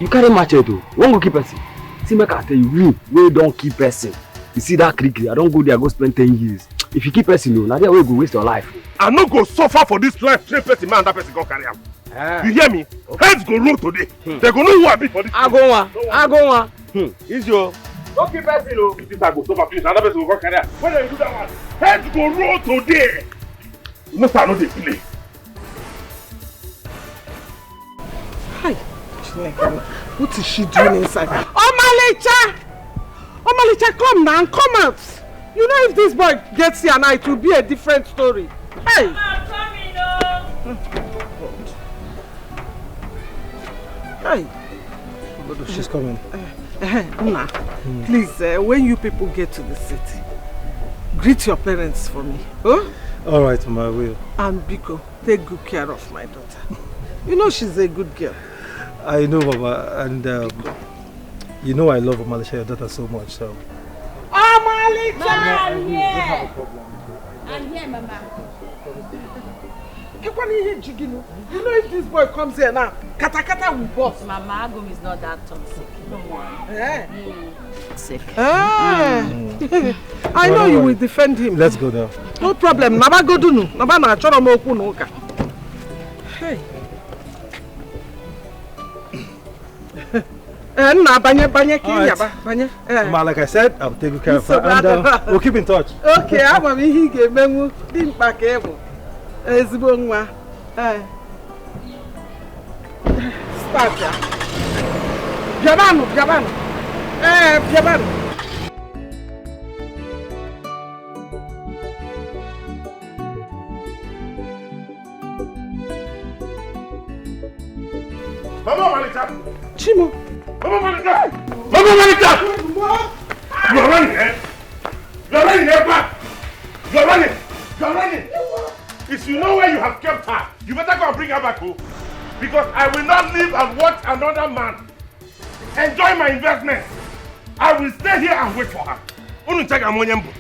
You carry machete. One go keep person. See, make I tell you, we don't keep person. You see that cricket, I don't go there, go spend 10 years. If you keep person, now there we go waste your life. I no go suffer for this life. Train person, man, that person go carry am. You hear me? Okay. Heads go roll today. They go know who I be for this. I go on. Is your don't keep person, oh. If this I go suffer finish, another person will go carry am. When you do that one, heads go roll today. You know, I know they play. Hi, what is she doing inside? Omalicha, come now, come out. You know if this boy gets here now, it will be a different story. Hey! I'm coming, oh. Hey! Oh, she's coming. Una, please, when you people get to the city, greet your parents for me. Huh? All right, Mama, I will. And Biko, take good care of my daughter. You know she's a good girl. I know, Mama, and you know I love Omalicha, your daughter, so much, so... Omalicha! Mama, I'm here! I'm here, Mama. You know if this boy comes here now, kata will bust. Mama, Agum is not that toxic. Don't worry. Sick. I know you will defend him. Let's go now. No problem. Naba go do no. Naba na choro mo oku no ka. Hey. Na banye banye. Ma, like I said, I'll take good care of her and we'll keep in touch. Okay, I'm a he get mengu din pa ke ebo. Ezigbo nwa. Start ya. Biabanu. Biabanu. Mama Malika! Chimo! Mama Malika! Mama Malika! You're running, eh? You're running, eh, back! You're running! If you know where you have kept her, you better go and bring her back home. Because I will not live and watch another man enjoy my investment. I will stay here and wait for her. Unu check amonyembo.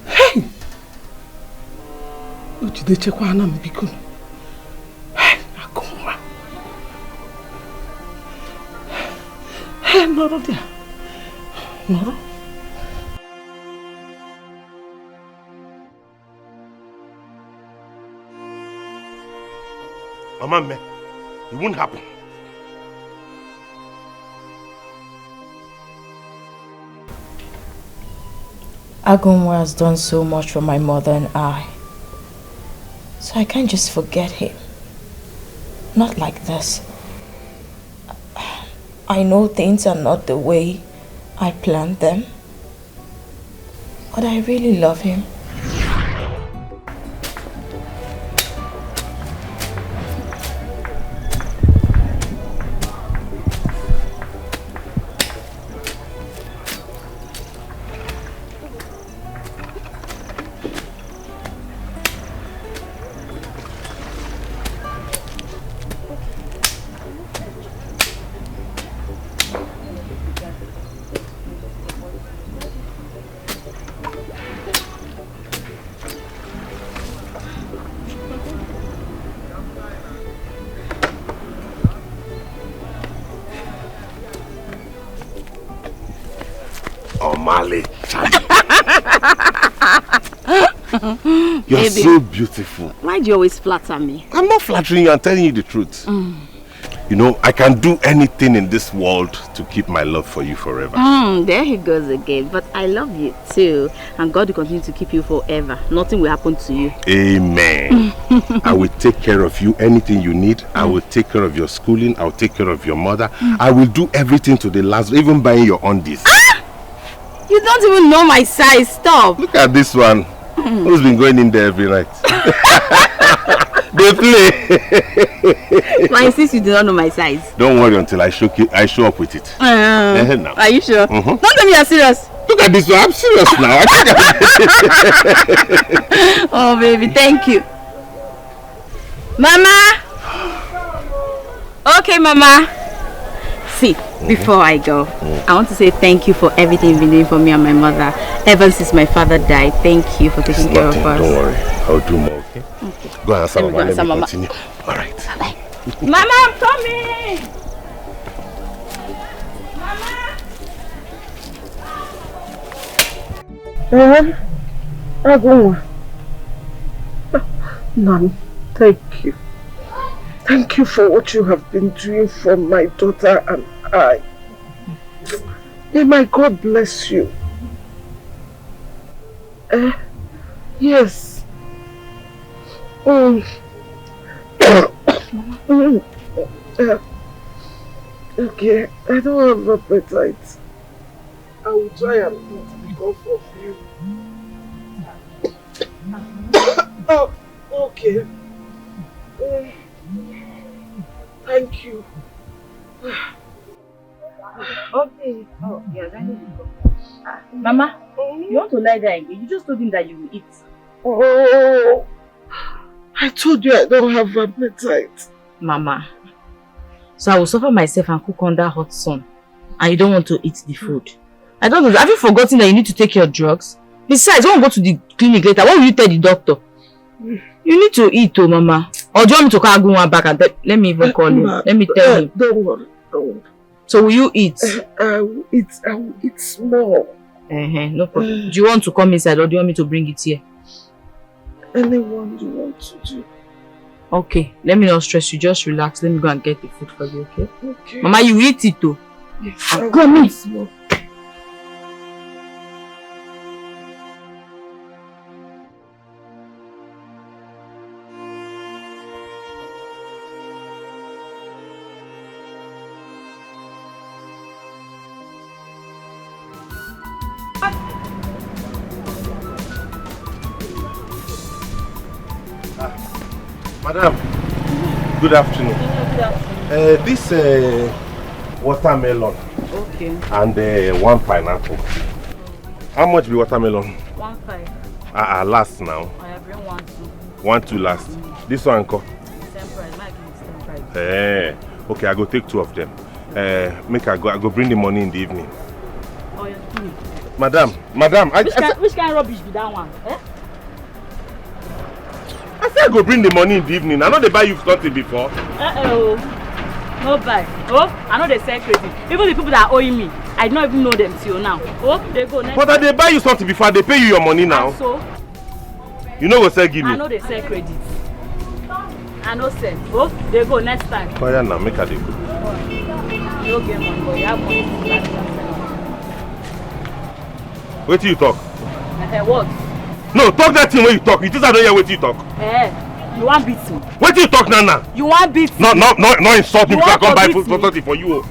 Hey! Ojide chekwa na mbiko. Hey, akonwa. Hey, noro dia. Noro. Mama, me, it won't happen. Agunwa has done so much for my mother and I. So I can't just forget him. Not like this. I know things are not the way I planned them. But I really love him. You're baby, so beautiful. Why do you always flatter me? I'm not flattering you, I'm telling you the truth. You know, I can do anything in this world to keep my love for you forever. There he goes again. But I love you too. And God will continue to keep you forever. Nothing will happen to you. Amen. I will take care of you. Anything you need. I will take care of your schooling. I will take care of your mother. I will do everything to the last, even buying your undies. You don't even know my size. Stop. Look at this one. Who's been going in there every night? They play. I insist you do not know my size. Don't worry until I show up with it. Now. Are you sure? Don't tell me you're serious. Look at this one. I'm serious now. Oh, baby, thank you. Mama. Okay, Mama. See, before I go, I want to say thank you for everything you've been doing for me and my mother ever since my father died. Thank you for taking care of us. Don't worry, I'll do more, okay? Go and answer Mama, let me continue. Alright. Bye-bye. Mama, I'm coming! Mama! Nani, thank you. Thank you for what you have been doing for my daughter and I. May my God bless you. Yes. Okay, I don't have appetite. I will try and eat because of you. Oh, okay. Thank you. Okay. Oh, yeah, I need to go. Mama, you want to lie there again? You just told him that you will eat. Oh, I told you I don't have appetite. Mama, so I will suffer myself and cook under hot sun. And you don't want to eat the food. I don't know. Have you forgotten that you need to take your drugs? Besides, when we go to the clinic later, what will you tell the doctor? You need to eat, oh, Mama. Or do you want me to call Agunwa back and let me even call him? Let me tell him. Don't worry. So will you eat? I will eat small. No problem. Do you want to come inside or do you want me to bring it here? Anyone you want to do. Okay, let me not stress you. Just relax. Let me go and get the food for you, okay? Okay. Mama, you eat it too. Yes, Come eat. Small. Madam, good afternoon. Good afternoon. This watermelon. Okay. And one pineapple. How much be watermelon? 1.5. Last now. I have bring 1.2. 1.2 last. This one, co? Same price. Might be the same price. Okay, I go take 2 of them. Make I go bring the money in the evening. Oh, you're doing. Madam, Which kind of rubbish be that one? I said I go bring the money in the evening. I know they buy you something before. No buy. Oh, I know they sell crazy. Even the people that are owing me, I don't even know them till now. Oh, they go next. But they buy you something before, they pay you your money now. And so? You know what say give me? I know they sell credit. I know sell. Oh, they go next time. Oh yeah, now make her dey go. You don't get money, but you have money to last time. Wait till you talk. What? No, talk that thing when you talk. It is I don't hear what you talk. You want beat me? Wait till you talk now. You want beat me? No insult me because I come buy food me? something for you.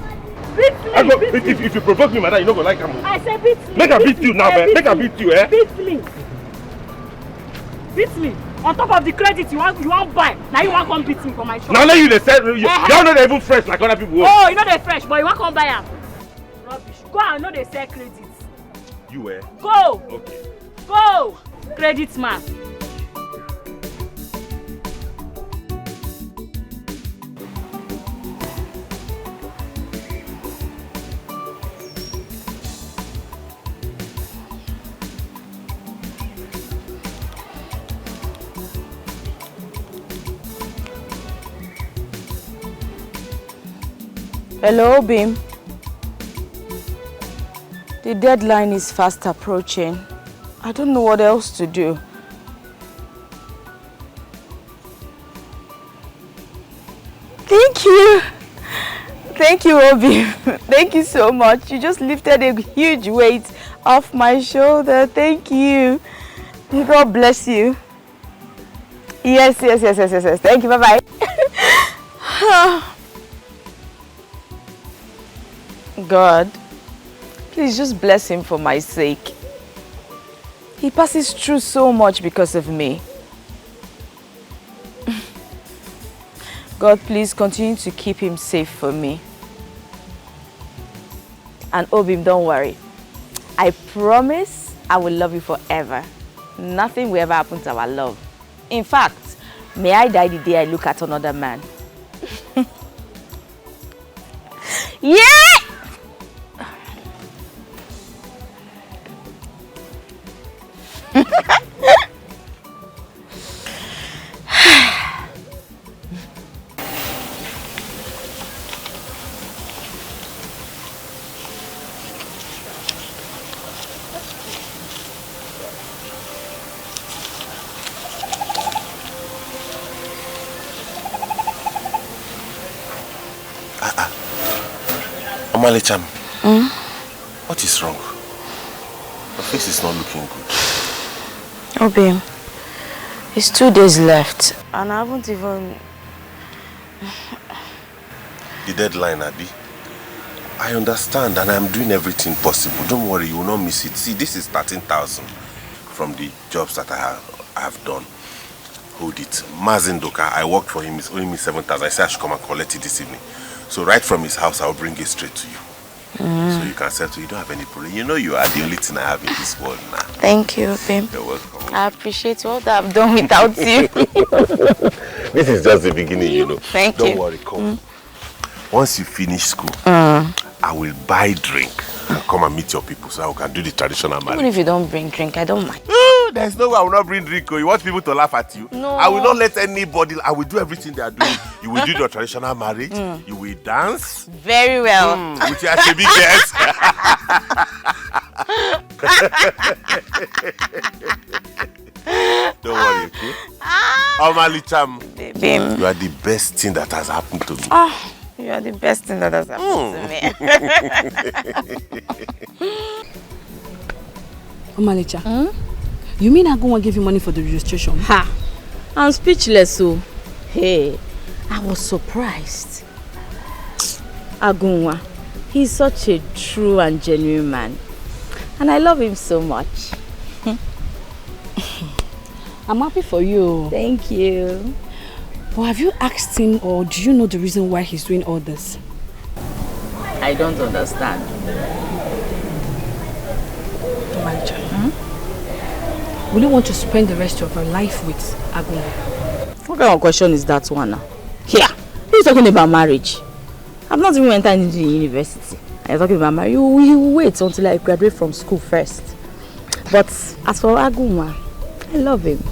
Beat me. If you provoke me, madam, you no go like am. I say beat me. Make her beat you now, man. Make her beat you, eh? Beat me. Beat me. On top of the credit you want buy. Now you want come beat me for my shop. Now let you dey sell. You don't know they even fresh like other people. Oh, you know they fresh, but you want come buy them. Rubbish. Go and know they sell credit. You eh? Go. Okay. Go. Credit man. Hello, Bim. The deadline is fast approaching. I don't know what else to do. Thank you. Thank you, Obi. Thank you so much. You just lifted a huge weight off my shoulder. Thank you. God bless you. Yes. Thank you. Bye-bye. God, please just bless him for my sake. He passes through so much because of me. God, please continue to keep him safe for me. And Obim, don't worry. I promise I will love you forever. Nothing will ever happen to our love. In fact, may I die the day I look at another man. Yeah! Omalicham, what is wrong? Your face is not looking good. Obi, it's 2 days left. And I haven't even... The deadline, Adi. I understand and I'm doing everything possible. Don't worry, you will not miss it. See, this is 13,000 from the jobs that I have done. Hold it. Mazindoka, I worked for him, he's owing me 7,000. I said I should come and collect it this evening. So right from his house, I'll bring it straight to you. So you can settle, you don't have any problem. You know you are the only thing I have in this world now. Thank you, babe. You're welcome. I appreciate all that I've done without you. This is just the beginning, you know. Thank you. Don't worry, come. Once you finish school, I will buy drink and come and meet your people so I can do the traditional marriage. Even if you don't bring drink, I don't mind. There's no way I will not bring drink. You want people to laugh at you? No. I will not let anybody. I will do everything they are doing. You will do your traditional marriage. You will dance. Very well. With your big girls. Don't worry, okay? Omalicham, Babe. you are the best thing that has happened to me. Oh, you are the best thing that has happened to me. Omalicha, you mean I go and give you money for the registration? Ha! I'm speechless, so. Hey, I was surprised. Agunwa, he's such a true and genuine man. And I love him so much. I'm happy for you. Thank you. But have you asked him or do you know the reason why he's doing all this? I don't understand. Omalicha, will you want to spend the rest of your life with Agunwa? What kind of question is that one now? Here, who's talking about marriage? I've not even entered into the university. And you're talking about marriage. You wait until I graduate from school first. But as for Agunwa, I love him.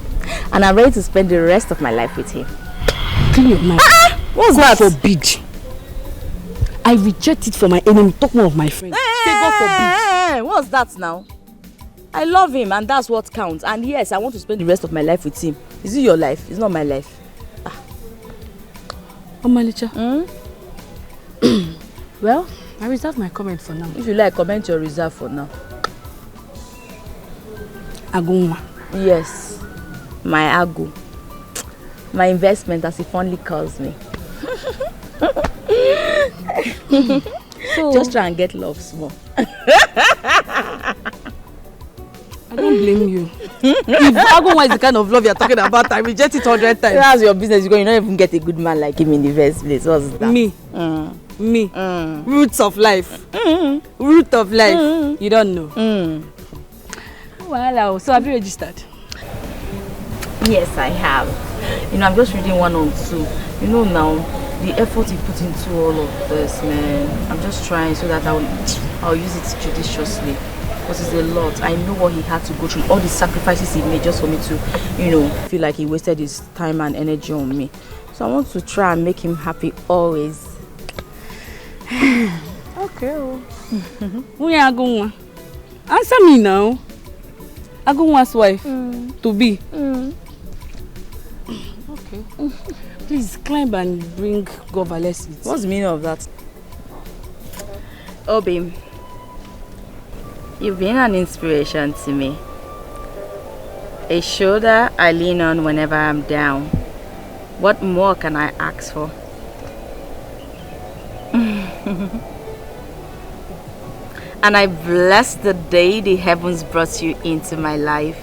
And I'm ready to spend the rest of my life with him. Clean your mind. What's God that? forbid. I reject it for my enemy. Talk more of my friend. Say God forbid. What's that now? I love him and that's what counts. And yes, I want to spend the rest of my life with him. Is it your life? It's not my life. Omalicha. Well, I reserve my comment for now. If you like, comment your reserve for now. Agunwa. Yes, my Agu. My investment, as he fondly calls me. So, just try and get love small. I don't blame you. If Agunwa is the kind of love you're talking about, I reject it 100 times. That's your business. You don't even get a good man like him in the first place. What's that? Me. Me. Roots of life. Root of life. You don't know. Well, so have you registered? Yes, I have. You know, I'm just reading 1 or 2. You know now, the effort he put into all of this, man. I'm just trying so that I'll use it judiciously. Because it's a lot. I know what he had to go through, all the sacrifices he made just for me to, you know, feel like he wasted his time and energy on me. So I want to try and make him happy always. Okay. Who is Agunwa? Answer me now. Agunwa's wife to be. Okay. Please climb and bring Gova. Let's eat. What's the meaning of that? Oh, babe. You've been an inspiration to me. A shoulder I lean on whenever I'm down. What more can I ask for? And I bless the day the heavens brought you into my life.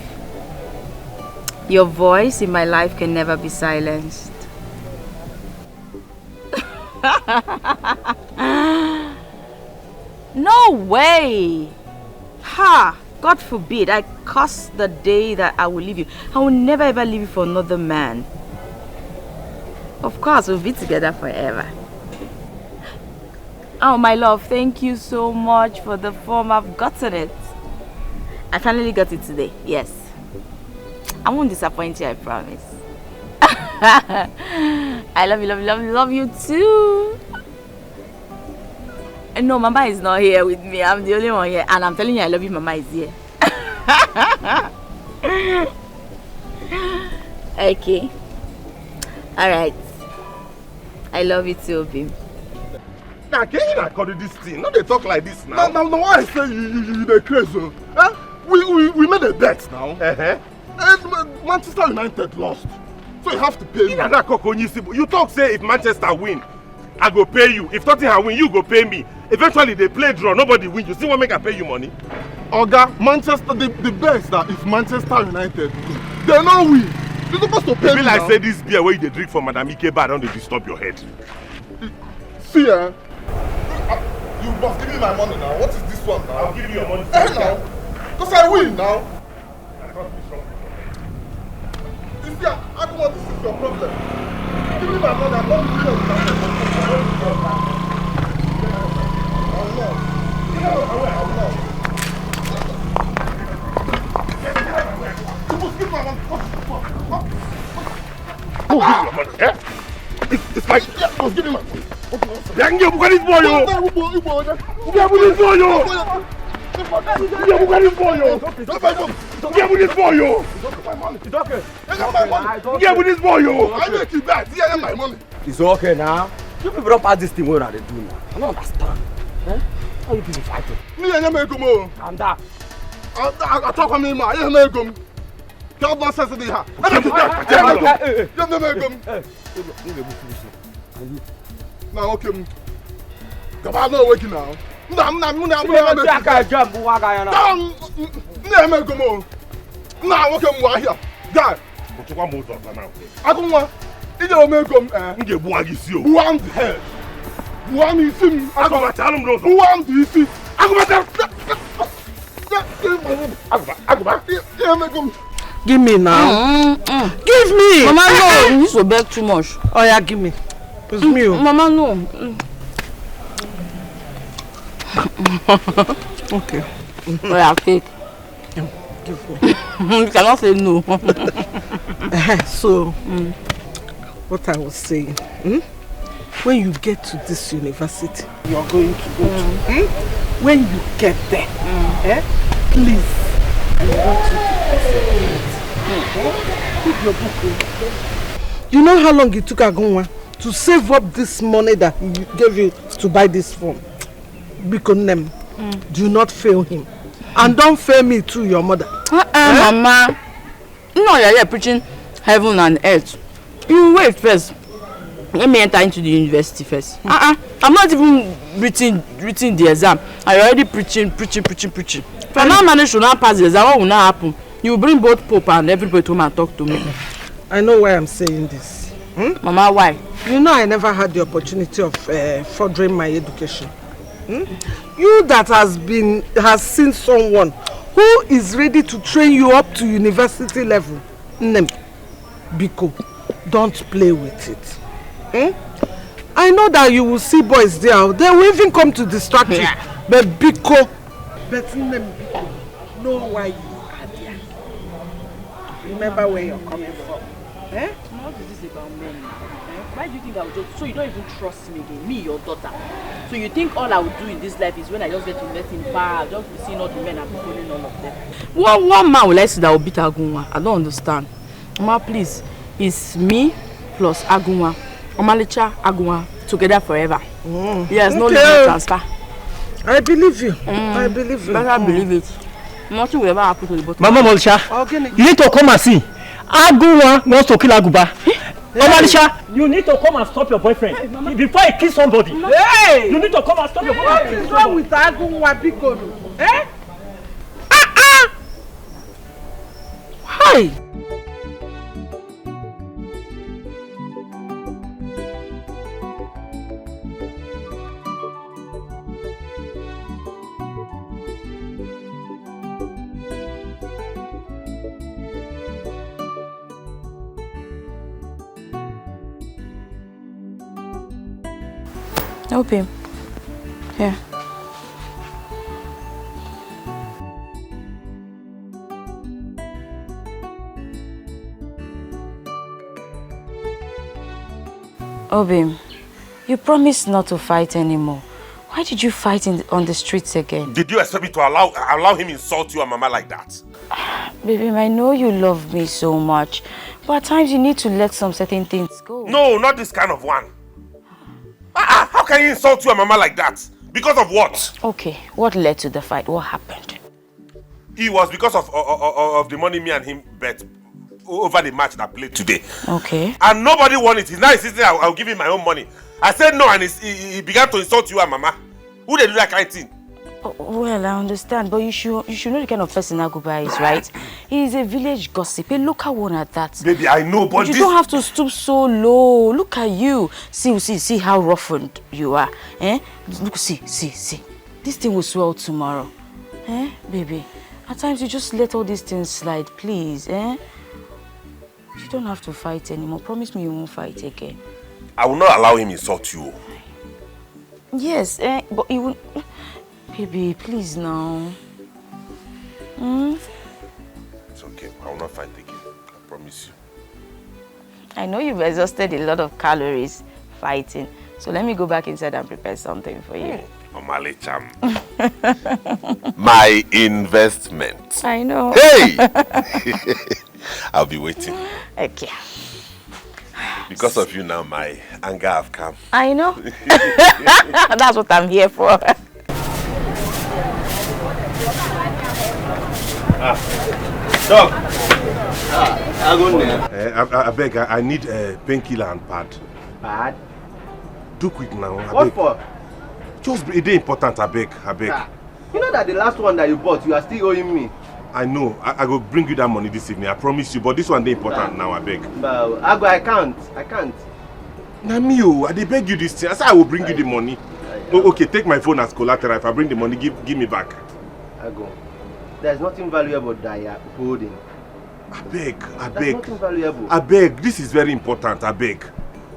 Your voice in my life can never be silenced. No way! Ha! God forbid, I curse the day that I will leave you. I will never ever leave you for another man. Of course, we'll be together forever. Oh, my love, thank you so much for the form. I've gotten it. I finally got it today, yes. I won't disappoint you, I promise. I love you, love you, love you, love you too. No, Mama is not here with me. I'm the only one here. And I'm telling you, I love you, Mama is here. Okay. Alright. I love you too, Obi. Now, can you not call this thing? No, they talk like this now. Now, why I say you the crazy? Huh? We made a bet now. And Manchester United lost. So you have to pay me. You talk say if Manchester win, I go pay you. If Tottenham win, you go pay me. Eventually they play draw, nobody win. You still want make I pay you money? Oga, Manchester, the best that if Manchester United win, they not win. You're supposed to pay me like now. say this beer where you drink from Madame Ikeba, don't they disturb your head? See, you must give me my money now. What is this one now? I'll give you your money. Now. Because I win now. You see, I don't want this is your problem. Give me my money. I'm not looking at I'm not. You must give my money. Who give you your money? Eh? It's my... Yeah, must give me my money. Yang dia bukan this boy yo. Dia bukan this boy yo. Dia bukan this boy yo. Dia bukan this boy yo. It's okay. Dia bukan this boy yo. I make it back. Yeah, my money. It's okay now. You people don't pass this thing where they do now. I don't understand. Eh? How you people fighting? Me and you go. And that. I talk with me, man. You make them. Can't nonsense in here. You make them. Now, okay. Come on, no working now. Now, okay, I'm here. Guy. I don't want. You don't make them. Who am the head? Who am you see? Who am the see? Give me now. Give me. Mama, no. You need to beg too much. Oh yeah, give me. It's me. Mama, no. Okay. Oh yeah, take. Give me. You cannot say no. So, what I was saying, when you get to this university, you are going to go to. When you get there, please, I want you to keep your book. You know how long it took Agunwa to save up this money that he gave you to buy this form? Because do not fail him. And don't fail me too, your mother. Mama. No, you're here preaching heaven and earth. You wait first. Let me enter into the university first. I'm not even written the exam. I already preaching. If I now manage to not pass the exam, what will not happen? You will bring both Pope and everybody to come and talk to me. I know why I'm saying this. Mama, why? You know I never had the opportunity of furthering my education. You that has seen someone who is ready to train you up to university level. Biko, don't play with it. I know that you will see boys there. They will even come to distract you. But Biko, know why you are there. Remember where you're coming from. What is this about men? Why do you think I would just... So you don't even trust me again, me, your daughter. So you think all I would do in this life is when I just get to let him bar, just be seeing all the men and be calling all of them. One man will I see that will beat Agunwa? I don't understand. Mama, please. It's me plus Agunwa. Omalicha, Agunwa, together forever. Yes, no limit transfer. I believe you. I believe you. Better believe it. Nothing will ever happen to the bottom. Mama Molcha, you need to come and see. Agunwa wants to kill Aguba. Omalisha, you need to come and stop your boyfriend before he kills somebody. Hey! You need to come and stop your boyfriend. What is wrong with Agunwa Bikono? Hi! Help him. Yeah. Obi, you promised not to fight anymore. Why did you fight on the streets again? Did you expect me to allow him insult you and Mama like that? Baby, I know you love me so much, but at times you need to let some certain things go. No, not this kind of one. How can you insult you and Mama like that? Because of what? Okay, what led to the fight? What happened? It was because of the money me and him bet over the match that played today. Okay. And nobody won it. He's now insisting I'll give him my own money. I said no, and he began to insult you and Mama. Who they do that kind of thing? Oh, well, I understand, but you should know the kind of person Aguba is, right? He is a village gossip, a local one at that. Baby, I know, but you don't have to stoop so low. Look at you. See how roughened you are. Eh? Look, see. This thing will swell tomorrow. Eh, baby? At times you just let all these things slide, please. Eh? You don't have to fight anymore. Promise me you won't fight again. I will not allow him insult you. Yes, but he will. Baby, please now. It's okay. I will not fight again. I promise you. I know you've exhausted a lot of calories fighting. So let me go back inside and prepare something for you. Omale Cham. My investment. I know. Hey! I'll be waiting. Okay. Because of you now, my anger have come. I know. That's what I'm here for. Dog. I beg, I need a painkiller and pad. Pad? Do quick now. What for? Just it is important, I beg. You know that the last one that you bought, you are still owing me. I know. I will bring you that money this evening. I promise you. But this one is important now, I beg. But I can't. Nah, me, I beg you this thing. I said I will bring you the money. Oh, okay, take my phone as collateral. If I bring the money, give me back. There's nothing valuable that you are holding. I beg. There's nothing valuable. I beg. This is very important. I beg.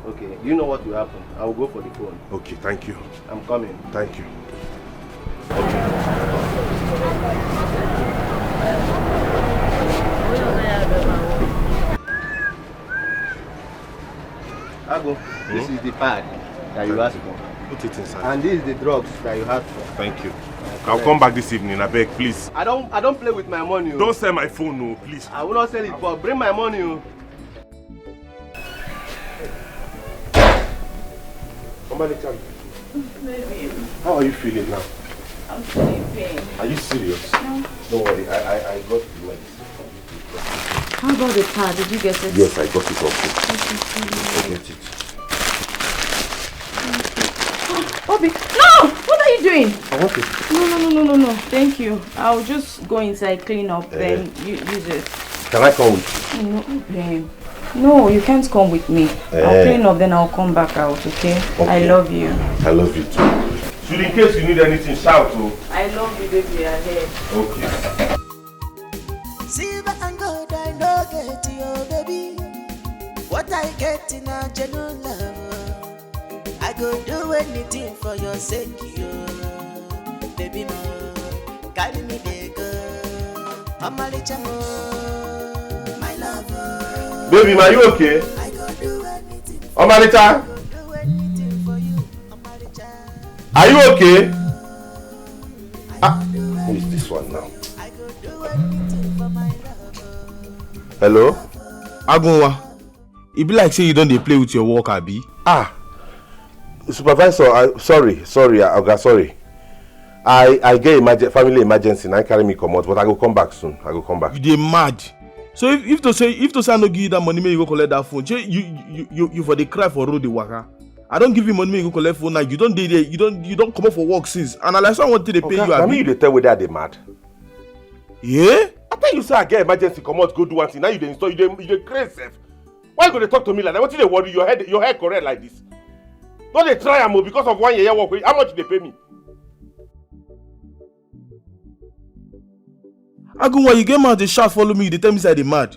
Okay, you know what will happen. I will go for the phone. Okay, thank you. I'm coming. Thank you. Ago, this is the pad that you asked for. Put it inside. And this is the drugs that you asked for. Thank you. I'll come back this evening, I beg, please. I don't play with my money. Don't sell my phone, no, please. I will not sell it, but bring my money. Baby. How are you feeling now? I'm feeling pain. Are you serious? No. Don't worry, I got the medicine. How about the pad? Did you get it? Yes, I got it also. I get it. Obi, no! What are you doing? I want it. No. Thank you. I'll just go inside, clean up, then you use it. Can I come with you? No, babe. No, you can't come with me. I'll clean up, then I'll come back out, okay? I love you. I love you too. So in case you need anything, shout. Oh. I love you, baby. Ahead. Okay. Silver and gold, I know get you, baby. What I get in a genuine love, I go do anything for your sake, you. Baby, no, carry me there, go. Mama, my lover. Baby, are you okay? I go do anything. Omalita? Are you okay? Who is this one now? Hello? Agunwa, it be like say you don't dey play with your work, abi? Supervisor, sorry, Oga, sorry. I get family emergency and I carry me come out, but I go come back soon. You dey mad. So if to say I no give you that money, make you go collect that phone. You for the cry for road the waka. I don't give you money, make you go collect phone now. You don't dey there. You don't come up for work since. And like someone wanted to pay you. I mean you dey tell whether they mad. Yeah? I tell you say I get emergency come out, go do one thing. Now you dey install, you dey crazy. Why you go to talk to me like that? What did they worry? Your head correct like this? Don't they try am because of 1 year work? How much they pay me? Agunwa, you get mad, they shout, follow me, they tell me say they mad.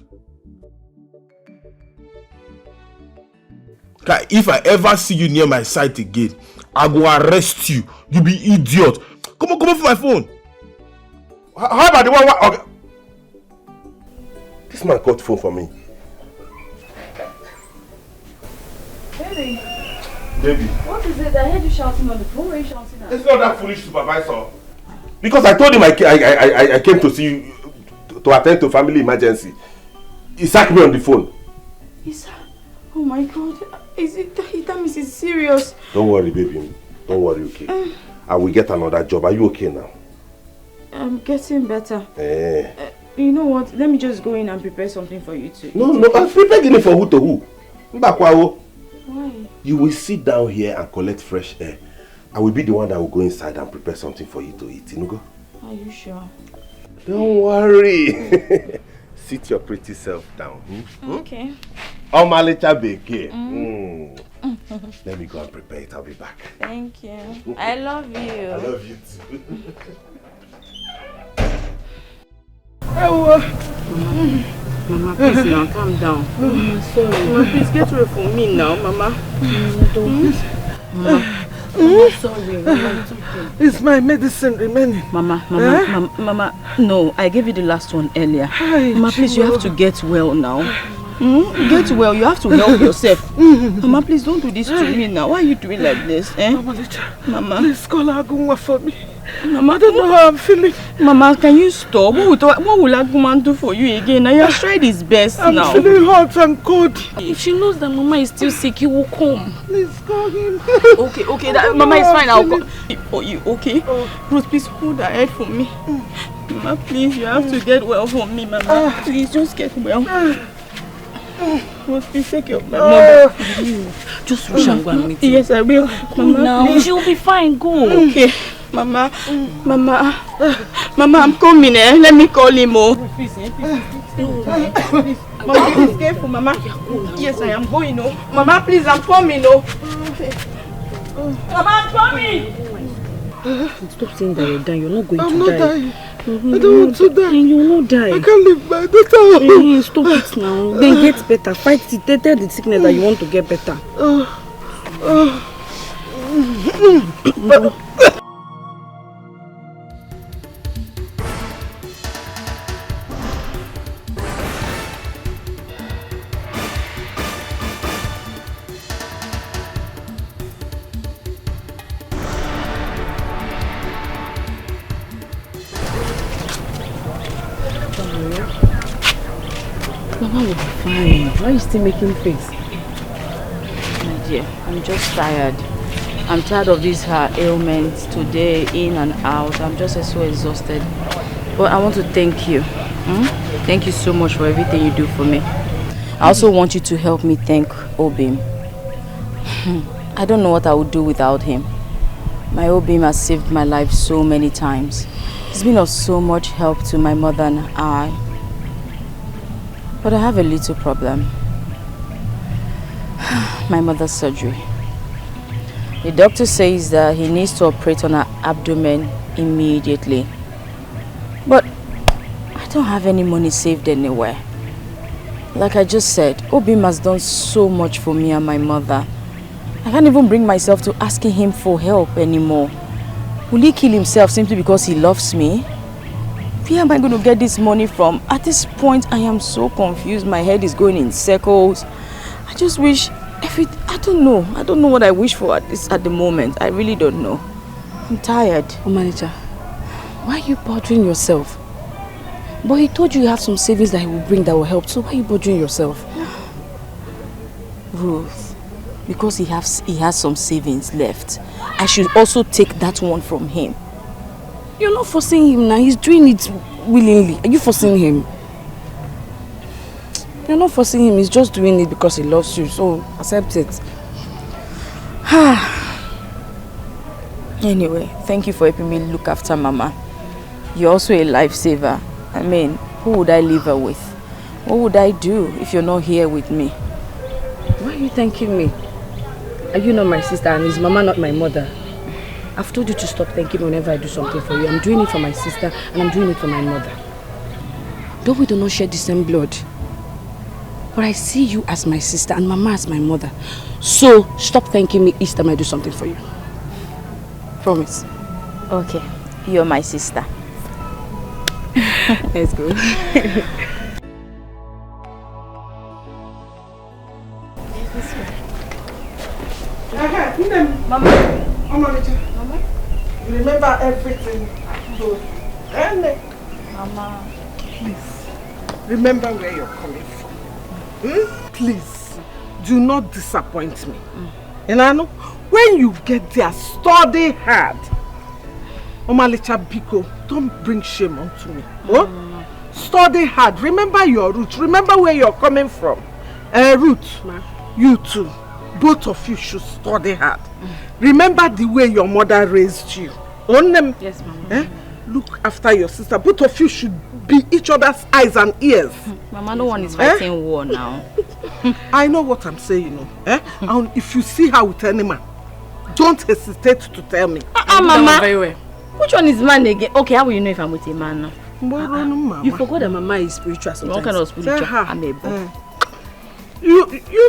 If I ever see you near my site again, I go arrest you. You be idiot. Come on for my phone. How about the one? Okay. This man got phone for me. Baby. What is it? I heard you shouting on the phone. Where are you shouting at? It's not that foolish supervisor. Because I told him I came to see you to attend to family emergency. He sacked me on the phone. Oh my God. That means it's serious. Don't worry, baby. Don't worry, okay? I will get another job. Are you okay now? I'm getting better. You know what? Let me just go in and prepare something for you to eat. No, I'm preparing for who to who. Why? You will sit down here and collect fresh air. I will be the one that will go inside and prepare something for you to eat. Inugo? Are you sure? Don't worry. Sit your pretty self down. Okay. Omalicha Beke. Let me go and prepare it. I'll be back. Thank you. I love you. I love you too. Mama, please now, calm down. Mama, sorry. Mama, please get away from me now, Mama. Mama, sorry. Mama, it's okay. Is my medicine remaining? Mama, no, I gave you the last one earlier. Hi, Mama, please, you have to get well now. Get well, you have to help yourself. Mama, please don't do this to me now. Why are you doing like this? Mama, please call Agunwa for me. Mama, I don't know how I'm feeling. Mama, can you stop? What will Aguma do for you again? Now, you have tried his best now. I'm feeling hot and cold. If she knows that Mama is still sick, he will come. Please call him. Okay, Mama is fine. I'll call for you, okay? Ruth, please hold her head for me. Mama, please, you have to get well for me, Mama. Please, just get well. Ruth, please take care of my mother. Just rush and go and meet her. Yes, I will. Mama, now, she'll be fine. Go. Okay. Mama, I'm coming, Let me call him, Please. Mama, please, careful, Mama. Yes, I am going, Mama, please, I'm coming, Mama, I'm coming. Stop saying that you're dying. You're not going I'm to die. not dying. I don't want to die. You will not die. I can't leave my daughter. Stop it now. Then get better. Fight it. Tell the sickness that you want to get better. Mama will be fine. Why are you still making face? My dear, I'm just tired. I'm tired of these her ailments today, in and out. I'm just so exhausted. But I want to thank you. Thank you so much for everything you do for me. I also want you to help me thank Obim. I don't know what I would do without him. My Obim has saved my life so many times. He's been of so much help to my mother and I. But I have a little problem. My mother's surgery. The doctor says that he needs to operate on her abdomen immediately. But I don't have any money saved anywhere. Like I just said, Obim has done so much for me and my mother. I can't even bring myself to asking him for help anymore. Will he kill himself simply because he loves me? Where am I going to get this money from? At this point, I am so confused. My head is going in circles. I just wish I don't know. I don't know what I wish for at the moment. I really don't know. I'm tired. Oh, manager, why are you bothering yourself? But he told you have some savings that he will bring that will help. So why are you bothering yourself? Ruth, because he has some savings left, I should also take that one from him. You're not forcing him now. He's doing it willingly. Are you forcing him? You're not forcing him. He's just doing it because he loves you. So accept it. Anyway, thank you for helping me look after Mama. You're also a lifesaver. I mean, who would I leave her with? What would I do if you're not here with me? Why are you thanking me? Are you not my sister and is Mama not my mother? I've told you to stop thanking me whenever I do something for you. I'm doing it for my sister and I'm doing it for my mother. Though we do not share the same blood, but I see you as my sister and Mama as my mother. So stop thanking me each time I do something for you. Promise. Okay, you're my sister. Let's go. Mama. Mama. Remember everything. Mama. Please. Remember where you're coming from. Please. Do not disappoint me. And I know when you get there, study hard. Omalicha Biko, don't bring shame onto me. Study hard. Remember your roots. Remember where you're coming from. Ruth, you too. Both of you should study hard. Remember the way your mother raised you. Yes, Mama. Look after your sister. Both of you should be each other's eyes and ears. Mama, no one is fighting war now. I know what I'm saying, And if you see her with any man, don't hesitate to tell me. Mama. Very well. Which one is man again? Okay, how will you know if I'm with a man now? You forgot that Mama is spiritual sometimes. What kind of spiritual? I'm a boy. You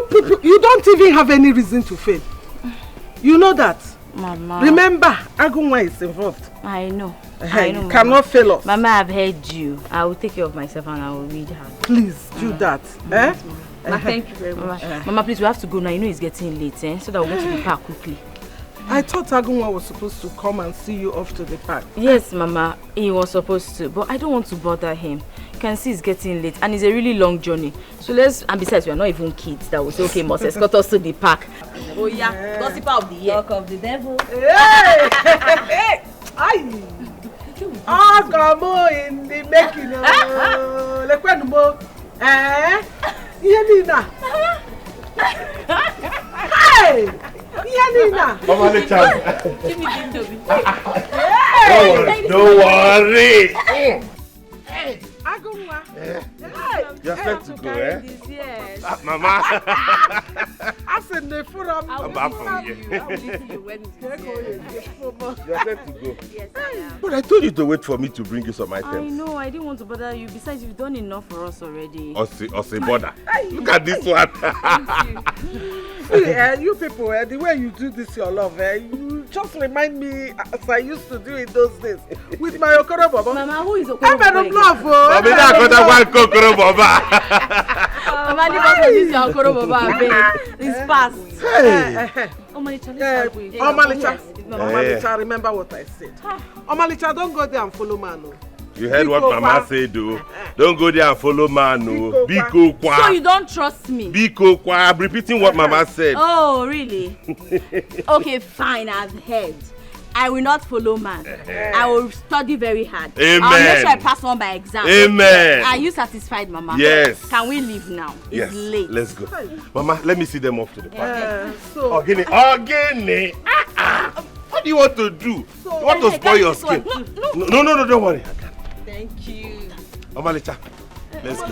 people, you don't even have any reason to fail. You know that. Mama. Remember, Agunwa is involved. I know. You cannot fail us. Mama, I've heard you. I will take care of myself and I will read her. Please do that. Thank you very much. Mama, please, we have to go now. You know it's getting late, so that we'll get to the park quickly. I thought Agunwa was supposed to come and see you off to the park. Yes, Mama, he was supposed to, but I don't want to bother him. You can see it's getting late and it's a really long journey. So and besides, we are not even kids that will say, okay, must escort us to the park. Oh yeah, gossiper of the year. Talk of the devil. Hey! Come on in the making. Hey! Mama, the child. Give me the Don't worry. Agunwa. You're set to go, Mama. I said, I'm back from you. You're set to go. Yes, But I told you to wait for me to bring you some items. I know, I didn't want to bother you. Besides, you've done enough for us already. Ose bother. Look at this one. See, you people, the way you do this, your love, you just remind me as I used to do in those days with my Okoro Baba. Mama, who is Okoro Baba? I'm in love. Mama, this is Okoro Baba. It's past. Omalicha, remember what I said. Omalicha, don't go there and follow Manu. You heard what Mama said, though. Don't go there and follow Manu. Biko kwa. So you don't trust me? Biko kwa. I'm repeating what Mama said. Oh, really? Okay, fine, I've heard. I will not follow man. I will study very hard. Amen. I'll make sure I pass on by exam. Amen. Are you satisfied, Mama? Yes. Can we leave now? Yes. It's late. Let's go. Mama, let me see them off to the park. Ogini. What do you want to do? You want to spoil your skin? No, don't worry. Thank you. Omalicha, let's go.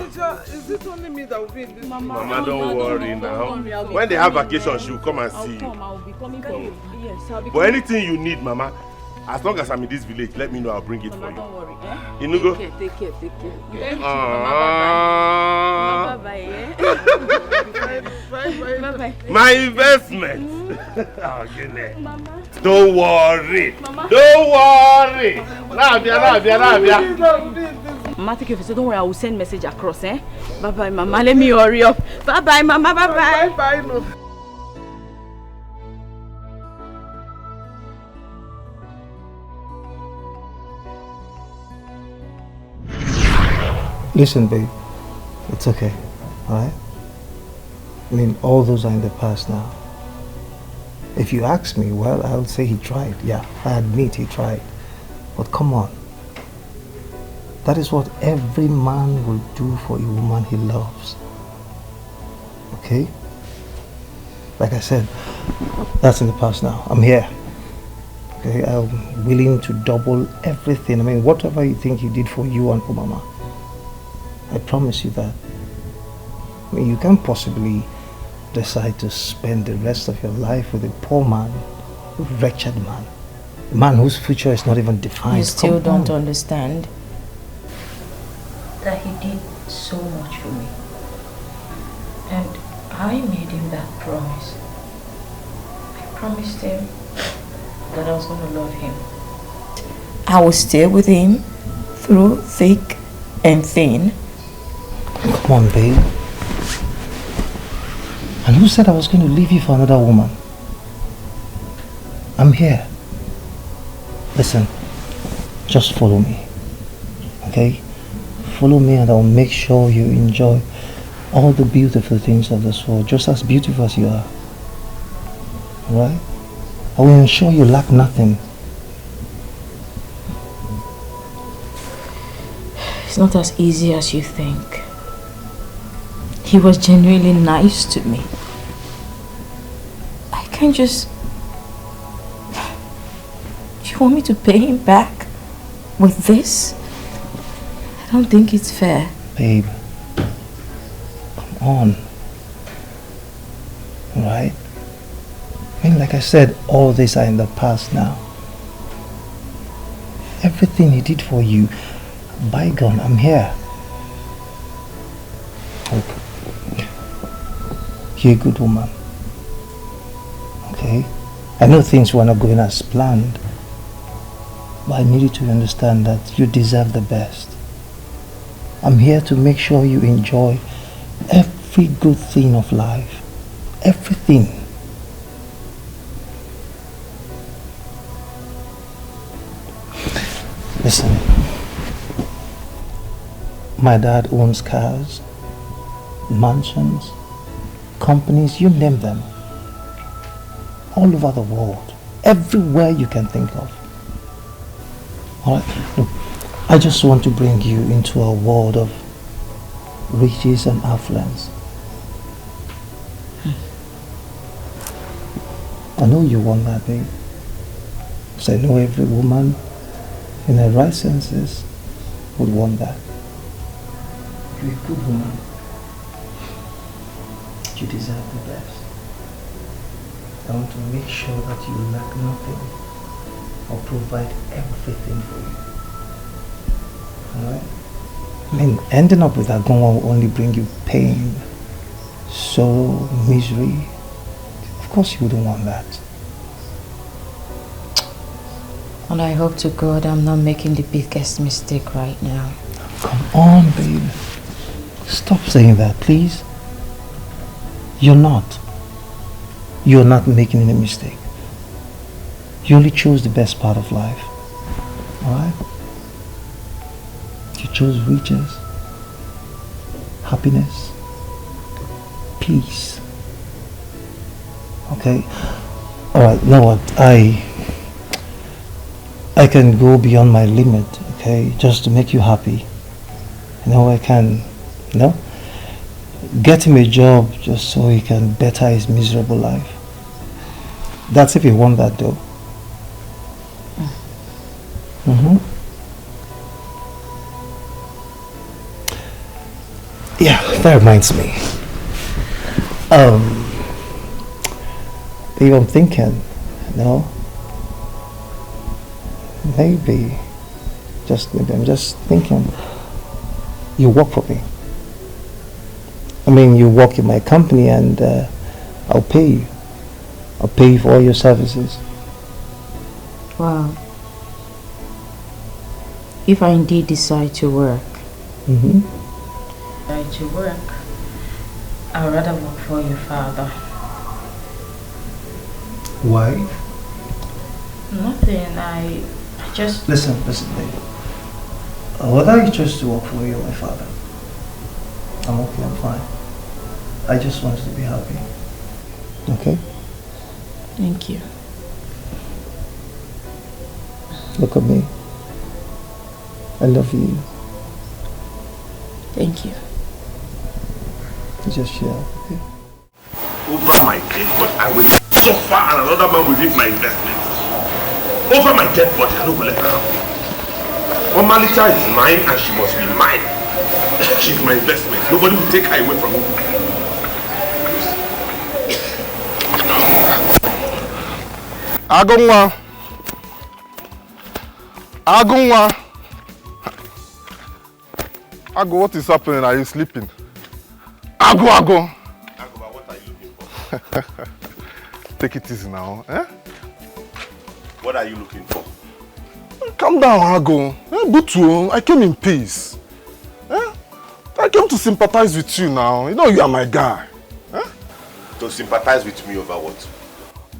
Is it only me that will be in this? Mama, don't worry now. When they have vacation, she will come and see you. I'll be coming for you. Yes, I'll be But anything you need, Mama, as long as I'm in this village, let me know. I'll bring it for you. Don't worry. You know, go. Take care. Thank you, Mama. Bye-bye. Bye-bye. My investment. Mama. Don't worry. Mama. Don't worry. Lavia. Mama, take care of yourself. Don't worry, I will send message across, Bye-bye, Mama. Let me hurry up. Bye-bye, Mama. Bye-bye. Bye-bye. No. Listen, babe. It's okay. Alright? I mean, all those are in the past now. If you ask me, well, I'll say he tried. Yeah, I admit he tried. But come on. That is what every man will do for a woman he loves. Okay? Like I said, that's in the past now. I'm here. Okay? I'm willing to double everything. I mean, whatever you think he did for you and for Mama. I promise you that. I mean, you can't possibly decide to spend the rest of your life with a poor man, a wretched man, a man whose future is not even defined. You still don't understand that he did so much for me. And I made him that promise. I promised him that I was going to love him. I will stay with him through thick and thin. Come on, babe. And who said I was going to leave you for another woman? I'm here. Listen, just follow me. Okay? Follow me and I'll make sure you enjoy all the beautiful things of this world, just as beautiful as you are. Alright? I will ensure you lack nothing. It's not as easy as you think. He was genuinely nice to me. I can't just... Do you want me to pay him back with this? I don't think it's fair. Babe, come on. Alright? I mean, like I said, all these are in the past now. Everything he did for you, bygone, I'm here. Look, you're a good woman. Okay? I know things were not going as planned, but I need you to understand that you deserve the best. I'm here to make sure you enjoy every good thing of life. Everything. Listen, my dad owns cars, mansions, companies, you name them, all over the world, everywhere you can think of. Alright, look, I just want to bring you into a world of riches and affluence. I know you want that, babe. Because I know every woman in her right senses would want that. You're a good woman. You deserve the best. I want to make sure that you lack nothing. I'll provide everything for you. Alright? I mean, ending up with Agonwa will only bring you pain, sorrow, misery. Of course you wouldn't want that. And I hope to God I'm not making the biggest mistake right now. Come on, babe. Stop saying that, please. You're not. You're not making any mistake. You only chose the best part of life. Alright? You chose riches, happiness, peace. Okay? Alright, you know what? I can go beyond my limit, okay, just to make you happy. You know, I can, you know, get him a job just so he can better his miserable life. That's if you want that, though. Yeah, that reminds me. I'm thinking, you know, maybe, I'm just thinking, you work for me. I mean, you work in my company and I'll pay you. I'll pay you for all your services. Wow. If I indeed decide to work, I'd rather work for your father. Why? Nothing, I just... Listen, babe. Whether you choose to work for you or my father, I'm okay, I'm fine. I just want you to be happy. Okay? Thank you. Look at me. I love you. Thank you. Just share, okay? Over my dead body, I will suffer and another man will reap my investment. Over my dead body, I don't let her happen. Omalita is mine and she must be mine. She's my investment. Nobody will take her away from me. Agonwa. Ago, what is happening? Are you sleeping? Ago. What are you looking for? Take it easy now, eh? What are you looking for? Calm down, Ago. Butu, I came in peace. I came to sympathize with you now. You know you are my guy. To sympathize with me over what?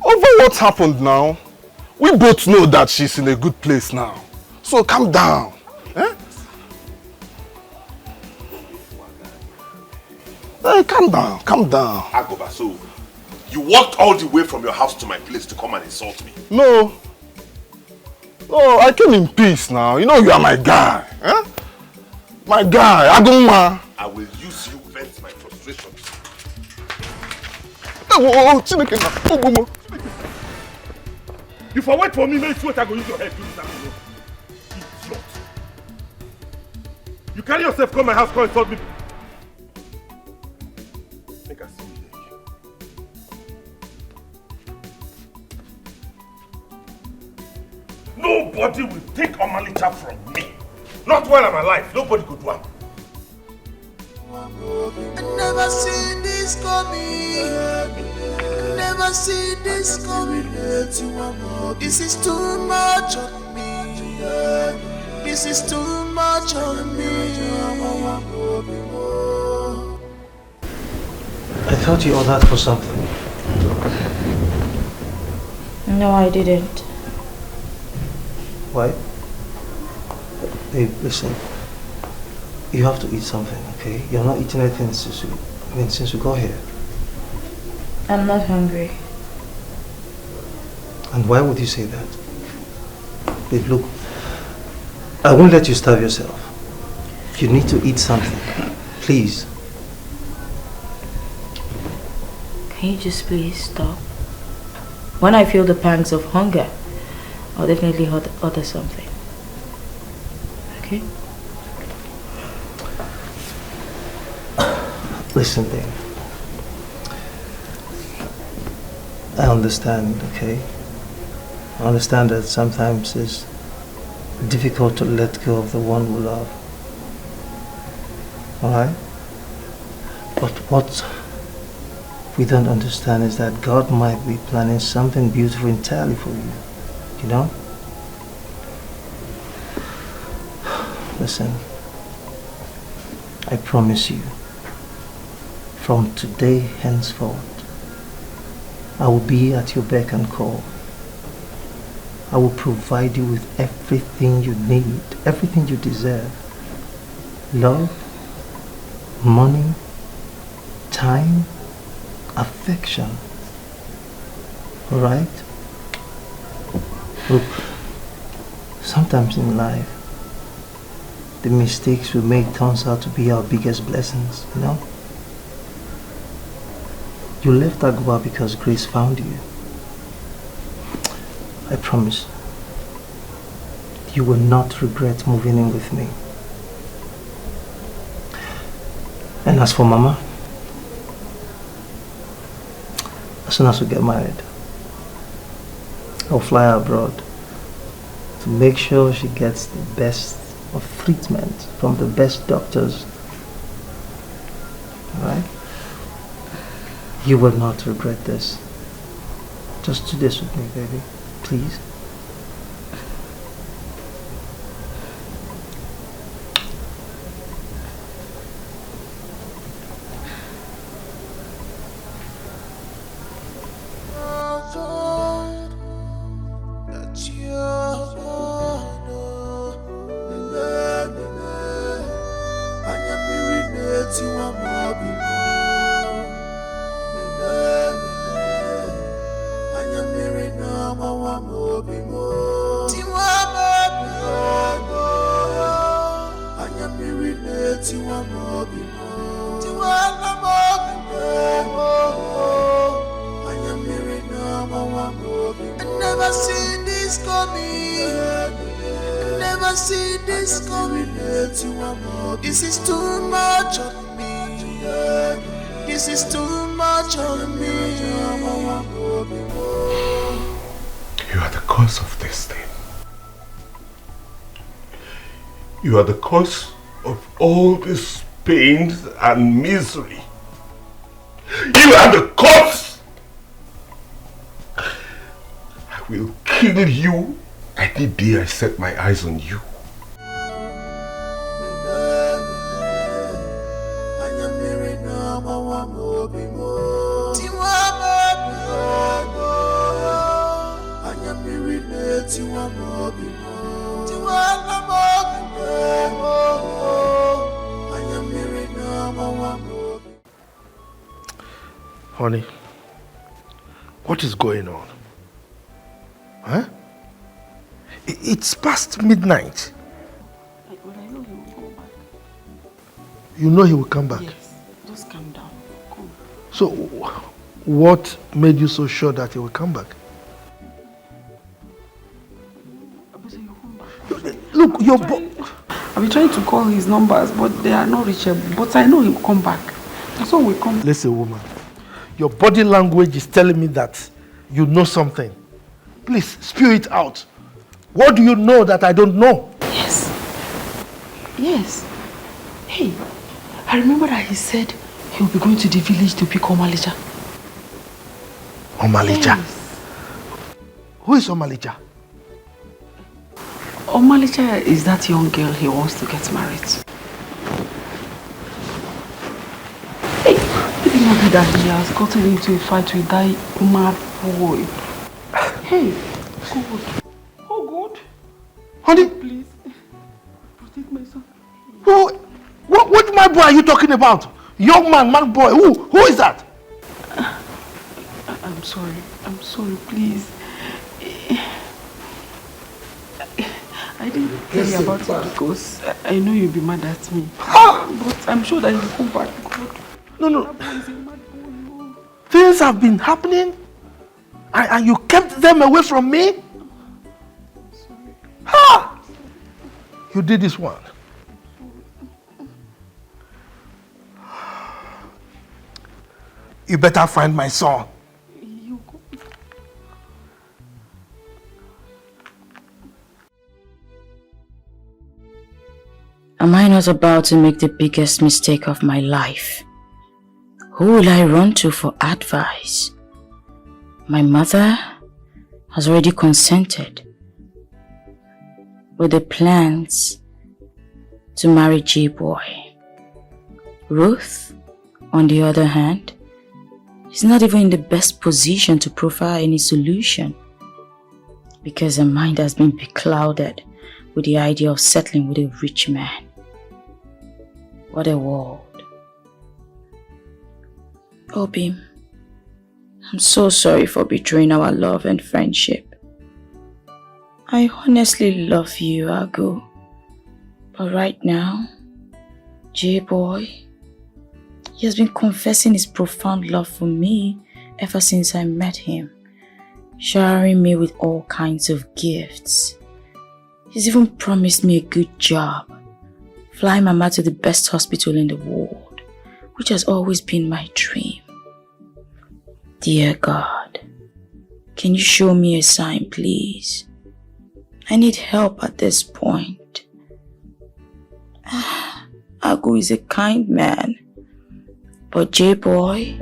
Over what happened now? We both know that she's in a good place now. So calm down. Hey, calm down, calm down. Agoba, so you walked all the way from your house to my place to come and insult me? No. No, I came in peace now. You know you are my guy. My guy, Agoma. I will use you to vent my frustrations. You for wait for me, make sure I go use your head. Do this afternoon. Idiot. You carry yourself, come my house, come insult me. Make us see you again. Nobody will take Omalicha from me. Not while I'm alive. Nobody could do it. I never seen this coming. Never seen this coming. This is too much on me. This is too much on me. I thought you ordered for something. No, I didn't. Why? Babe, listen. You have to eat something, okay? You're not eating anything since you got here. I'm not hungry. And why would you say that? Babe, look. I won't let you starve yourself. You need to eat something. Please. Can you just please stop? When I feel the pangs of hunger, I'll definitely order something. Okay? Listen, babe. I understand, okay? I understand that sometimes it's difficult to let go of the one we love. Alright? But what we don't understand is that God might be planning something beautiful entirely for you. You know? Listen, I promise you, from today henceforth, I will be at your beck and call. I will provide you with everything you need, everything you deserve. Love, money, time, affection. Alright? Look, sometimes in life, the mistakes we make turns out to be our biggest blessings, you know? You left Agua because Grace found you. I promise, you will not regret moving in with me. And as for Mama, as soon as we get married, I'll fly her abroad to make sure she gets the best of treatment from the best doctors. Alright? You will not regret this. Just do this with me, baby. Please. This is too much on me. This is too much on me. You are the cause of this thing. You are the cause of all this pain and misery. You are the cause. I will kill kill you any day I set my eyes on you. Honey, what is going on? Huh? It's past midnight. But I know he will come back. You know he will come back? Yes. Just calm down. Come. So, what made you so sure that he will come back? Look, your I've been trying to call his numbers, but they are not reachable. But I know he will come back. That's why we come. Listen, woman. Your body language is telling me that you know something. Please, spew it out. What do you know that I don't know? Yes. Yes. Hey, I remember that he said he will be going to the village to pick Omalija. Omalija? Yes. Who is Omalija? Omalija is that young girl he wants to get married to. Hey, did you know that he has gotten into a fight with that mad boy? Hey, God. Oh, God. Honey? Please, protect my son. What mad boy are you talking about? Young man, mad boy. Who is that? I'm sorry. I'm sorry, please. I didn't tell you about it because I know you'll be mad at me. But I'm sure that he'll come back. God. No. Things have been happening and you kept them away from me? Sorry. Ha! You did this one. You better find my son. Am I not about to make the biggest mistake of my life? Who will I run to for advice? My mother has already consented with the plans to marry J-Boy. Ruth, on the other hand, is not even in the best position to provide any solution because her mind has been beclouded with the idea of settling with a rich man. What a world. Obi, I'm so sorry for betraying our love and friendship. I honestly love you, Agu. But right now, J-Boy, he has been confessing his profound love for me ever since I met him, showering me with all kinds of gifts. He's even promised me a good job, flying Mama to the best hospital in the world, which has always been my dream. Dear God, can you show me a sign, please? I need help at this point. Agu is a kind man, but J-Boy...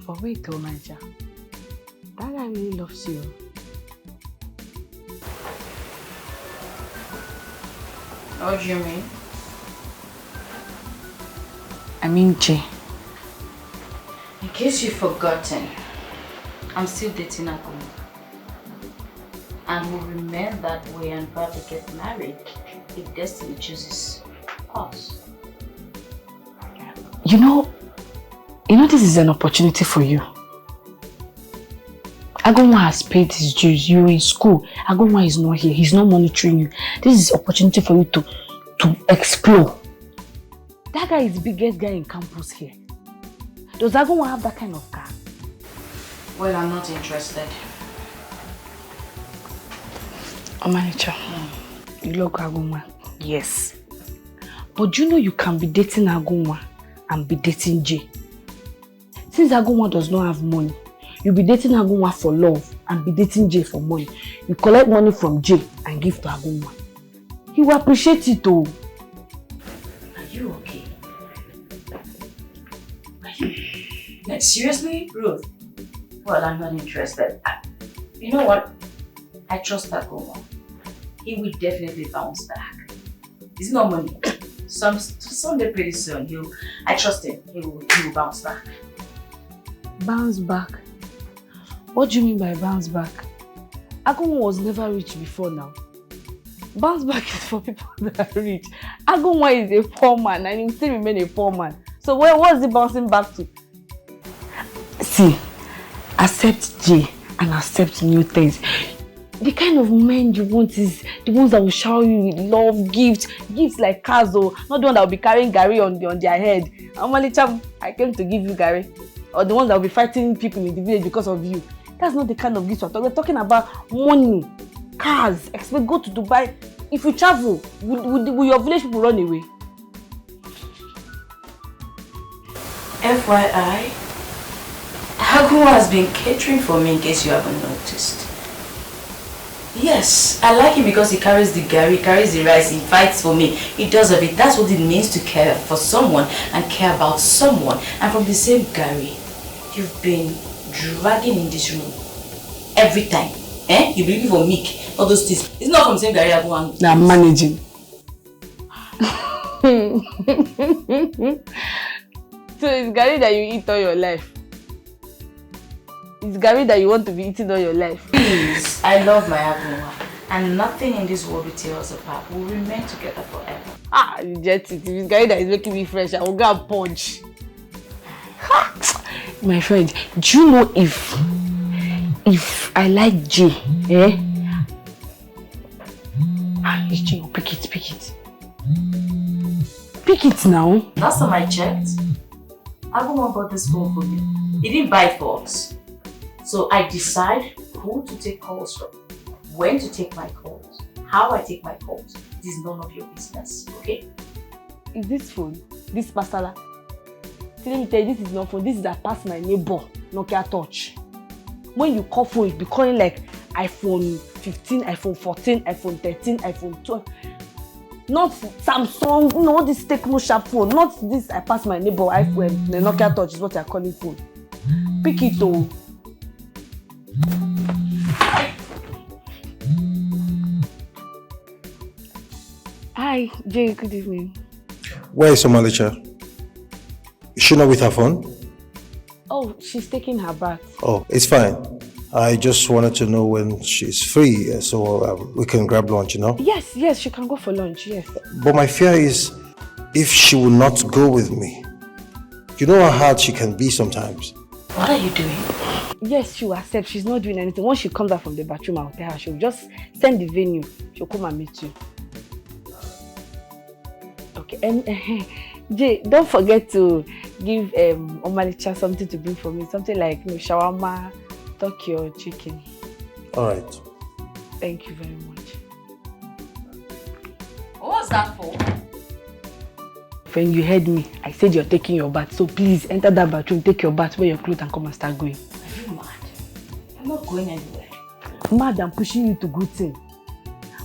For wait, oh my child. That guy really loves you. What do you mean? I mean Jay. In case you've forgotten, I'm still dating Aguma. And we'll remain that way and probably get married if destiny chooses us. You know this is an opportunity for you. Aguma has paid his dues. You're in school. Aguma is not here. He's not monitoring you. This is an opportunity for you to explore. That guy is the biggest guy in campus here. Does Aguma have that kind of car? Well, I'm not interested. Manager, you love Aguma. Yes. But you know you can be dating Aguma and be dating Jay. Since Aguma does not have money, you'll be dating Aguma for love and be dating Jay for money. You collect money from Jay and give to Aguma. He will appreciate it too. Are you okay? Are you? Like, seriously, Ruth? Well, I'm not interested. You know what? I trust Aguma. He will definitely bounce back. It's not money. Someday pretty soon, I trust him. He will bounce back. Bounce back? What do you mean by bounce back? Aguma was never rich before now. Bounce back is for people that are rich. Aguma is a poor man and he will still remain a poor man. So what's he bouncing back to? See, accept Jay and accept new things. The kind of men you want is the ones that will shower you with love, gifts like cars, or not the one that will be carrying Gary on their head. Amalicham, I came to give you Gary. Or the ones that will be fighting people in the village because of you. That's not the kind of gifts we're talking. We're talking about money, cars. Expect go to Dubai. If you travel, will your village people run away? FYI, Aguma has been catering for me in case you haven't noticed. Yes, I like him because he carries the Gary, he carries the rice, he fights for me. He does of it. That's what it means to care for someone and care about someone. And from the same Gary, you've been dragging in this room every time. You've been looking for meek, all those things. It's not from the same Gary Aguma. Now I'm managing. So it's Gary that you eat all your life. It's Gary that you want to be eating all your life. Please, I love my Aguma. And nothing in this world will tear us apart. We'll remain together forever. You get it. If it's Gary that is making me fresh, I will go and punch. My friend, do you know if I like Jay, it's Jay, pick it. Pick it now. Last time I checked, Aguma bought this phone for me. He didn't buy it for us. So I decide who to take calls from, when to take my calls, how I take my calls. This is none of your business, okay? Is this phone? This Pasala? Let me tell you, this is not phone. This is a pass my neighbor Nokia Touch. When you call phone, you'll be calling like iPhone 15, iPhone 14, iPhone 13, iPhone 12. Not Samsung, no, this Tecno sharp phone. Not this I pass my neighbor iPhone, the Nokia Touch is what you're calling phone. Pick it though. Hi, Jay, good evening. Where is Omalicha? Is she not with her phone? Oh, she's taking her bath. Oh, it's fine. I just wanted to know when she's free so we can grab lunch, you know? Yes, she can go for lunch, yes. But my fear is if she will not go with me. You know how hard she can be sometimes. What are you doing? Yes, she will accept. She's not doing anything. Once she comes out from the bathroom, I'll tell her. She'll just send the venue. She'll come and meet you. Okay, Jay, don't forget to give Omalicha something to bring for me. Something like shawarma, turkey or chicken. All right. Thank you very much. What was that for? When you heard me, I said you're taking your bath. So please enter that bathroom, take your bath, wear your clothes and come and start going. Are you mad? I'm not going anywhere. Mad and pushing you to good thing.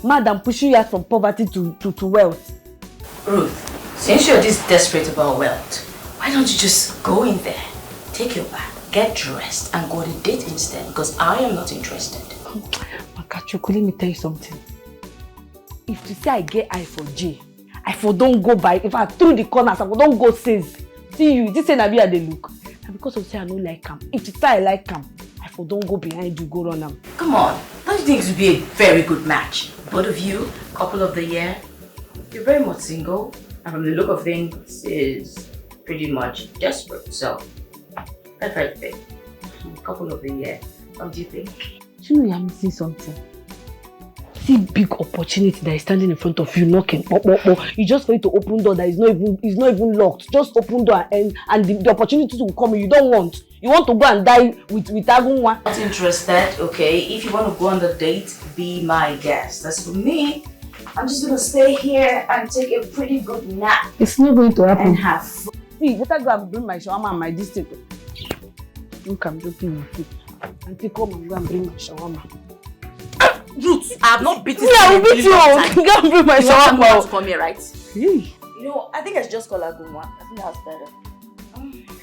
Mad and pushing you out from poverty to wealth. Ruth, since you're this desperate about wealth, why don't you just go in there, take your bath, get dressed and go on a date instead, because I am not interested. Makachuku, let me tell you something. If you say I get eye for J, I for don't go by. If I through the corners, I for don't go says. See you, this ain't be at the look. And because of say I don't like him. If you say I like him, I for don't go behind you, go run him. Come on, don't you think it would be a very good match? Both of you, couple of the year. You're very much single, and from the look of things, is pretty much desperate. So, that's right thing. Couple of the year. What do you think? You know you're missing something. See big opportunity that is standing in front of you, knocking. You just for you to open door that is not even locked. Just open door and the opportunity will come. You don't want. You want to go and die with Agunwa. Not interested, okay? If you want to go on the date, be my guest. As for me, I'm just gonna stay here and take a pretty good nap. It's not going to happen. And have fun. See, better go and bring my shawarma and my district. Look, I'm joking with you. Auntie, come and go and bring my shawarma. Roots, I have not beaten you. Yeah, I will beat you. Go and bring my shawarma. You want to come here, right? Hey. You know, I think I should just call Agunwa. I think that's better.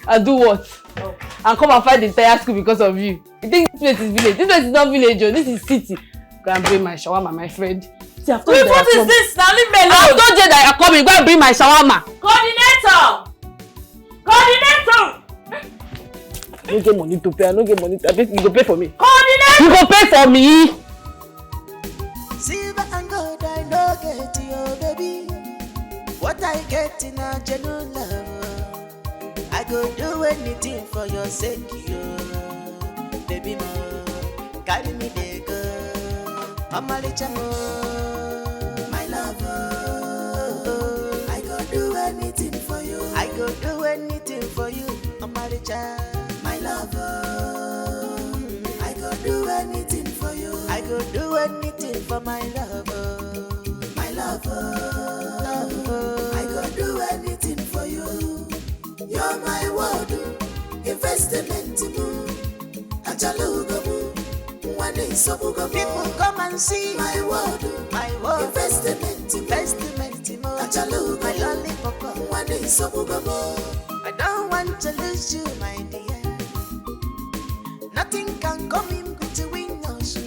And do what? Oh. And come and fight the entire school because of you. You think this place is village? This place is not village, oh. This is city. Go and bring my shawarma, my friend. See, I've told you what is this? Now leave me alone. I've told you that you're coming. Go and bring my shawarma. Coordinator! I don't get money to pay. I don't get money to pay. You go pay for me. Coordinator! You go pay for me. Silver and gold I no get you, baby. What I get in a genuine love, I go do anything for your sake, you. Baby, mo, carry me there, go. Mama, my lover. I go do anything for you. I go do anything for you, Mama, my lover. I go do anything for you. I go do anything for my lover. My lover. I go do anything for you. You're my world. Investment. People come and see my world. Investment. My lollipop. I don't want to lose you, my dear. Nothing can come in between us.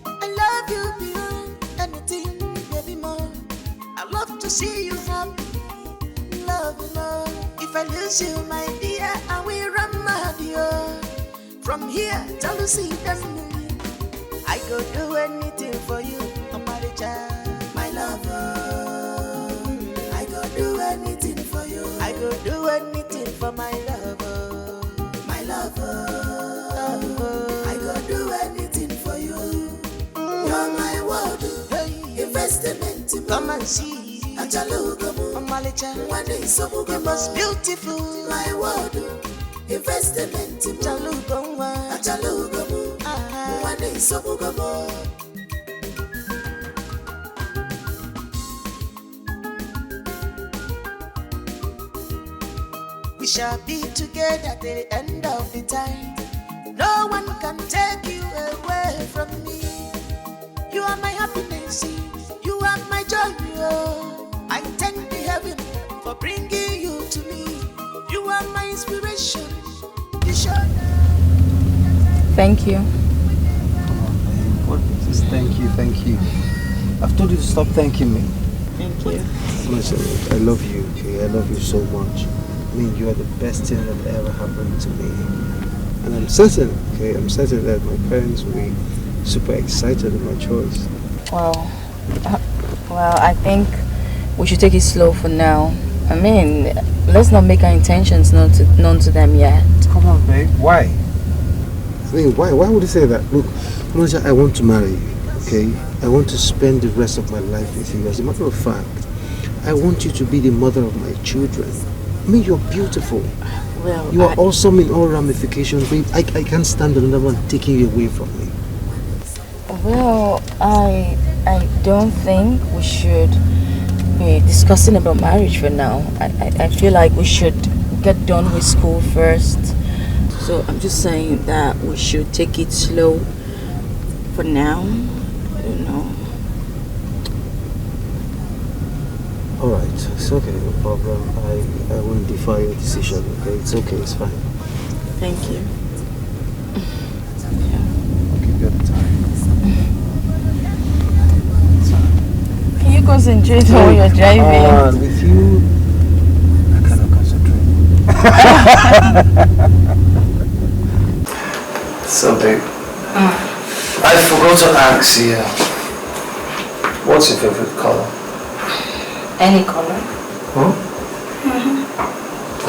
I love you beyond anything, baby, more. I love to see you happy, love you more. If I lose you, my dear, I will run mad, yo. From here till you see them, I go do anything for you, my lover. I go do anything for you. I go do anything for my lover, my lover. I go do anything for you. You're my world, investment. Come and see. The most beautiful, my world, investment. We shall be together till the end of the time. No one can take you away from me. You are my happiness, you are my joy. I thank the heaven for bringing you to me. You are my inspiration. Thank you. Come on, man. What is thank you. I've told you to stop thanking me. Thank you. Listen, I love you, okay? I love you so much. I mean, you are the best thing that ever happened to me. And I'm certain that my parents will be super excited with my choice. Well, I think we should take it slow for now. I mean, let's not make our intentions known to them yet. Come on, babe. Why? I mean, why would you say that? Look, Monica, I want to marry you, okay? I want to spend the rest of my life with you. As a matter of fact, I want you to be the mother of my children. I mean, you're beautiful. Well, you are awesome in all ramifications, babe. I can't stand another one taking you away from me. Well, I don't think we should be discussing about marriage for now. I feel like we should get done with school first. So I'm just saying that we should take it slow for now. I don't know. Alright, it's okay, no problem. I won't defy your decision, okay? It's okay, it's fine. Thank you. I'll give you the time. Can you concentrate while you're driving? With you, I cannot concentrate. So, babe, I forgot to ask you, what's your favorite color? Any color?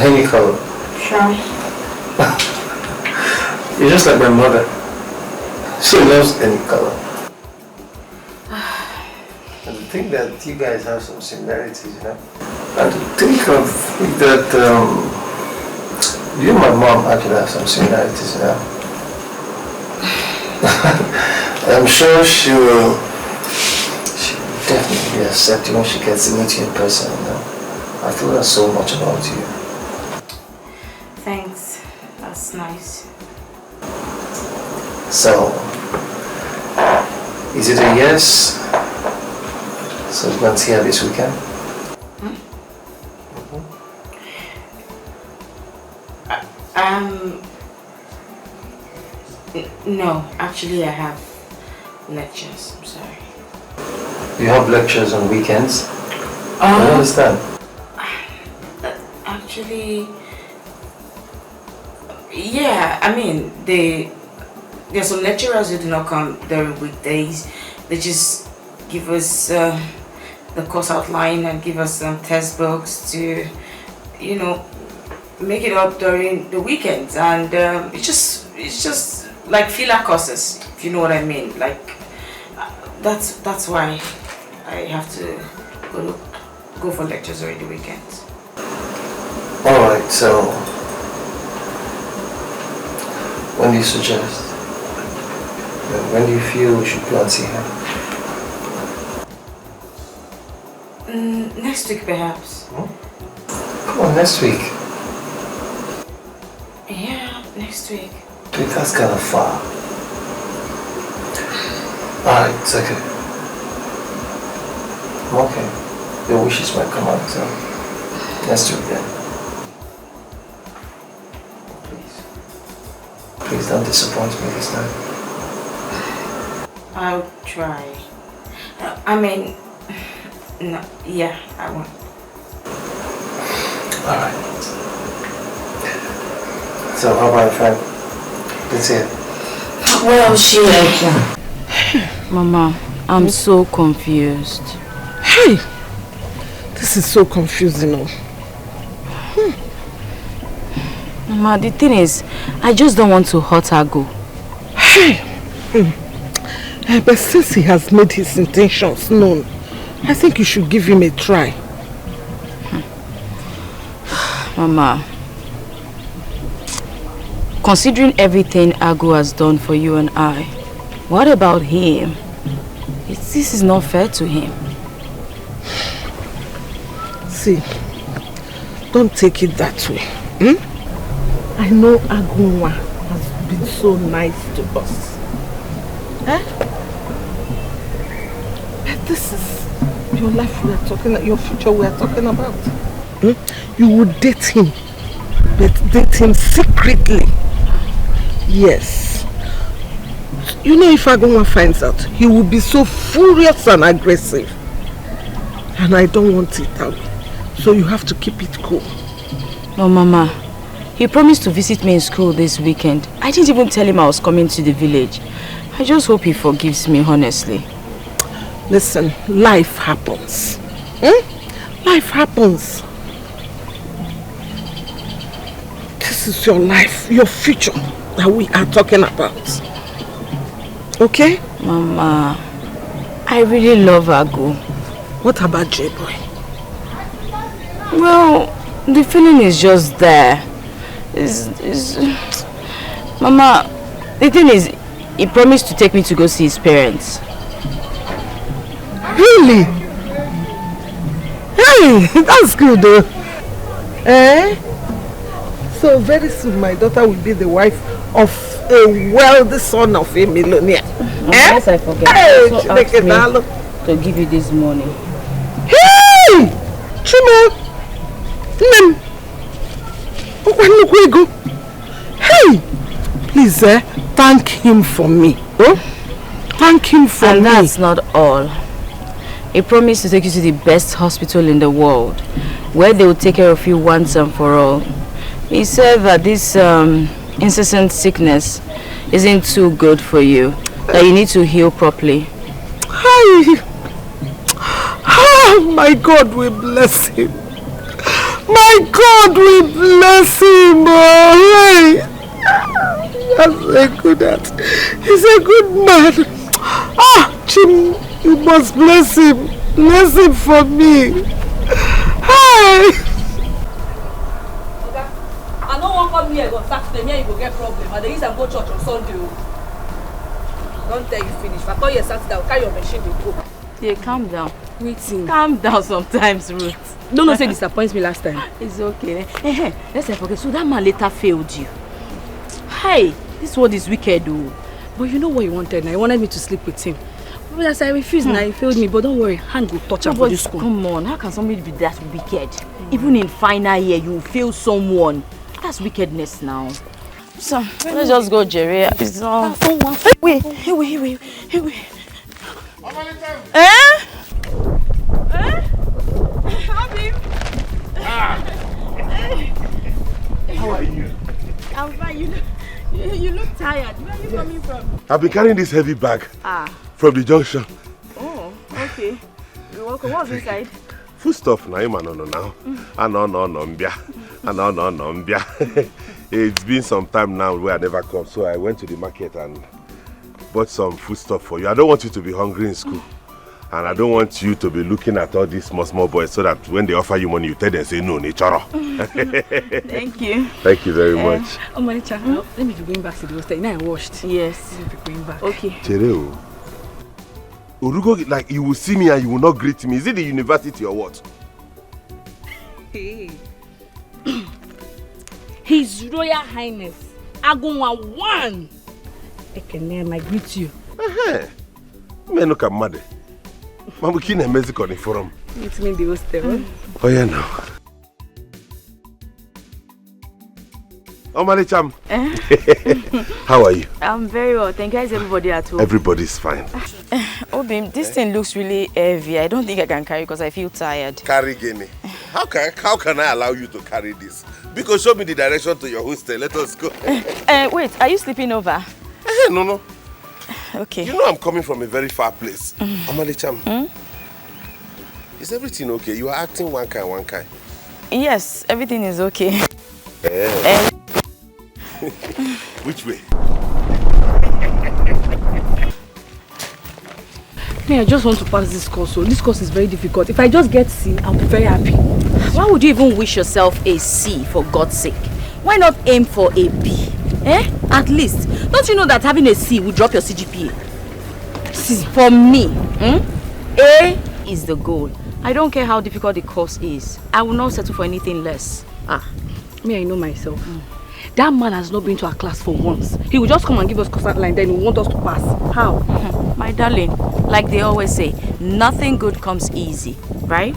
Any color. Sure. You're just like my mother. She loves any color. And to think that you guys have some similarities, you know? And to think of that you and my mom actually have some similarities, you know? I'm sure she will definitely accept you when she gets to meet you in person, you know? I told her so much about you. Thanks. That's nice. So, is it a yes? So we're going to see her this weekend? No, actually I have lectures. I'm sorry. You have lectures on weekends? I don't understand. Actually, yeah, I mean, there's some lecturers who do not come during weekdays. They just give us the course outline and give us some test books to, you know, make it up during the weekends. And it's just like filler courses, if you know what I mean. Like that's why I have to go for lectures during the weekends. Alright, so when do you suggest? When do you feel we should go and see her? Next week perhaps. Come on, next week. Yeah, next week. Dude, that's kind of far. Alright, it's okay. I'm okay. Your wishes might come out, so next week then. Please don't disappoint me this time. I'll try. I mean, no, yeah, I won't. Alright. So how about a friend? Let's see it. Well, Mama, I'm so confused. Hey! This is so confusing now. Mama, the thing is, I just don't want to hurt Ago. Hey! But since he has made his intentions known, I think you should give him a try. Mama, considering everything Ago has done for you and I, what about him? This is not fair to him. See, don't take it that way. I know Agunwa has been so nice to us. But this is your life we are talking about, your future we are talking about. You would date him, but date him secretly. Yes. You know, if Agunwa finds out, he will be so furious and aggressive. And I don't want it that way. So you have to keep it cool. No, Mama. He promised to visit me in school this weekend. I didn't even tell him I was coming to the village. I just hope he forgives me, honestly. Listen, life happens. Life happens. This is your life, your future that we are talking about. Okay? Mama, I really love Ago. What about J-Boy? Well, the feeling is just there. Mama, the thing is, he promised to take me to go see his parents. Really? Hey, that's good though. So very soon my daughter will be the wife of a wealthy son of a millionaire. Unless I forget, Hey, so ask me to give you this money. Hey! Chimo! Hey! Hey! Please, thank him for me. Huh? Thank him for me. And that's not all. He promised to take you to the best hospital in the world, where they will take care of you once and for all. He said that this incessant sickness isn't too good for you, that you need to heal properly. Hi. Oh, my God will bless him. My God will bless him. Oh, hey. That's a good heart. He's a good man. Ah, Jim, you must bless him. Bless him for me. Hi. I don't want to come here on Saturday, here you go get problem. And they use and go church on Sunday. Don't tell you finish. If I call you Saturday, I'll carry your machine and go. Yeah, calm down. Waiting. Calm down sometimes, Ruth. Don't say disappoints me last time. It's okay. Hey, let's say forget. So that man later failed you. Hey, this world is wicked, though. But you know what he wanted now? He wanted me to sleep with him. But as I refused now, he failed me. But don't worry, hand will touch him for this school. Come on, how can somebody be that wicked? Even in final year, you fail someone. That's wickedness now. So, let's just go, Jerry. It's all... Wait. How are you? I'm fine. You look tired. Where are you coming from? I've been carrying this heavy bag from the junction. Oh, okay. You're welcome. What's inside? Food stuff now. It's been some time now where I never come, so I went to the market and bought some food stuff for you. I don't want you to be hungry in school. And I don't want you to be looking at all these small boys so that when they offer you money, you tell them, say, no, nature. Thank you. Thank you very much. Oh, Manicha, let me be going back to the hostel. Now I washed. Yes. Let me be going back. Okay. Chereo, Urugo, like you will see me and you will not greet me. Is it the university or what? Hey. His Royal Highness, Agunwa 1. I greet you. Me no come mad. Mamu kine Mexico ni forum. Meet me in the hostel. Oh yeah, no. Oh, Manicham. How are you? I'm very well. Thank you. Guys, everybody at home. Everybody's fine. Obim, this thing looks really heavy. I don't think I can carry because I feel tired. Carry Guinea. How can I allow you to carry this? Because show me the direction to your hostel. Let us go. Wait, are you sleeping over? No. Okay. You know I'm coming from a very far place. Omalicham. Is everything okay? You are acting one kind. Yes, everything is okay. Which way? I just want to pass this course. So this course is very difficult. If I just get C, I'll be very happy. Why would you even wish yourself a C for God's sake? Why not aim for a B? At least. Don't you know that having a C will drop your CGPA? C. For me, A is the goal. I don't care how difficult the course is. I will not settle for anything less. Me, I know myself. That man has not been to our class for once. He will just come and give us course outline, then he will want us to pass. How? My darling, like they always say, nothing good comes easy, right?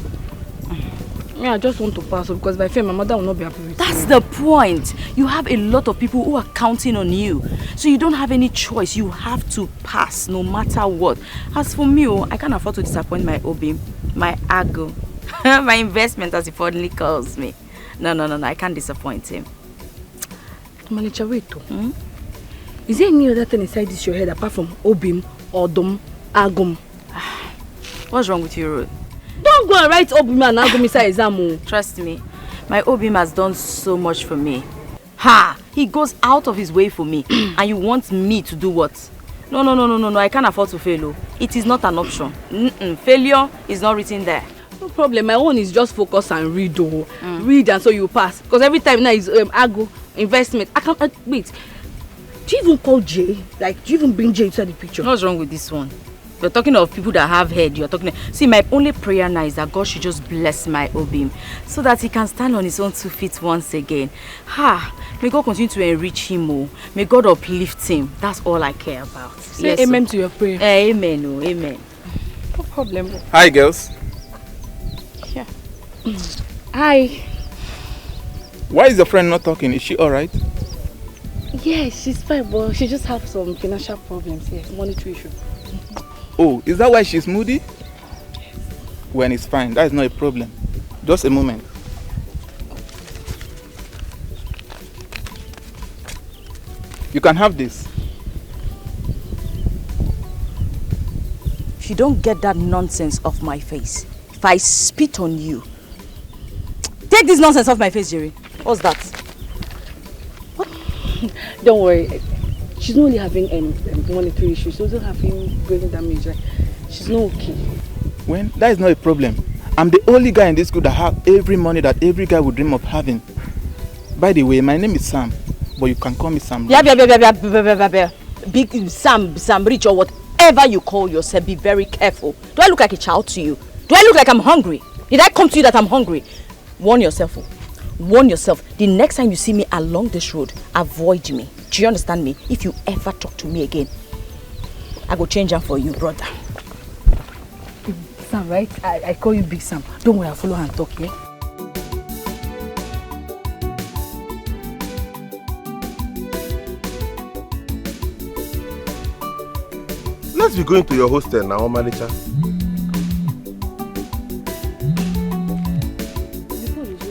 Me, I just want to pass because if I fail, my mother will not be happy with me. That's the point. You have a lot of people who are counting on you. So you don't have any choice. You have to pass no matter what. As for me, I can't afford to disappoint my Obi, my Ago, my investment as he fondly calls me. No, I can't disappoint him. Manicha, wait. Is there any other thing inside this your head apart from Obim, Odom, Agum? What's wrong with you, Ruth? Don't go and write Obim and Agum inside exam. Trust me, my Obim has done so much for me. He goes out of his way for me. And you want me to do what? No, I can't afford to fail. It is not an option. Failure is not written there. No problem, my own is just focus and read. Read and so you pass. Because every time now is Ago, investment. I can't wait. Do you even call Jay? Like, do you even bring Jay inside the picture? What's wrong with this one? You're talking of people that have head. You're talking. See, my only prayer now is that God should just bless my Obim so that he can stand on his own 2 feet once again. May God continue to enrich him. May God uplift him. That's all I care about. Say amen to your prayer. Amen. Amen. No problem. Hi, girls. Yeah. Hi. Why is your friend not talking? Is she all right? Yeah, she's fine, but she just has some financial problems here, monetary issue. Oh, is that why she's moody? When it's fine, that is not a problem. Just a moment. You can have this. If you don't get that nonsense off my face, if I spit on you, take this nonsense off my face, Jerry. What's that? What? Don't worry. She's not only having monetary issues, she's also having brain damage. Like, she's not okay. When? That is not a problem. I'm the only guy in this school that have every money that every guy would dream of having. By the way, my name is Sam, but you can call me Sam. Big Sam Rich or whatever you call yourself, be very careful. Do I look like a child to you? Do I look like I'm hungry? Did I come to you that I'm hungry? Warn yourself. Warn yourself. The next time you see me along this road, avoid me. Do you understand me? If you ever talk to me again, I will change them for you, brother. Sam, right? I call you Big Sam. Don't worry, I'll follow her and talk, yeah? Let's be going to your hostel now, manager.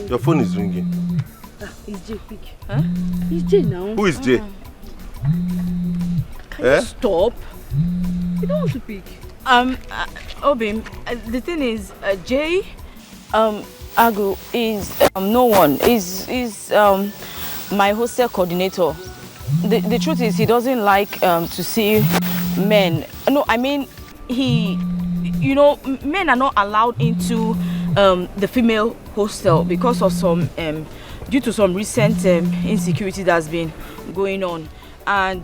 Your phone is ringing. It's Jay, pick. Huh? It's Jay now. Who is Jay? Can you stop? You don't want to pick. Obim, the thing is, Jay, Agu is no one. Is my hostel coordinator. The truth is, he doesn't like to see men. No, I mean, men are not allowed into the female hostel because of some due to some recent insecurity that's been going on. And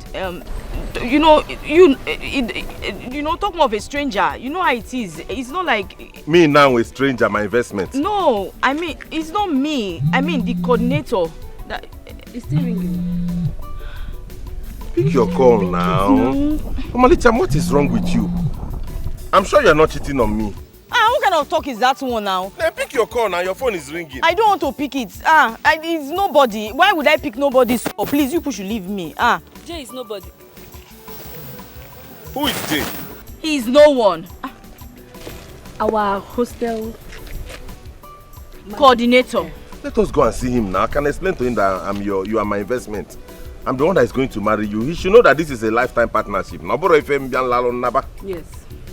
talk more of a stranger. You know how it is. It's not like me now, a stranger, my investment. No, I mean, it's not me. I mean the coordinator. That is still ringing. Pick your call now. Omalicha, what is wrong with you? I'm sure you're not cheating on me. What kind of talk is that one now? Then pick your call now. Your phone is ringing. I don't want to pick it. It's nobody. Why would I pick nobody's call? Please, you should leave me. Jay is nobody. Who is Jay? He is no one. Our hostel coordinator. Let us go and see him now. I can explain to him that you are my investment. I'm the one that is going to marry you. He should know that this is a lifetime partnership. Yes.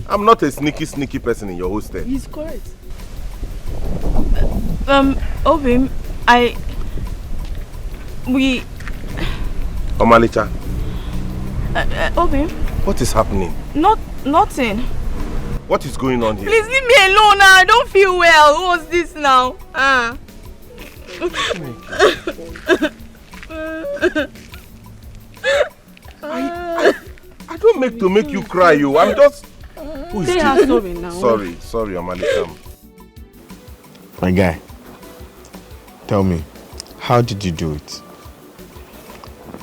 I'm not a sneaky person in your hostel. He's correct. Obim, Omalicha. Obim. What is happening? Nothing. What is going on here? Please leave me alone now. I don't feel well. What's this now? I don't make you cry, you. I'm just. Who is they this? are sorry now. Sorry, Omalicha. My guy, tell me, how did you do it?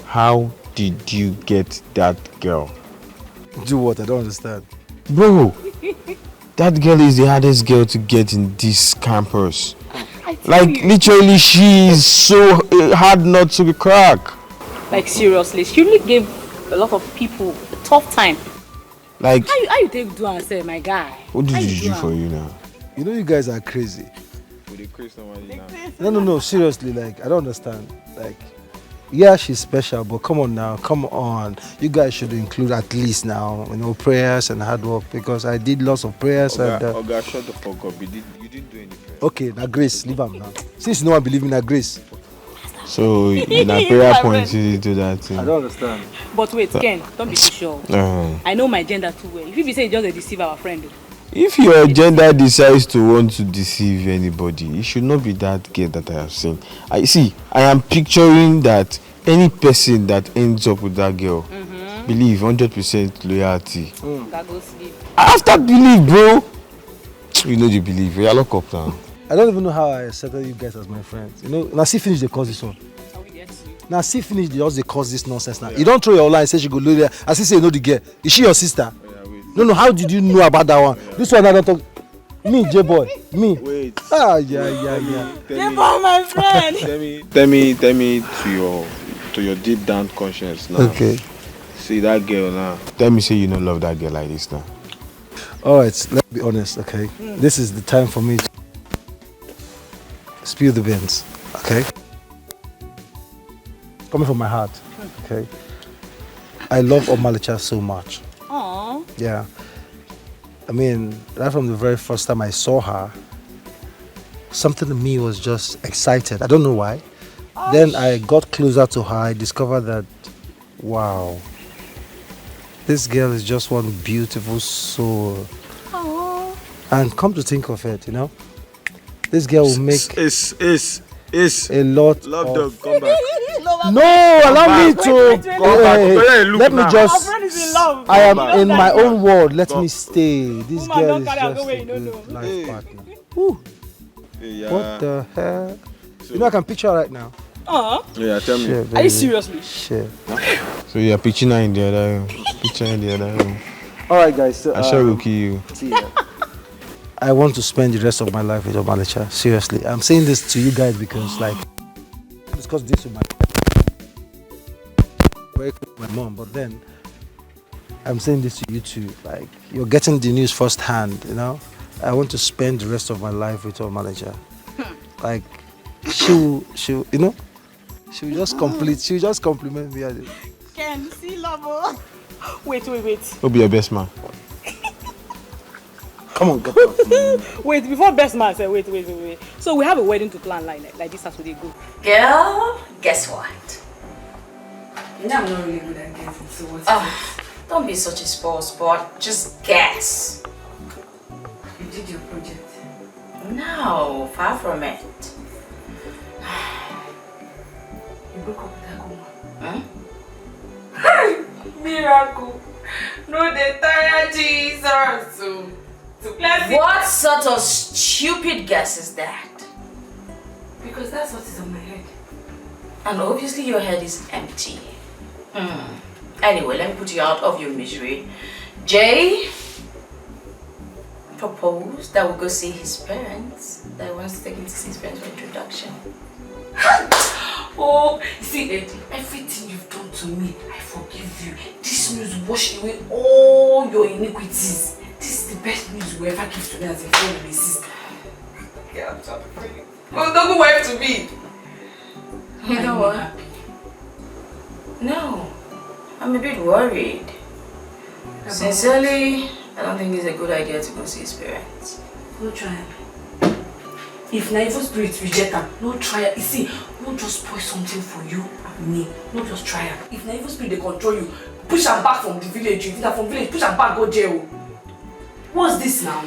How did you get that girl? Do what? I don't understand. Bro, that girl is the hardest girl to get in this campus. Like, literally, she is so hard not to crack. Like, seriously, she really gave a lot of people a tough time. Like, how you take do and say, my guy? What did you do for you now? You know you guys are crazy. No, seriously, like, I don't understand. Like, yeah, she's special, but come on. You guys should include at least now, prayers and hard work, because I did lots of prayers. Shut the fuck up. You didn't do any prayers. Okay, now Grace, leave him now. Since no one believes in Grace. So, in a prayer point, you did do that thing. I don't understand. But wait, Ken, don't be too sure. I know my gender too well. If you be saying just to deceive our friend. If your gender decides to want to deceive anybody, it should not be that girl that I have seen. I am picturing that any person that ends up with that girl, believe 100% loyalty. That goes sleep. After believe, bro, you know the believe. We are locked up now. I don't even know how I accepted you guys as my friends. Now see finish the cause this one. Now see finish the cause this nonsense now. Yeah. You don't throw your line and say she go low there. I say you know the girl. Is she your sister? Yeah, no, how did you know about that one? Yeah. This one I don't talk. Me, J-boy. Me. Wait. Yeah. J-boy, my friend. Tell me to your to your deep down conscience now. Okay. See that girl now. Tell me say you don't love that girl like this now. Alright, let's be honest, okay? This is the time for me to spill the beans, okay? Coming from my heart, okay? I love Omalicha so much. Aww. Yeah. I mean, right from the very first time I saw her, something in me was just excited. I don't know why. Then I got closer to her. I discovered that, wow, this girl is just one beautiful soul. Aww. And come to think of it, you know, this girl will make a lot Love of... dog, come back. No, allow me to... let me just... Our friend is in love. I am in my own world. Let me stay. This girl is just a good life partner. Woo. What the hell? You know, I can picture her right now. Yeah, tell me. Shit, Are you seriously? Shit. So you're picturing her in the other room. Picture her in the other room. Alright guys, so, I shall will kill you. I want to spend the rest of my life with Omalicha. Seriously. I'm saying this to you guys because like I discussed this with my very close with my mom, but then I'm saying this to you too. Like you're getting the news firsthand, you know? I want to spend the rest of my life with Omalicha. Like she'll you know, she'll just compliment me. Ken, see love. Wait. Who'll be your best man? Come on, get up. Wait, before best man say wait. So we have a wedding to plan like this as we go. Girl, guess what? You know I'm not really good at guessing, so what? Don't be such a spoiled sport. Just guess. You did your project. No, far from it. You broke up with that woman. Miracle. No, the tire Jesus. What sort of stupid guess is that? Because that's what is on my head. And obviously your head is empty. Anyway, let me put you out of your misery. Jay proposed that we go see his parents. That he wants to take him to see his parents for introduction. Oh, see, Eddie, everything you've done to me, I forgive you. This news washed away all your iniquities. This is the best news you ever give to me as a friend and a sister. Yeah, I'm sorry for you. Well, don't go wife to me. You know what? No, I'm a bit worried. Sincerely, I don't think it's a good idea to go see his parents. No try. If na evil spirit reject them, no try. You see, no just spoil something for you and me. No just try. If na evil spirit they control you, push them back from the village. If na from village, push them back go jail. What's this now?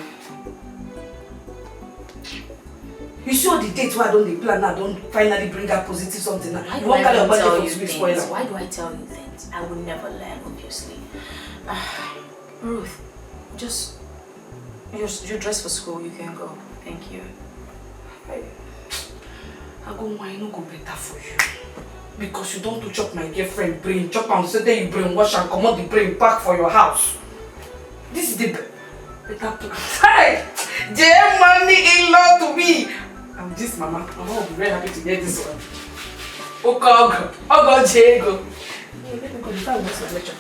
You see all the dates where I don't plan now, don't finally bring out positive something now. Why You do won't I carry your even body tell for you spirit things? spoiler. Why do I tell you things? I will never learn, obviously. Ruth, just you're dressed for school. You can go. Thank you. I go why no go better for you. Because you don't chop my girlfriend brain, chop am so then you brainwash and come out the brain back for your house. This is the better plan. Hey! Jay money in law to me. I'm this mama. Mama will be very happy to hear this one. Okay, Jay go. Let me go. This is my lecture.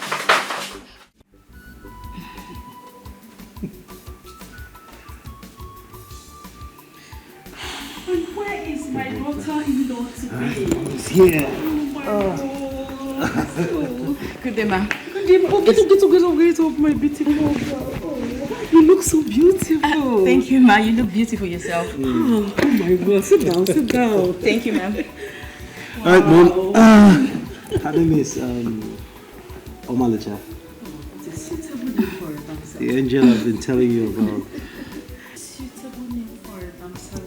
Where is my daughter-in-law today? He's here. Oh my God. Good day, ma'am. Good day, ma'am. Get up, my beautiful girl. Oh, you look so beautiful. Thank you, ma. You look beautiful yourself. Oh my God. Sit down. Thank you, ma'am. Wow. Alright, mom. Her name is Omalicha. It's a suitable name for a dancer. The angel I've been telling you about. Suitable name for a dancer.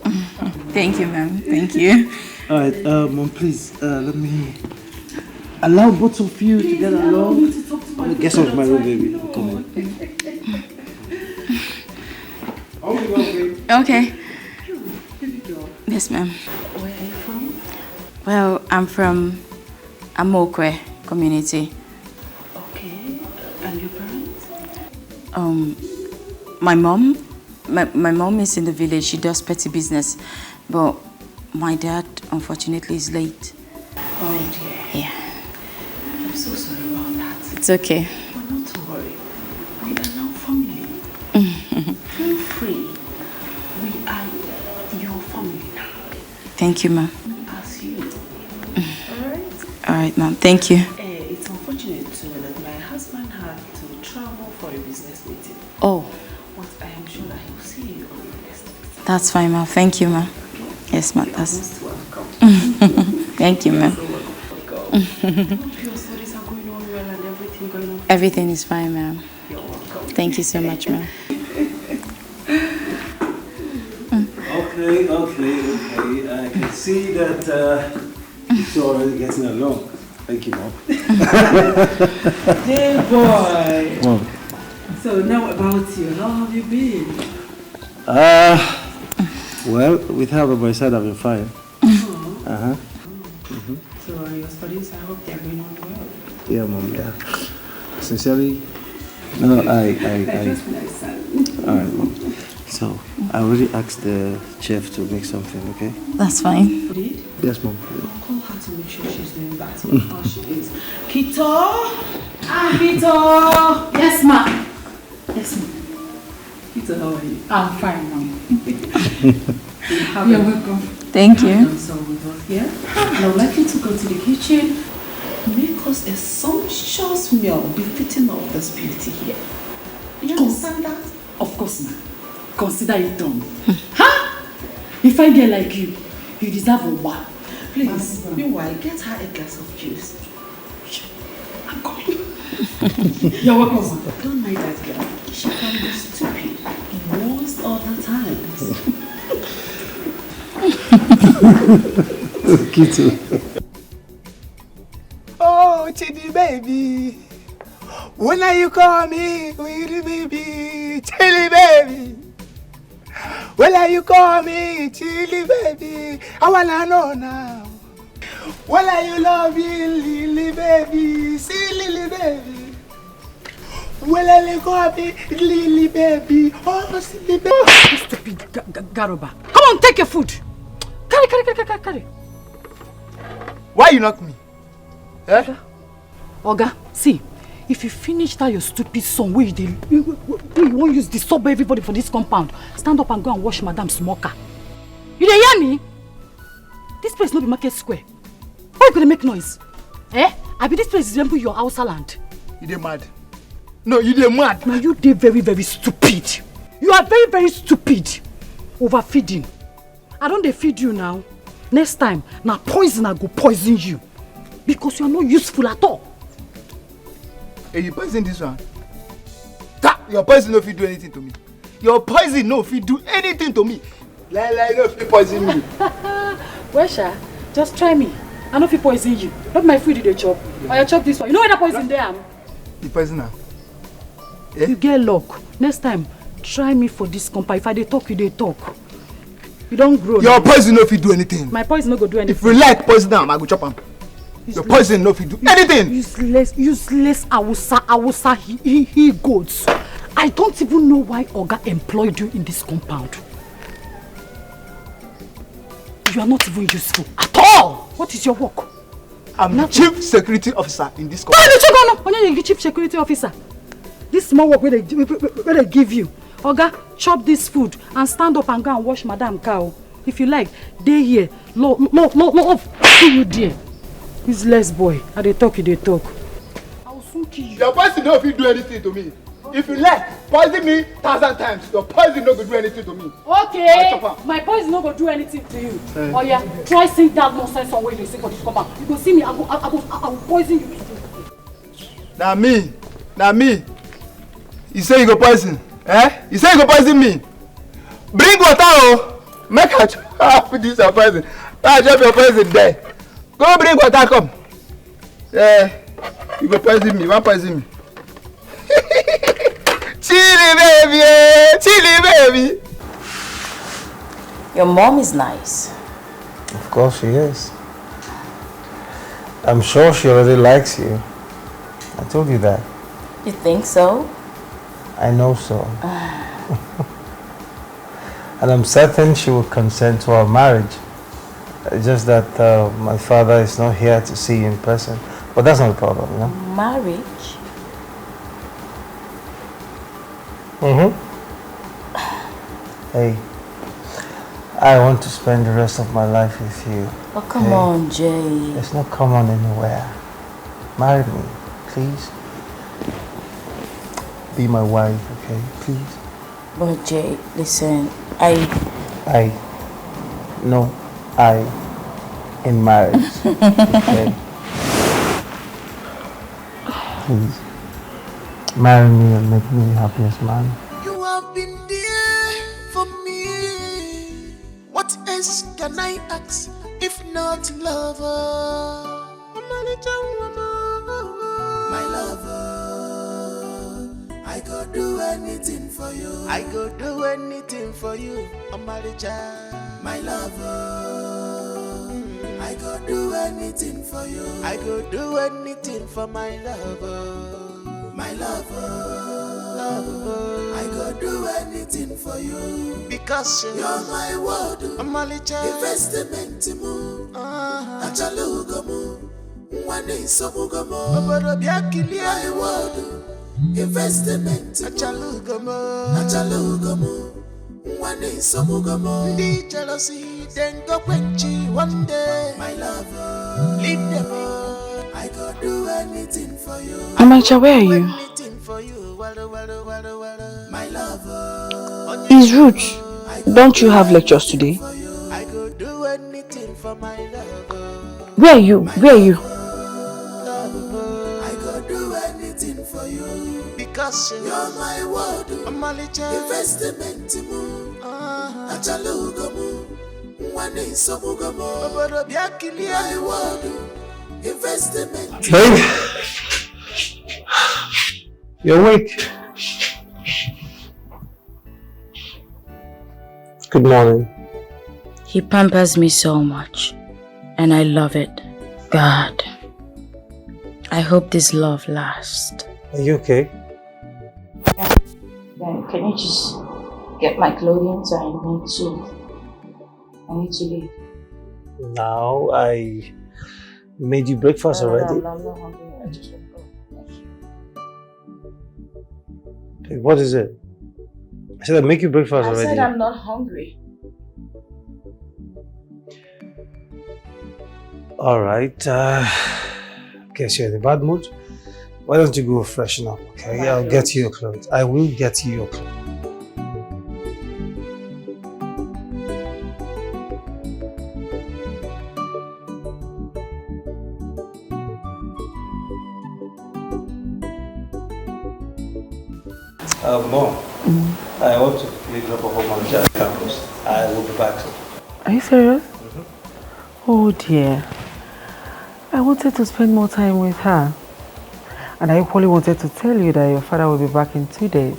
Thank you, ma'am. Thank you. Alright, mom, please, let me allow both of you to get along. Get out of my room, baby. Come on. Okay. Yes, ma'am. Where are you from? Well, I'm from Amokwe community. Okay. And your parents? My mom is in the village. She does petty business, but my dad unfortunately is late. Oh dear. Yeah. It's okay. But not to worry. We are now family. Feel free. We are your family now. Thank you, ma'am. As you. Alright? Alright, ma'am. Thank you. It's unfortunate too that my husband had to travel for a business meeting. Oh. But I am sure that he will see you on the next visit. That's fine, ma'am. Thank you, ma'am. Yes, ma'am. That's... Most welcome. Thank you, ma'am. I hope your studies are going on well and everything going on. Everything is fine, ma'am. You're welcome. Thank you so much, ma'am. Okay. I can see that it's already getting along. Thank you, Mom. Hey, boy. Mom. So now about you. How have you been? Well, with help of my side, I've been fine. So your studies, I hope they're going on well. Yeah, Mom, yeah. Sincerely, no, I Just my son. Alright, Mom. So, I already asked the chef to make something, okay? That's fine. You did? Yes, Mom. I'll call her to make sure she's doing that. How she is. Kito! Kito! Yes, ma'am. Yes, ma'am. Kito, how are you? I'm fine, ma'am. You're welcome. Thank you. Have some with us here. And I would like you to go to the kitchen, make us a sumptuous meal befitting of this beauty here. You understand that? Of course, ma'am. Consider it done. Huh? If I get like you, you deserve a wow. Please, meanwhile, get her a glass of juice. I'm coming. You're welcome, ma'am. Don't mind that girl. She can be stupid most of the times. Kito. Oh, Chidi baby. When are you coming? Willy baby. Chili baby. When are you coming? Chili baby. I wanna know now. When are you loving Lily baby? See Lily baby. When are you coming? Lily baby. Oh, silly baby. Oh, stupid Garoba. Come on, take your food. Carry. Why you knock me? Eh? Oga, see, if you finish that your stupid song where you won't use disturb everybody for this compound, stand up and go and wash Madam Smoker. You dey hear me? This place no be market square. Why you gonna make noise? Eh? I be this place resemble your house land. You dey mad? No, you dey mad. Now you dey very, very stupid. You are very, very stupid. Overfeeding. I don't dey feed you now. Next time, now poison I go poison you. Because you are not useful at all. Hey, you poison this one? Your poison no fit do anything to me. Your poison no fit do anything to me. Like no fit poison me. Well, Sha, just try me. I know fit poison you. Not my food you dey chop. Or you chop this one. You know where that poison there am? You poison am? Yeah? You get luck. Next time, try me for this compa. If I dey talk, you dey talk. You don't grow. Your poison no fit do anything. My poison no go do anything. If you like poison am, I go chop am. Your poison no fit do anything. Useless Awusa he goats. I don't even know why Oga employed you in this compound. You are not even useful at all. What is your work? I'm the chief security officer in this compound. No, the chief security officer. This small work where they give you. Oga, chop this food and stand up and go and wash Madam Cow. If you like, dey here. Love, see you there. Useless boy. I dey talk, you dey talk. I will soon kill you. Your poison no fit do anything to me. If you like, poison me 1,000 times. Your poison no go do anything to me. Okay, my poison no go do anything to you. Oh yeah, try sing that nonsense song where you sing for this compound. You go see me, I will poison you. Na me. You say you go poison? Eh? You say you go poison me? Bring water, oh. Make I chop this your poison. I chop your poison there. Go bring water, come. You go poison me. One poison me. Chili baby. Your mom is nice. Of course she is. I'm sure she already likes you. I told you that. You think so? I know so. And I'm certain she will consent to our marriage. It's just that my father is not here to see you in person. But that's not a problem, you know? Marriage? Hey, I want to spend the rest of my life with you. Oh, come on, Jay. Let's not come on anywhere. Marry me, please. Be my wife, okay? Please. But Jay, listen, in marriage. Okay? Please. Marry me and make me the happiest man. You have been there for me. What else can I ask if not lover? My lover, I go do anything for you. I go do anything for you, Omalicha. My lover, I go do anything for you. I go do anything for my lover. My lover, I go do anything for you. Because you're my world, Omalicha. Investment mu, achalugo mu, mwane sobugo mu. Oboro biakili my world, investment achalugo mu, mwane sobugo mu. The jealousy then go quenchy one day. My lover, leave them in. I go do anything for you. Amacha, where are you? My lover. It's rude. Don't you have lectures today? I go do anything for my lover. Where are you? Where are you? I go do anything for you. Because you're my world. Investment mu. Achalugo mu. Mwane sobugo mu. Oboro biakili my world. Investment. Babe, you're awake. Good morning. He pampers me so much, and I love it. God, I hope this love lasts. Are you okay? Then can you just get my clothing so I need to leave. Now I made you breakfast already. I'm not hungry. I just want to go. Hey, what is it? I said I make you breakfast already. I said I'm not hungry. Alright, guess you're in a bad mood. Why don't you go freshen up, okay? I'll get you your clothes. I will get you your clothes. Mom, I want to quickly drop a home on the campus. I will be back soon. Are you serious? Oh dear. I wanted to spend more time with her. And I equally wanted to tell you that your father will be back in 2 days.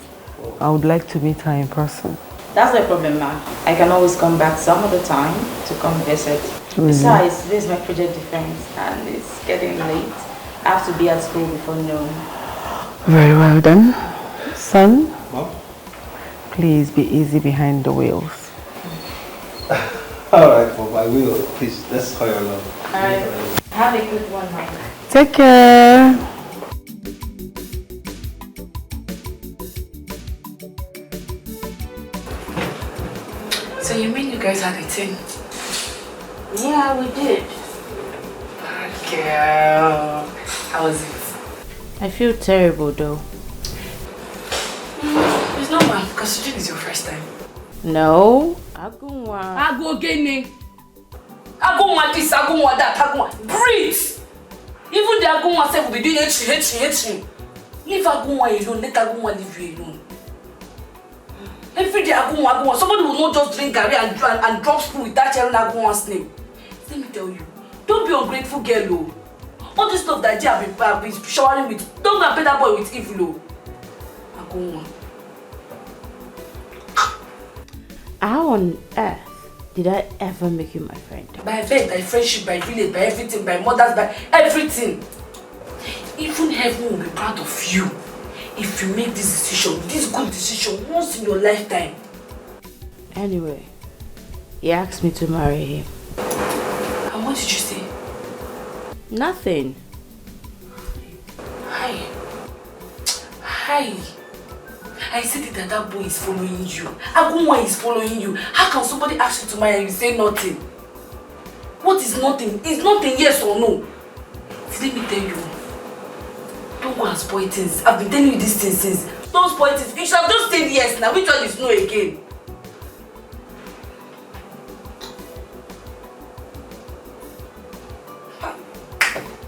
I would like to meet her in person. That's no problem, ma'am. I can always come back some other time to come visit. Really? Besides, this is my project defense and it's getting late. I have to be at school before noon. Very well then. Son, Mom? please be easy behind the wheels. Alright, Mom, I will. Please, let's hurry along. Alright. Have a good one, ma'am. Take care. So you mean you guys had a thing? Yeah, we did. Girl, how was it? I feel terrible though. It's normal because today is your first time. No. Agunwa. Ago gaining. Agunwa this, Agunwa that, Agunwa. Breathe! Even the Agunwa self will be doing it. Leave Agunwa alone, let Agunwa leave you alone. Every day Agunwa. Somebody will not just drink garri and drop spoon without hearing Agunwa's name. Let me tell you, don't be ungrateful girl, oh. All this stuff that Jay have been showering with, don't go and pay that boy with evil, oh. Agunwa. How on earth did I ever make you my friend? By event, by friendship, by village, by everything, by mothers, by everything. Even heaven will be proud of you if you make this decision, this good decision once in your lifetime. Anyway, he asked me to marry him. And what did you say? I see that boy is following you. Agunwa is following you. How can somebody ask you to marry and you say nothing? What is nothing? Is nothing yes or no? Let me tell you. Don't go and spoil things. I've been telling you these things since. Don't spoil things. You should have just said yes now. Which one is no again?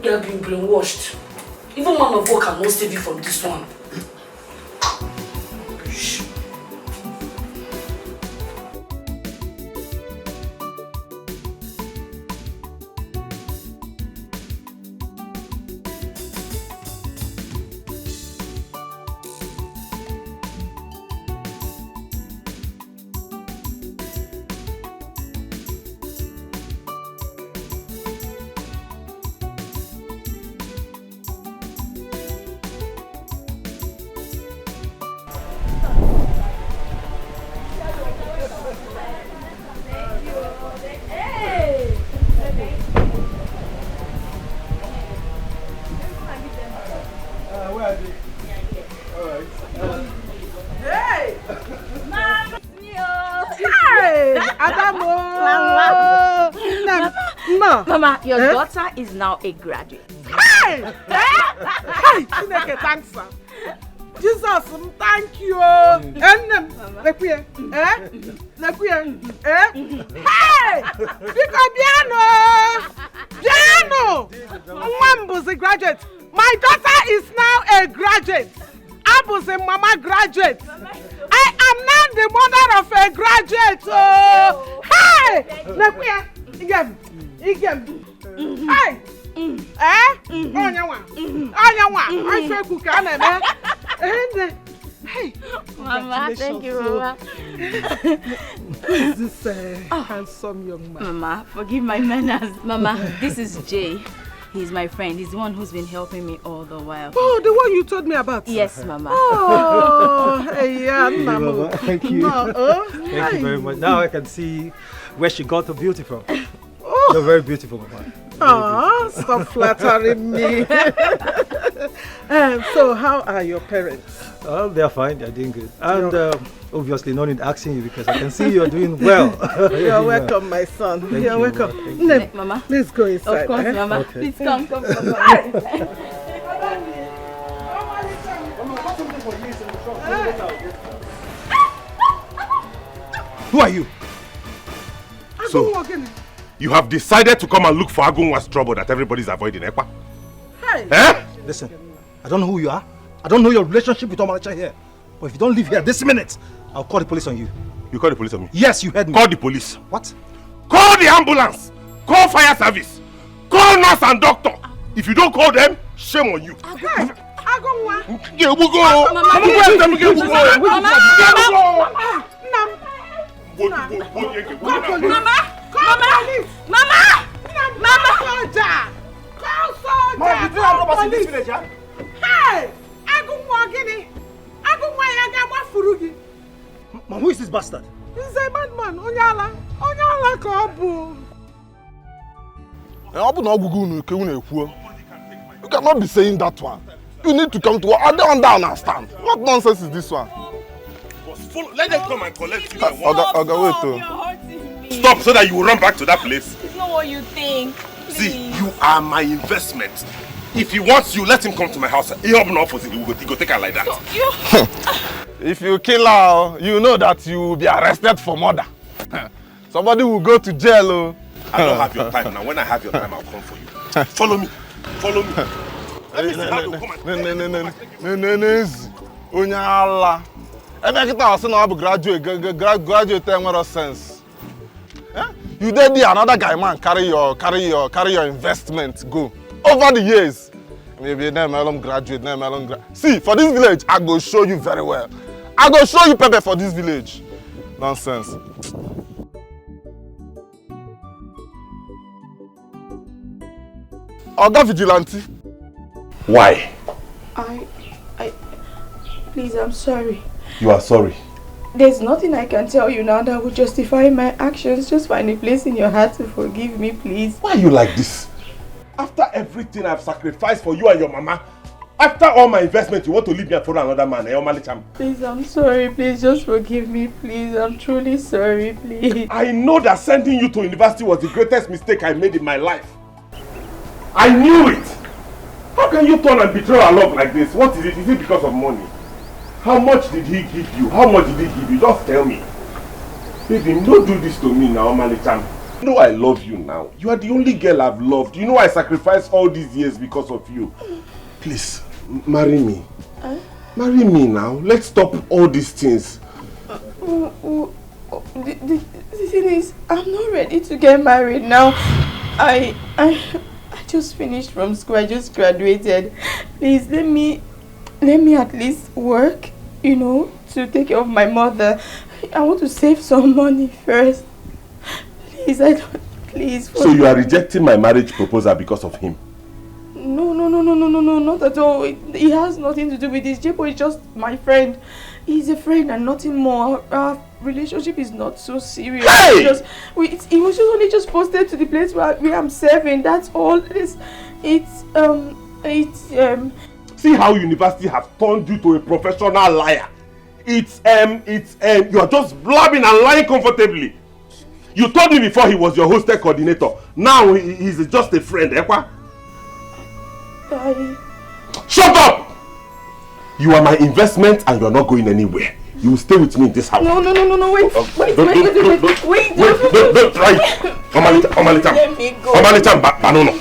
You have been brainwashed. Even man of war cannot save you from this one. Mama, your daughter is now a graduate. Hey! Hey! Chineke, thanks, sir. Jesus, thank you. Hey! Piano! Mambo's a graduate. My daughter is now a graduate. Abu's a mama graduate. I am now the mother of a graduate. Hey! Hey! Hey! Mama, thank you, Mama. This handsome young man. Mama, forgive my manners. Mama, this is Jay. He's my friend. He's the one who's been helping me all the while. Oh, the one you told me about? Yes, Mama. Oh, hey, yeah, Mama. Thank you. Thank you very much. Now I can see where she got her beauty from. Oh. You're very beautiful, Mama. Oh, stop flattering me. So, how are your parents? Oh, they're fine. They're doing good. And obviously, no need asking you because I can see you're doing well. You're welcome, my son. Thank You're you, welcome. Mama. Let's go inside. Of course, Mama. Okay. Please come. Who are you? So, you have decided to come and look for Agunwa's trouble that everybody's avoiding, Ekpa? Hey! Eh? Listen, I don't know who you are. I don't know your relationship with Omalicha here. But if you don't leave here this minute, I'll call the police on you. You call the police on me? Yes, you heard me. Call the police. What? Call the ambulance. Call fire service. Call nurse and doctor. If you don't call them, shame on you. Agunwa! Yeah, we'll go. Hey! Agunwa gini! Agunwa yaga mafurugi! Ma, who is this bastard? He's a madman. Onyala kabu. You cannot be saying that one. You need to come to work. I don't understand. What nonsense is this one? Let them come and collect you. Wait. Stop so that you will run back to that place. It's not what you think. Please. See, you are my investment. If he wants you, let him come to my house. He open office. He go take her like that. If you kill her, you know that you will be arrested for murder. Somebody will go to jail. I don't have your time now. When I have your time, I'll come for you. Follow me. Follow me. Let me see how you come and sense. You did another guy, man. Carry your investment. Go. Over the years, maybe Melon graduate, See, for this village, I go show you very well. I go show you Pepe for this village. Nonsense. Oga Vigilante. Why? Please, I'm sorry. You are sorry. There's nothing I can tell you now that would justify my actions. Just find a place in your heart to forgive me, please. Why are you like this? After everything I've sacrificed for you and your mama, After all my investment, you want to leave me and follow another man, eh, Omalicham? Please, I'm sorry. Please, just forgive me, please. I'm truly sorry, please. I know that sending you to university was the greatest mistake I made in my life. I knew it! How can you turn and betray our love like this? What is it? Is it because of money? How much did he give you? How much did he give you? Just tell me. Baby, don't do this to me now, Omalicham. You know I love you now. You are the only girl I've loved. You know I sacrificed all these years because of you. Please, marry me. Marry me now. Let's stop all these things. The thing is, I'm not ready to get married now. I just finished from school. I just graduated. Please, let me at least work, you know, to take care of my mother. I want to save some money first. Please, please. So you are rejecting my marriage proposal because of him? No, not at all. It has nothing to do with this. Jepo is just my friend. He's a friend and nothing more. Our relationship is not so serious. Hey! It was only just posted to the place where I'm serving. That's all. See how university have turned you to a professional liar. You are just blabbing and lying comfortably. You told me before he was your hostel coordinator. Now he's just a friend, Ekwa. Shut up! You are my investment and you are not going anywhere. You will stay with me in this house. No, wait. Wait. Don't try it. Omalicham. Let me go. Omalicham, Banono.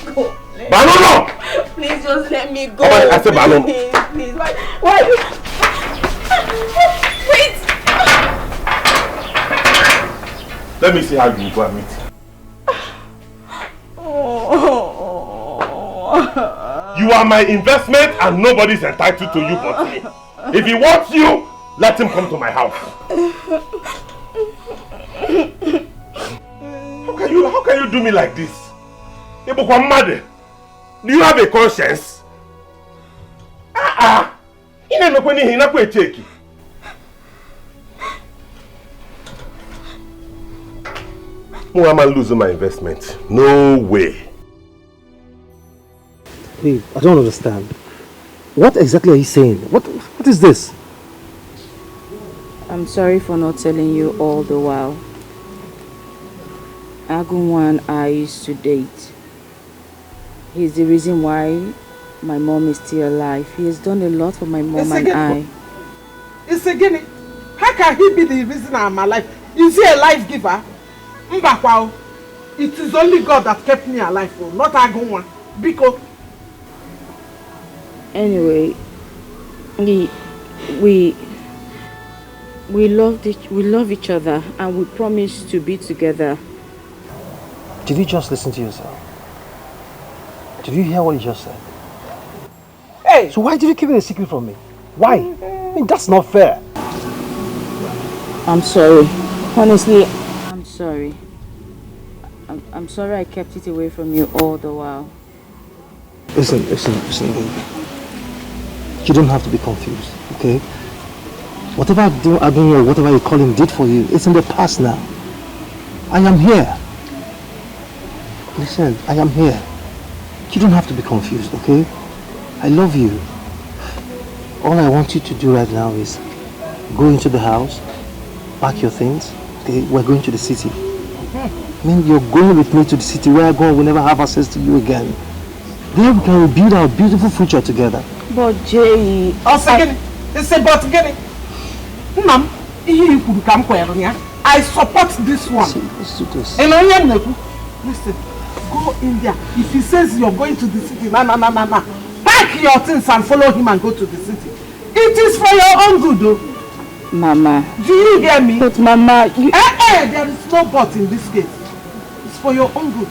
Banono! Please just let me go. I said Banono. Please. Why you... Wait. Let me see how you go and meet. You are my investment and nobody's entitled to you but me. If he wants you, let him come to my house. How can you do me like this? Do you have a conscience? I'm losing my investment. No way. Babe, I don't understand. What exactly are you saying? What is this? I'm sorry for not telling you all the while. Agunwan I used to date. He's the reason why my mom is still alive. He has done a lot for my mom and I. It's again. How can he be the reason I'm alive? Is he a life giver? Mbakwao. It is only God that kept me alive, not Agunwan. Because anyway, we love each other and we promised to be together. Did you just listen to yourself? Did you hear what you just said? Hey! So why did you keep it a secret from me? Why? I mean, that's not fair. I'm sorry. Honestly, I'm sorry. I'm sorry I kept it away from you all the while. Listen. You don't have to be confused, okay? Whatever Agunyo, whatever you call him, did for you, it's in the past now. I am here. Listen, I am here. You don't have to be confused, okay? I love you. All I want you to do right now is go into the house, pack your things, okay? We're going to the city. I mean, you're going with me to the city where I will never have access to you again. There we can build our beautiful future together. But Jay... It's about getting... Mom, I support this one. Let's do this. Listen, go in there. If he says you're going to the city, pack your things and follow him and go to the city. It is for your own good, though. Mama. Do you hear me? But Mama, there is no but in this case. It's for your own good.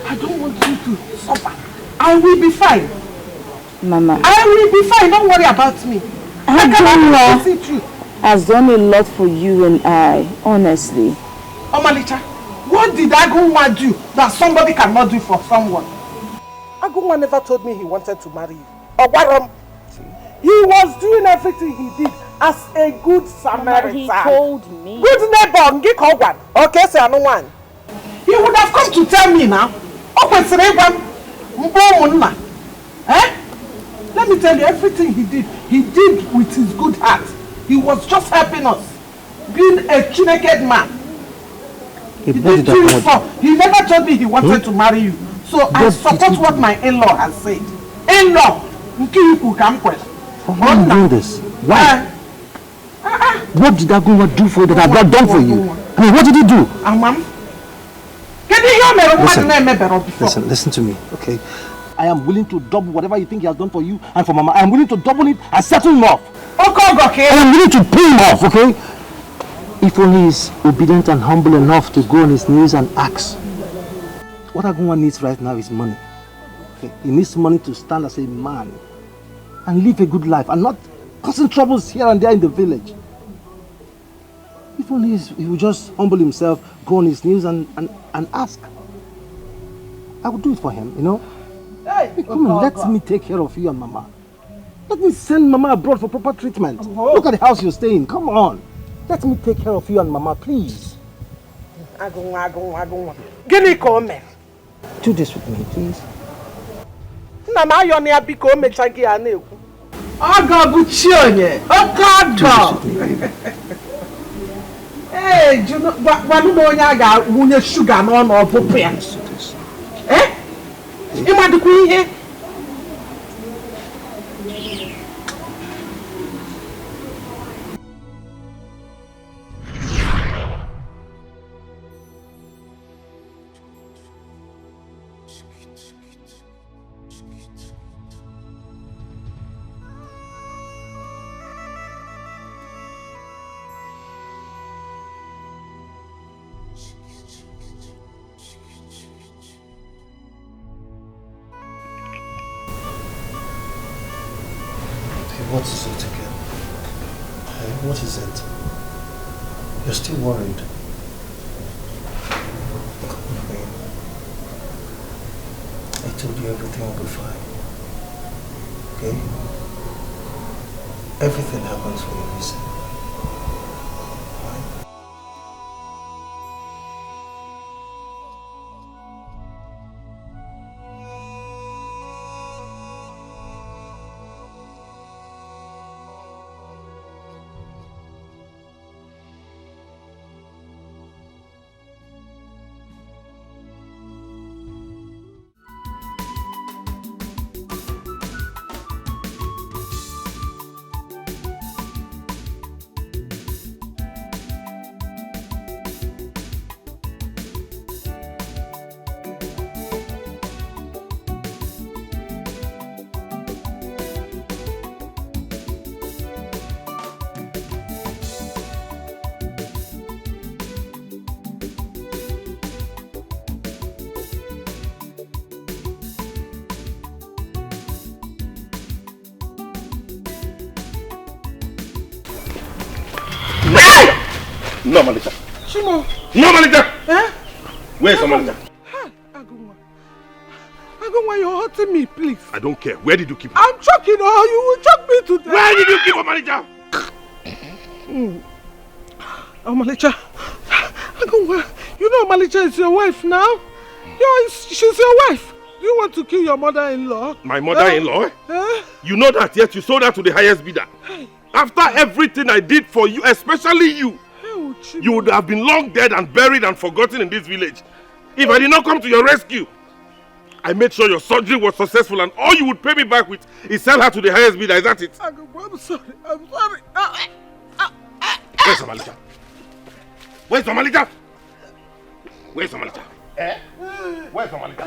I don't want you to suffer. I will be fine. Mama. I will be fine. Don't worry about me. Agunwa has done a lot for you and I, honestly. Omalicha, what did Agunwa do that somebody cannot do for someone? Agunwa never told me he wanted to marry you. He was doing everything he did as a good Samaritan. He told me. Good neighbor, okay, say no one. He would have come to tell me now. Eh? Let me tell you, everything he did with his good heart. He was just helping us. Being a naked man. He never told me he wanted to marry you. So I support what my in-law has said. In-law, Why are you doing this? Why? What did Agunwa do for you that I've not done for you? I mean, what did he do? Listen to me, okay? I am willing to double whatever you think he has done for you and for Mama. I am willing to double it and settle him off. Okay. I am willing to pay him off, okay? If only he is obedient and humble enough to go on his knees and ask. What Agunwa needs right now is money. Okay? He needs money to stand as a man and live a good life and not causing troubles here and there in the village. If only he would just humble himself, go on his knees and ask. I would do it for him, you know? Hey, come on, let me take care of you and Mama. Let me send Mama abroad for proper treatment. Look at the house you're staying. Come on. Let me take care of you and Mama, please. Do this with me, please. Hey, do you know what sugar no eh? What is it again? What is it? You're still worried. Come on, babe. I told you everything will be fine. Okay? Everything happens for a reason. No, Malika. Shimo. No, Malika. Eh? Where's Malika? Agunwa, you're hurting me, please. I don't care. Where did you keep her? I'm choking her. You will choke me to death. Where did you keep her, Malika? Oh, Malika. Agunwa, you know Malika is your wife now? She's your wife. Do you want to kill your mother-in-law? My mother-in-law? You know that, yet you sold her to the highest bidder. After everything I did for you, especially you, you would have been long dead and buried and forgotten in this village. If I did not come to your rescue, I made sure your surgery was successful and all you would pay me back with is sell her to the highest bidder. Is that it? I'm sorry. I'm sorry. Where's Malika? Where's Malika? Where's Malika? Where's Malika?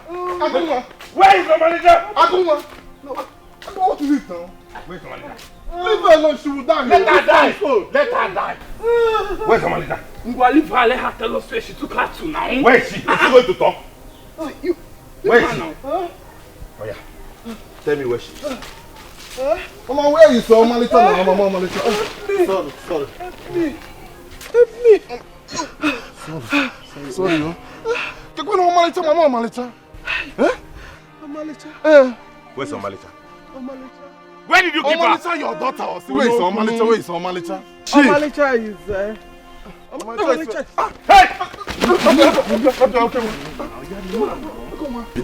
Agunwa! Where is Malika? Agunwa! No, I don't want to leave now. Where's Malika? Leave her alone, she will die. Let her die! Let her die! Where's Malika? Leave her, let her tell us where she took her to now. Where is she? Is she going to talk? Where is she? Oh yeah. Tell me where she is. Mama, where is your Malika now? Mama, Malika. Sorry. Help me. Sorry, no? Take one of Malika, Mama, Malika. Malika. Where's Malika? Where did you keep her? Malika, your daughter. Where is Malika? Where is Malika? Malika is Malika. Hey!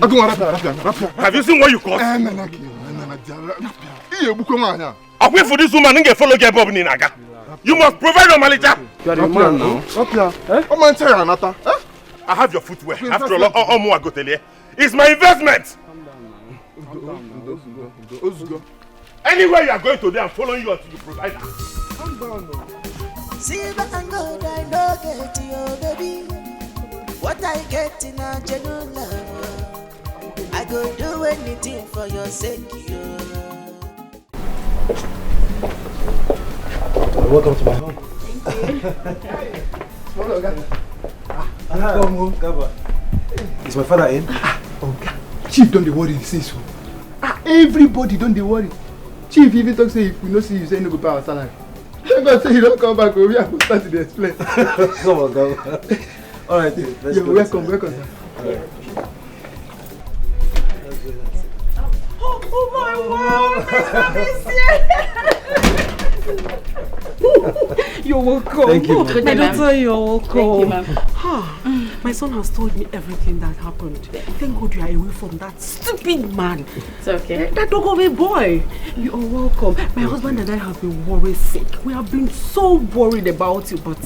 Okay. Have you seen what you caused? I wait for this woman and get follow get Bob Ninaga. You must provide your manager. You are the man now. I have your footwear. After all, I go tell you. It's my investment. Anywhere you are going today, I'm following you until you provide that. Calm down now. Silver and gold, I know get you, baby. What I get in a genuine love, I go do anything for your sake, you. Welcome to my home. Is my father in? Chief, don't worry, say so. Everybody don't worry. Chief even talk say if we no see you say no go pay our salary. God say you don't come back, we have to start to explain. Come on, come on. All right, let's You're go. welcome, sir. All right. Oh my word! You're welcome. Thank you, ma'am. My daughter, you're welcome. Thank you, ma'am. My son has told me everything that happened. Thank God you are away from that stupid man. It's okay. That dog of a boy. You are welcome. My husband and I have been worried sick. We have been so worried about you, but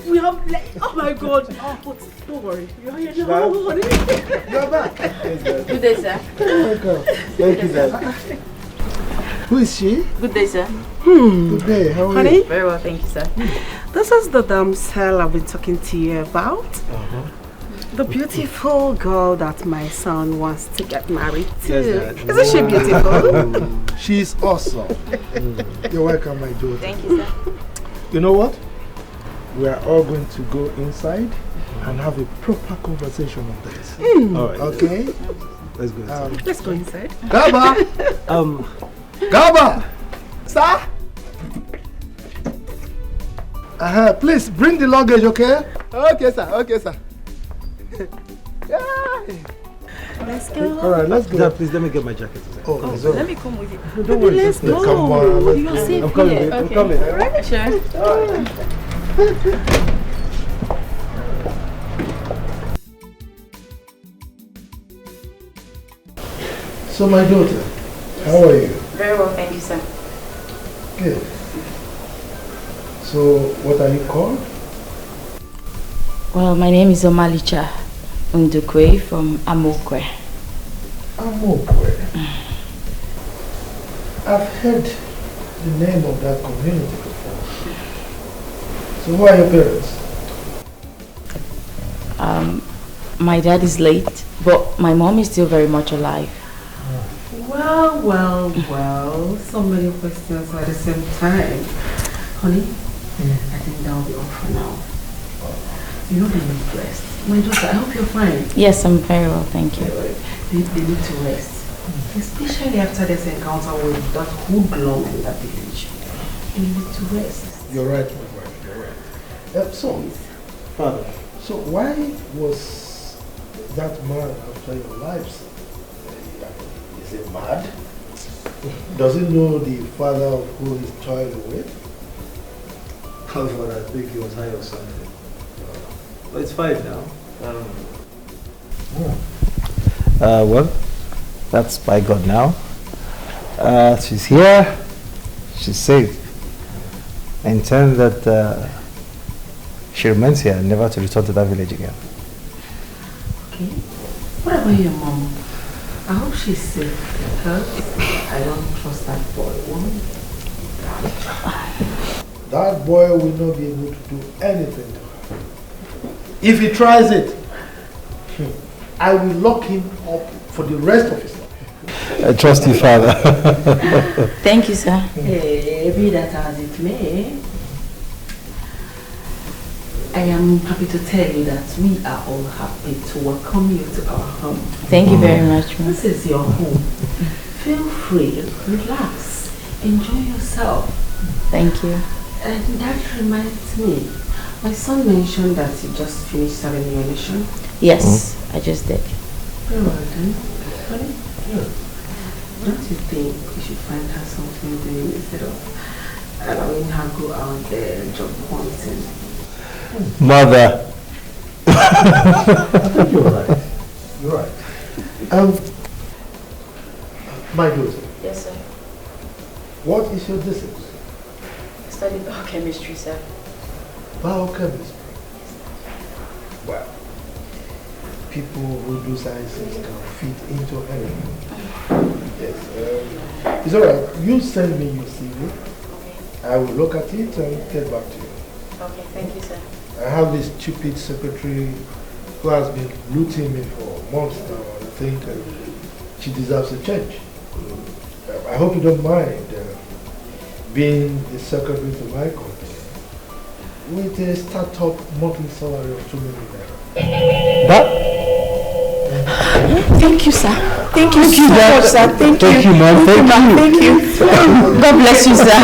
we have oh my God. But don't worry. You're here now. You're back. Good day, sir. Welcome. Thank you, sir. Who is she? Good day, sir. Good day. How are Honey? you? Very well, thank you, sir. This is the damsel I've been talking to you about. The beautiful girl that my son wants to get married to. Isn't she beautiful? She's awesome. You're welcome, my daughter. Thank you, sir. You know what? We are all going to go inside and have a proper conversation on this. All right. Okay? Let's go inside. Let's go inside. Gaba! Gaba! Sir? Please bring the luggage, okay? Okay, sir. Okay, sir. Let's go. All right, let's go. Dad, please let me get my jacket. Oh, Let me come with you. don't worry. Let's go. Come on, let's You're go. safe I'm coming. here. I'm Okay. coming. Alright, sure. So, my daughter, how are you? Very well, thank you, sir. Good. So, what are you called? Well, my name is Omalicha Undukwe from Amokwe. Amokwe. I've heard the name of that community before. So, who are your parents? My dad is late, but my mom is still very much alive. Well. So many questions at the same time. Honey, I think that'll be all for now. You know they need rest. My daughter, I hope you're fine. Yes, I'm very well, thank you. They need to rest. Especially after this encounter with that hoodlum in that village. They need to rest. You're right, my boy. You're right. So, Father, so why was that man after your lives? Is he mad? Does he know the father of who he's toiling with? However, I think he was high or something. But it's fine now. Well, that's by God now. She's here. She's safe. I intend that she remains here, never to return to that village again. Okay. What about your mom? I hope she's safe. Huh? I don't trust that boy. That boy will not be able to do anything to her. If he tries it, I will lock him up for the rest of his life. I trust you, Father. Thank you, sir. Be that as it may, I am happy to tell you that we are all happy to welcome you to our home. Thank you very much, ma'am. This is your home. Feel free, relax, enjoy yourself. Thank you. And that reminds me, my son mentioned that you just finished serving your mission. Yes, I just did. Very well then. Honey? Don't you think you should find her something doing instead of allowing her go out there job hunting? Mother. You're right. You're right. My daughter. Yes, What is your discipline? I study biochemistry, sir. Biochemistry. Well, people who do sciences can fit into anything. Yes. It's alright. You send me your CV. I will look at it and get back to you. Okay, thank you, sir. I have this stupid secretary who has been looting me for months now, and I think she deserves a change. I hope you don't mind being the secretary to my company with a startup monthly salary of 2 million naira. Thank you, sir. Thank you so much, sir. Thank you. Thank you, ma'am. Thank you. God bless you, sir.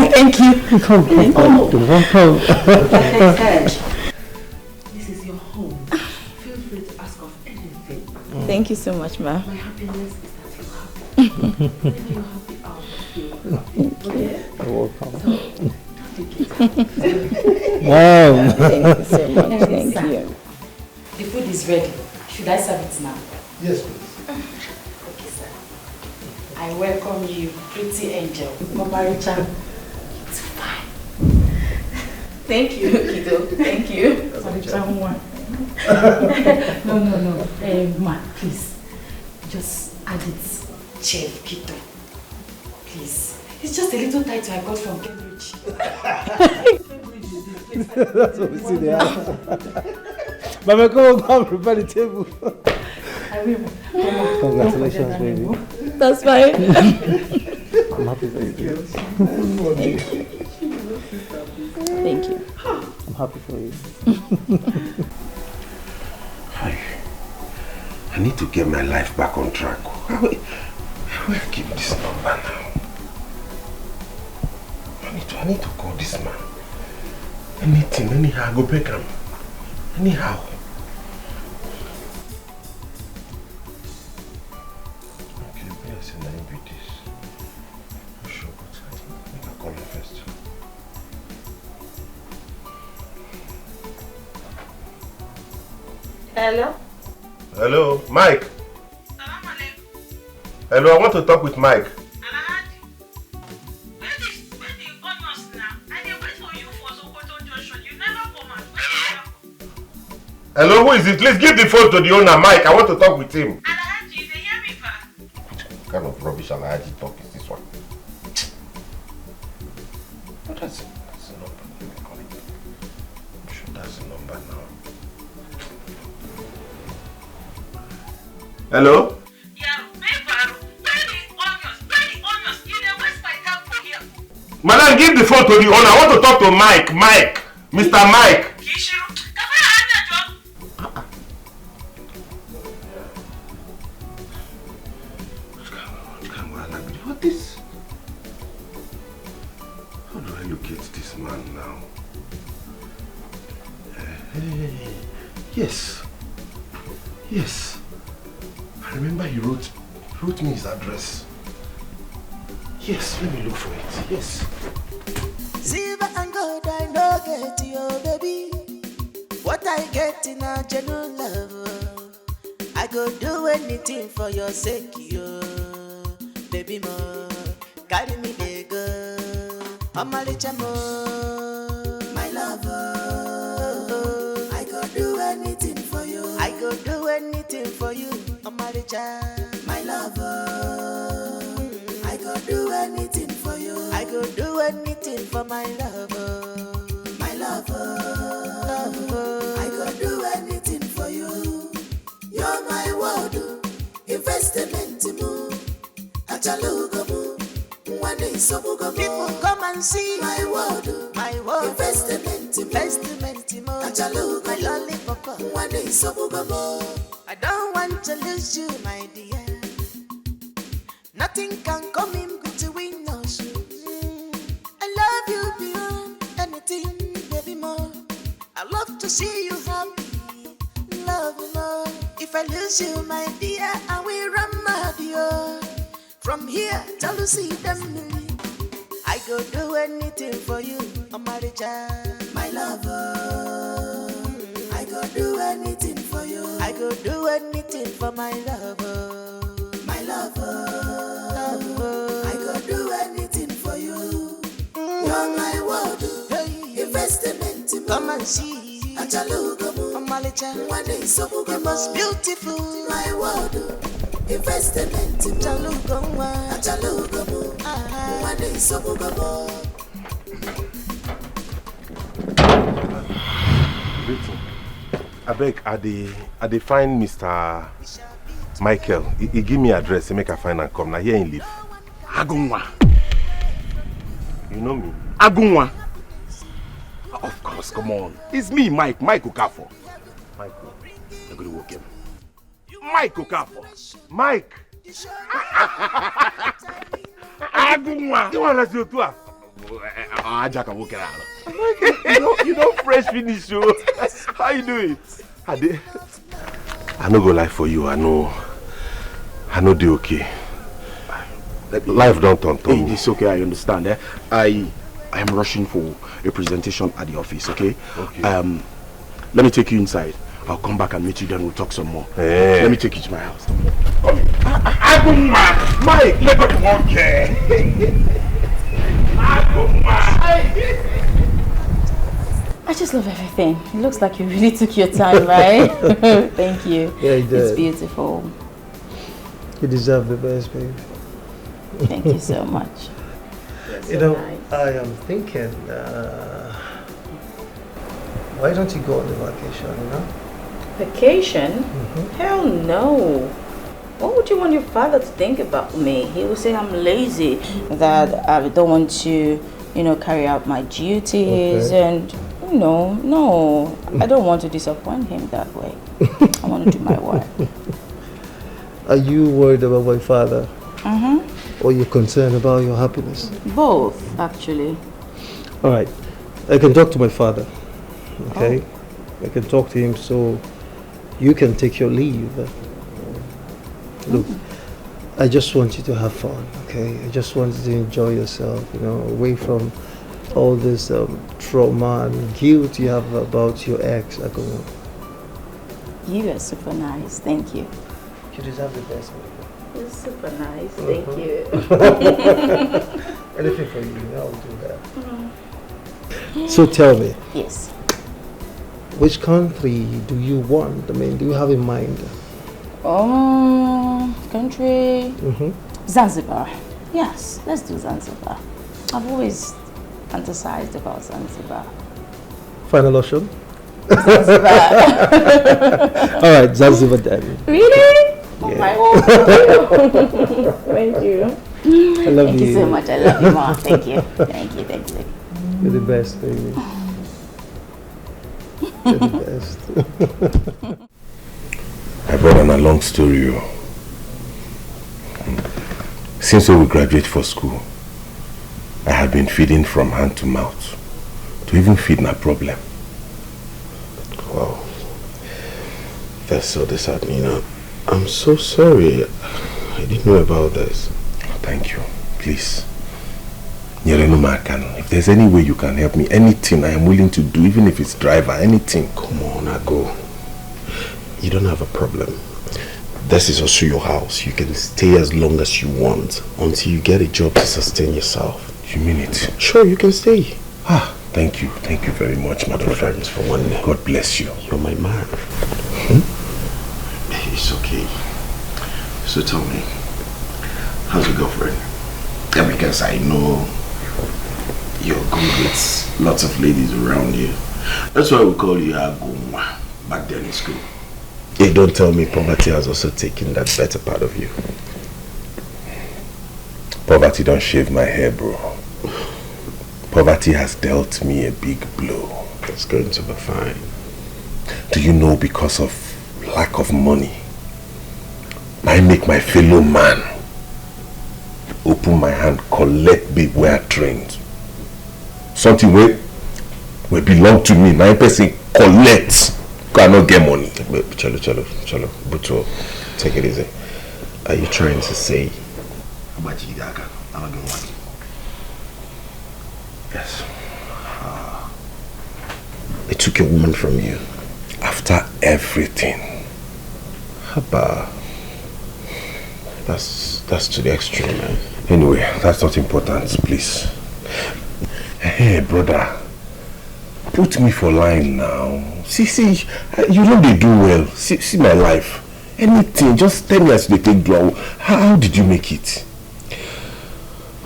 Thank you. Come. This is your home. Feel free to ask of anything. Thank you so much, ma'am. My happiness is that you're happy. When you're happy, I'll feel happy. Okay? You're welcome. Wow. Thank you so much. Thank you. The food is ready. Should I serve it now? Yes, please. Okay, sir. I welcome you, pretty angel. Mama Richa. It's fine. Thank you, Kido. Thank you. No. Ma, please. Just add it. Chef Kido. Please. It's just a little title I got from Cambridge. That's what we see there. Mama, come on, prepare the table. I will. Congratulations, baby. That's fine. I'm happy for you. Thank you. I'm happy for you. I need to get my life back on track. How will I keep this number now? I need to call this man. Anything, anyhow, go back him. Anyhow. Okay, yes, and I be this. I'm sure, but I think I'll call him first. Hello? Hello, Mike. Hello, I want to talk with Mike. Hello, who is it? Please give the phone to the owner, Mike. I want to talk with him. What kind of rubbish Alhaji talk is this one? Oh, that's the number. Let me call it. I'm sure that's the number now. Hello? Madam, give the phone to the owner. I want to talk to Mike. Mike. Mr. Mike. What is? How do I locate this man now? Yes. Yes. I remember he wrote me his address. Yes, let me look for it. Yes. Silver and gold I no get you, baby. What I get in a genuine love, I go do anything for your sake, yo. Baby mo, carry me there go. Amalicha mo, my lover. I go do anything for you. I go do anything for you, Amalicha, my lover. I go do anything for you. I go do anything for my lover. My lover. I go do anything for you. You're my world. Investment move. Achalugamu. People come and see my world. My world. Investment move. Achalugamu. My lollipop. I don't want to lose you, my dear. Nothing can come in between us. I love you beyond anything, baby more. I love to see you happy, love you more. If I lose you, my dear, I will run mad, yo. From here till you see them, I go do anything for you, Amaricha, my lover. I go do anything for you. I go do anything for my lover, my lover. I go do anything You're my world, investment. Come and see. Achalugamu, Amalicha, one day so good, most beautiful. My world, investment. Achalugamu, one day so good. I beg, I dey find Mr. Michael. He give me address, he make a find and come. Now here he live. Agunwa. You know me? Agunwa. Of course, come on. It's me, Mike Okafor. Michael. You're going to walk him. Mike Okafor. Mike. Agunwa. You want to do it? Aja can walk around. You don't fresh finish, so how you do it? I no go lie for you. I know they okay. Life don't turn to me. It's okay, I understand. I am rushing for a presentation at the office, okay? Let me take you inside. I'll come back and meet you, then we'll talk some more. Hey. Let me take you to my house. Come here. Mike, let go the one care. I just love everything. It looks like you really took your time, right? Thank you. Yeah, you did. It's beautiful. You deserve the best, babe. Thank you so much. You know, I am thinking, why don't you go on the vacation, you know? Vacation? Hell no. What would you want your father to think about me? He would say I'm lazy, that I don't want to, carry out my duties, and, no, I don't want to disappoint him that way. I want to do my work. Are you worried about my father? Or you're concerned about your happiness? Both, actually. All right, I can talk to my father, okay? I can talk to him so you can take your leave. Look, I just want you to have fun, okay? I just want you to enjoy yourself, away from all this trauma and guilt you have about your ex. You are super nice, thank you. You deserve the best, baby. You're super nice, thank you. Anything for you, I'll do that. So tell me. Yes. Which country do you want? I mean, do you have in mind? Country. Zanzibar. Yes, let's do Zanzibar. I've always fantasized about Zanzibar. Final option? Zanzibar. All right, Zanzibar then. Really? Yeah. Oh my whole Thank you. I love you. Thank you so much. I love you, Mom. Thank you. Thank you. Thank you. You're the best, baby. You're the best. I brought on a long story. Since we graduated for school, I have been feeding from hand to mouth, to even feed my problem. Wow. That's so disheartening. I'm so sorry. I didn't know about this. Thank you. Please. If there's any way you can help me, anything I am willing to do, even if it's driver, anything. Come on, Ago. You don't have a problem. This is also your house. You can stay as long as you want until you get a job to sustain yourself. You mean it? Sure, you can stay. Thank you. Thank you very much, my brother. For one day. God bless you. You're my man. It's okay. So tell me, how's your girlfriend? Yeah, because I know you're good with lots of ladies around you. That's why we call you Agumwa back then in school. Hey, don't tell me poverty has also taken that better part of you. Poverty don't shave my hair, bro. Poverty has dealt me a big blow. It's going to be fine. Do you know, because of lack of money, I make my fellow man open my hand, collect babe where I trained. Something will belong to me. 9% collect. Cannot get money. Chalo. Buto, take it easy. Are you trying to say yes? It took a woman from you after everything. Haba. That's to the extreme, man. Anyway, that's not important, please. Hey, brother. Put me for line now. See, you know they do well. See my life. Anything, just tell me as they take do. How did you make it?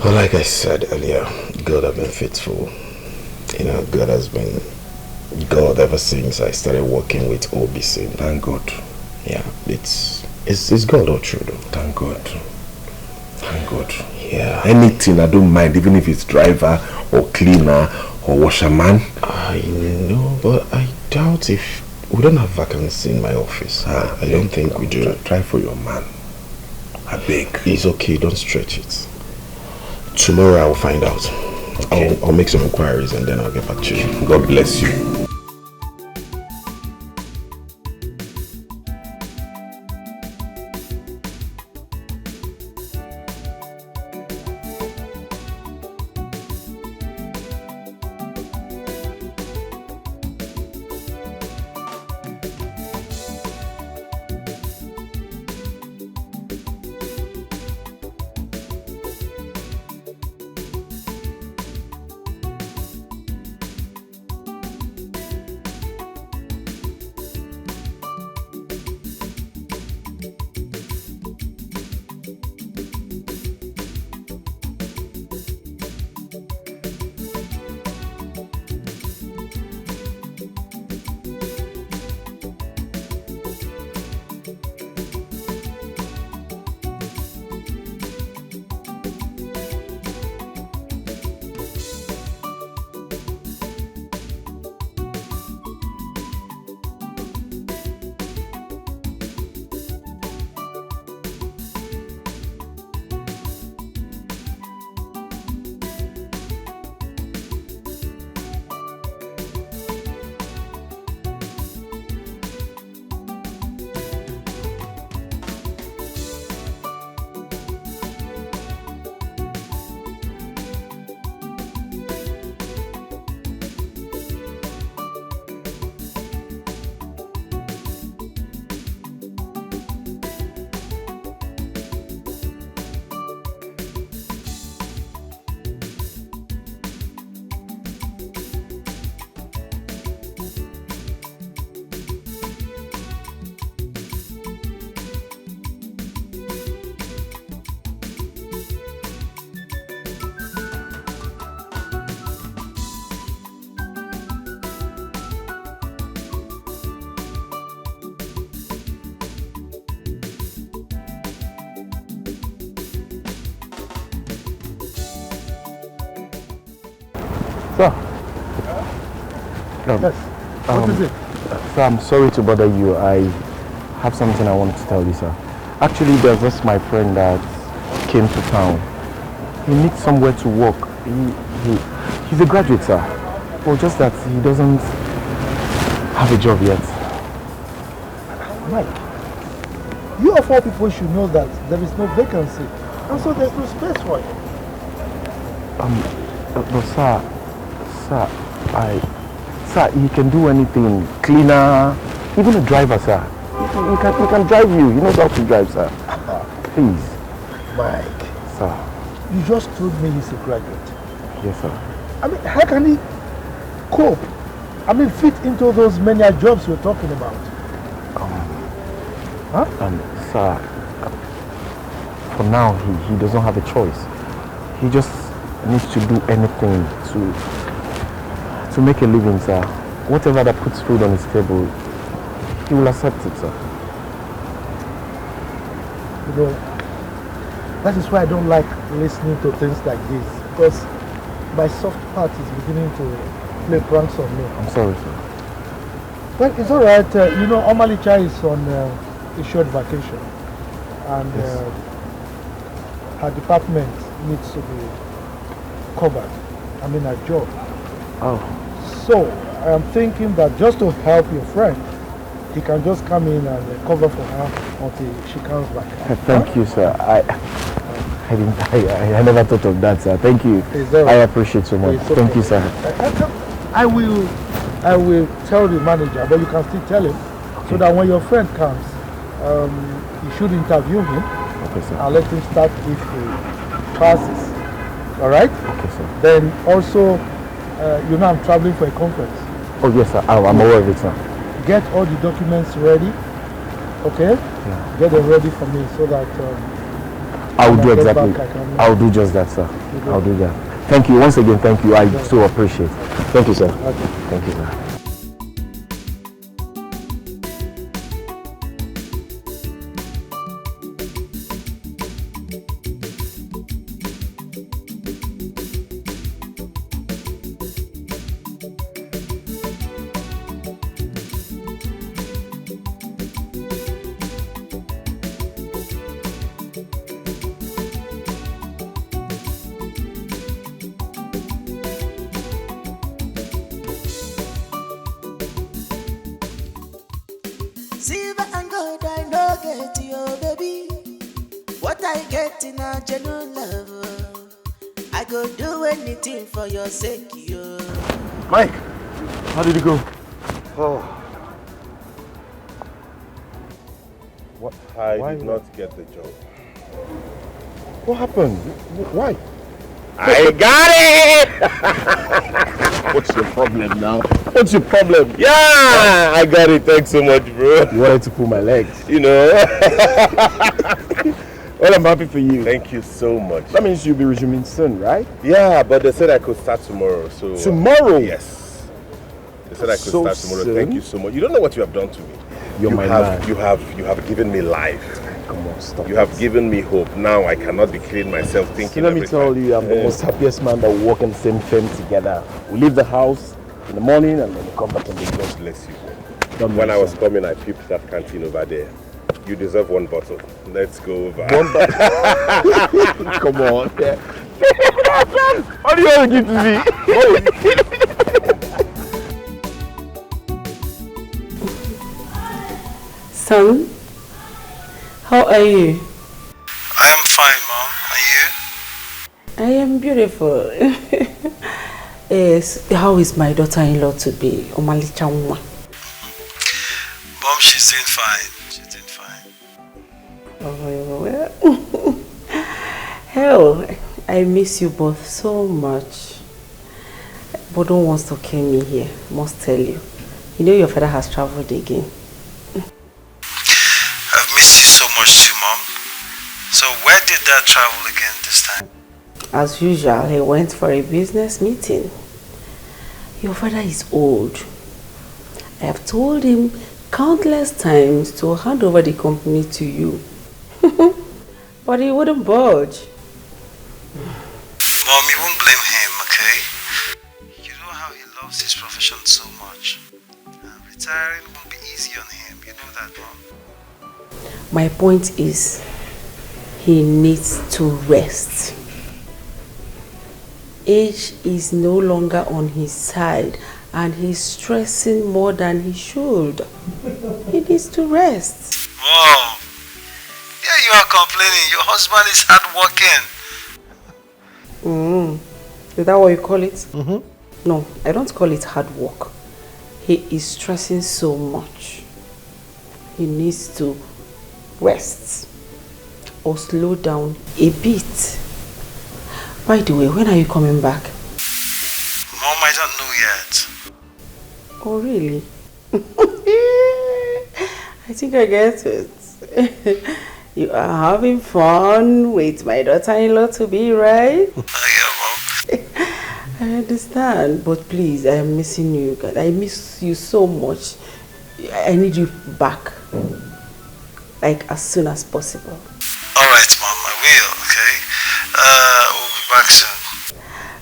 Well, like I said earlier, God has been faithful. You know, God has been God ever since I started working with OBC. Thank God. Yeah, it's God all true though. Thank God. Thank God. Yeah. Anything, I don't mind, even if it's driver or cleaner or washerman. I know, but I doubt if we don't have vacancy in my office. I don't think we do. Try for your man. I beg. It's okay, don't stretch it. Tomorrow I'll find out. Okay. I'll make some inquiries and then I'll get back to you. God bless you. Sir. Yes. What is it? Sir, I'm sorry to bother you. I have something I wanted to tell you, sir. Actually, there's just my friend that came to town. He needs somewhere to work. He's a graduate, sir. Well, just that he doesn't have a job yet. Mike, you of all people should know that there is no vacancy, and so there's no space for you. But sir, he can do anything. Cleaner, even a driver, sir. He can drive you. He knows how to drive, sir. Please. Mike. Sir. You just told me he's a graduate. Yes, sir. I mean, how can he cope? I mean, fit into those many jobs you're talking about? Sir, for now, he doesn't have a choice. He just needs to do anything to make a living, sir. Whatever that puts food on his table, he will accept it, sir. You know, that is why I don't like listening to things like this, because my soft part is beginning to play pranks on me. I'm sorry, sir. Well, it's all right. You know, Omalicha is on a short vacation, and her department needs to be covered. I mean, her job. Oh. So, I am thinking that just to help your friend, he can just come in and cover for her until she comes back. Thank you, sir. I never thought of that, sir. Thank you. I appreciate so much. Okay. Thank you, sir. I will tell the manager, but you can still tell him, so that when your friend comes, you should interview him. Okay, sir. And let him start if he passes. All right? Okay, sir. Then also You know I'm traveling for a conference. Oh yes, sir. I'm aware of it, sir. Get all the documents ready, okay? Yeah. Get them ready for me so that I'll do exactly. I'll do just that, sir. I'll do that. Thank you once again. Thank you. I so appreciate. Thank you, sir. Okay. Thank you, sir. Silver and gold I no get you, baby. What I get in a genuine love, I go do anything for your sake, yo. Mike, how did it go? Oh. What? I did not get the job. What happened? Why? I got it! What's your problem now? What's your problem? Yeah, I got it. Thanks so much, bro. You wanted to pull my legs. You know. Well, I'm happy for you. Thank you so much. That means you'll be resuming soon, right? Yeah, but they said I could start tomorrow. So tomorrow? Yes. They said I could So start tomorrow. soon? Thank you so much. You don't know what you have done to me. You're my man. You have given me life. Come on, stop. You have given me hope. Now I cannot be killing myself thinking. So let me tell you, I'm the most happiest man that we work in the same firm together. We leave the house in the morning and then we come back in the evening. God bless you. When I was coming, I peeped that canteen over there. You deserve one bottle. Let's go over. One bottle? Come on. Yeah. What do you want to give to me? Son, how are you? I am fine, Mom. Are you? I am beautiful. Yes, how is my daughter-in-law to be? Omali Chamwa. Mom, she's doing fine. She's doing fine. Oh, well. Hell, I miss you both so much. But don't want to kill me here, must tell you. You know your father has traveled again. I've missed you so much too, Mom. So where did Dad travel again this time? As usual, he went for a business meeting. Your father is old. I have told him countless times to hand over the company to you. But he wouldn't budge. Mom, you won't blame him, okay? You know how he loves his profession so much. Retiring won't be easy on him. You know that, Mom. My point is, he needs to rest. Age is no longer on his side and he's stressing more than he should. He needs to rest. Mom, yeah, you are complaining. Your husband is hardworking. Is that what you call it? No, I don't call it hard work. He is stressing so much. He needs to rest or slow down a bit. By the way, when are you coming back? Mom, I don't know yet. Oh, really? I think I get it. You are having fun with my daughter-in-law to be, right? Yeah, Mom. I understand, but please, I am missing you. God, I miss you so much. I need you back, like as soon as possible. All right, Mom, I will, okay? We'll be back soon.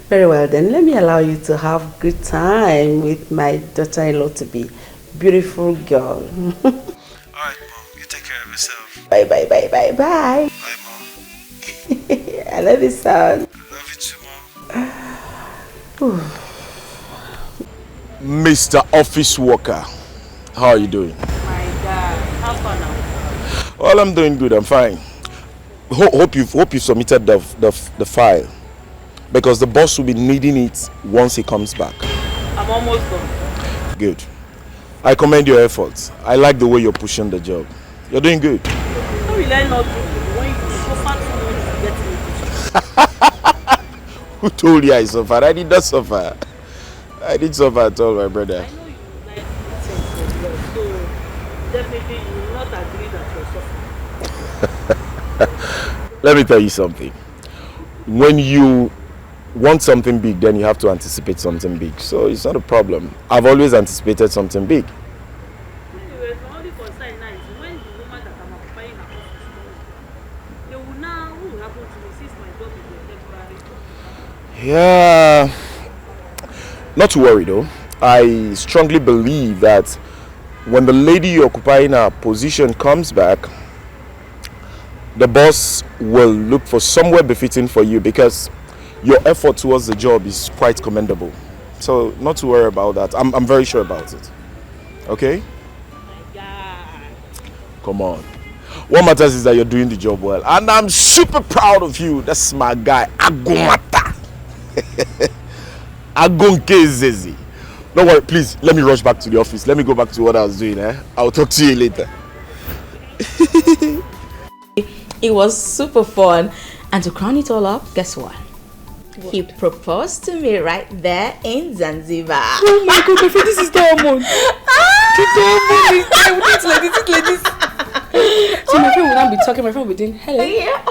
Very well, then let me allow you to have good time with my daughter-in-law to be. Beautiful girl. All right, Mom, you take care of yourself. Bye, bye, bye, bye, bye. Bye, Mom. I love you, son. Love you too, Mom. Mr. Office Worker, how are you doing? My God, how far now? Well, I'm doing good. I'm fine. Hope you submitted the file, because the boss will be needing it once he comes back. I'm almost done. Good. I commend your efforts. I like the way you're pushing the job. You're doing good. How will I not do it when you suffer too much to get me? Who told you I suffer? I did not suffer. I didn't suffer at all, my brother. I know you like things for love, so definitely you will not agree that you're suffering. Let me tell you something. When you want something big, then you have to anticipate something big. So it's not a problem. I've always anticipated something big. Anyway, my only concern now is when the woman that I'm occupying her office knows, they will now, what will happen to me since my job is a temporary job? Yeah. Not to worry though. I strongly believe that when the lady occupying her position comes back, the boss will look for somewhere befitting for you because your effort towards the job is quite commendable. So not to worry about that. I'm very sure about it. Okay? Come on. What matters is that you're doing the job well. And I'm super proud of you. That's my guy. Agumata. Agunkezezi. Don't worry, please. Let me rush back to the office. Let me go back to what I was doing. I'll talk to you later. It was super fun. And to crown it all up, guess what? He proposed to me right there in Zanzibar. Oh my god, my friend, this is Diamond. It's like this. So my friend will not be talking, my friend will be doing hello. Yeah.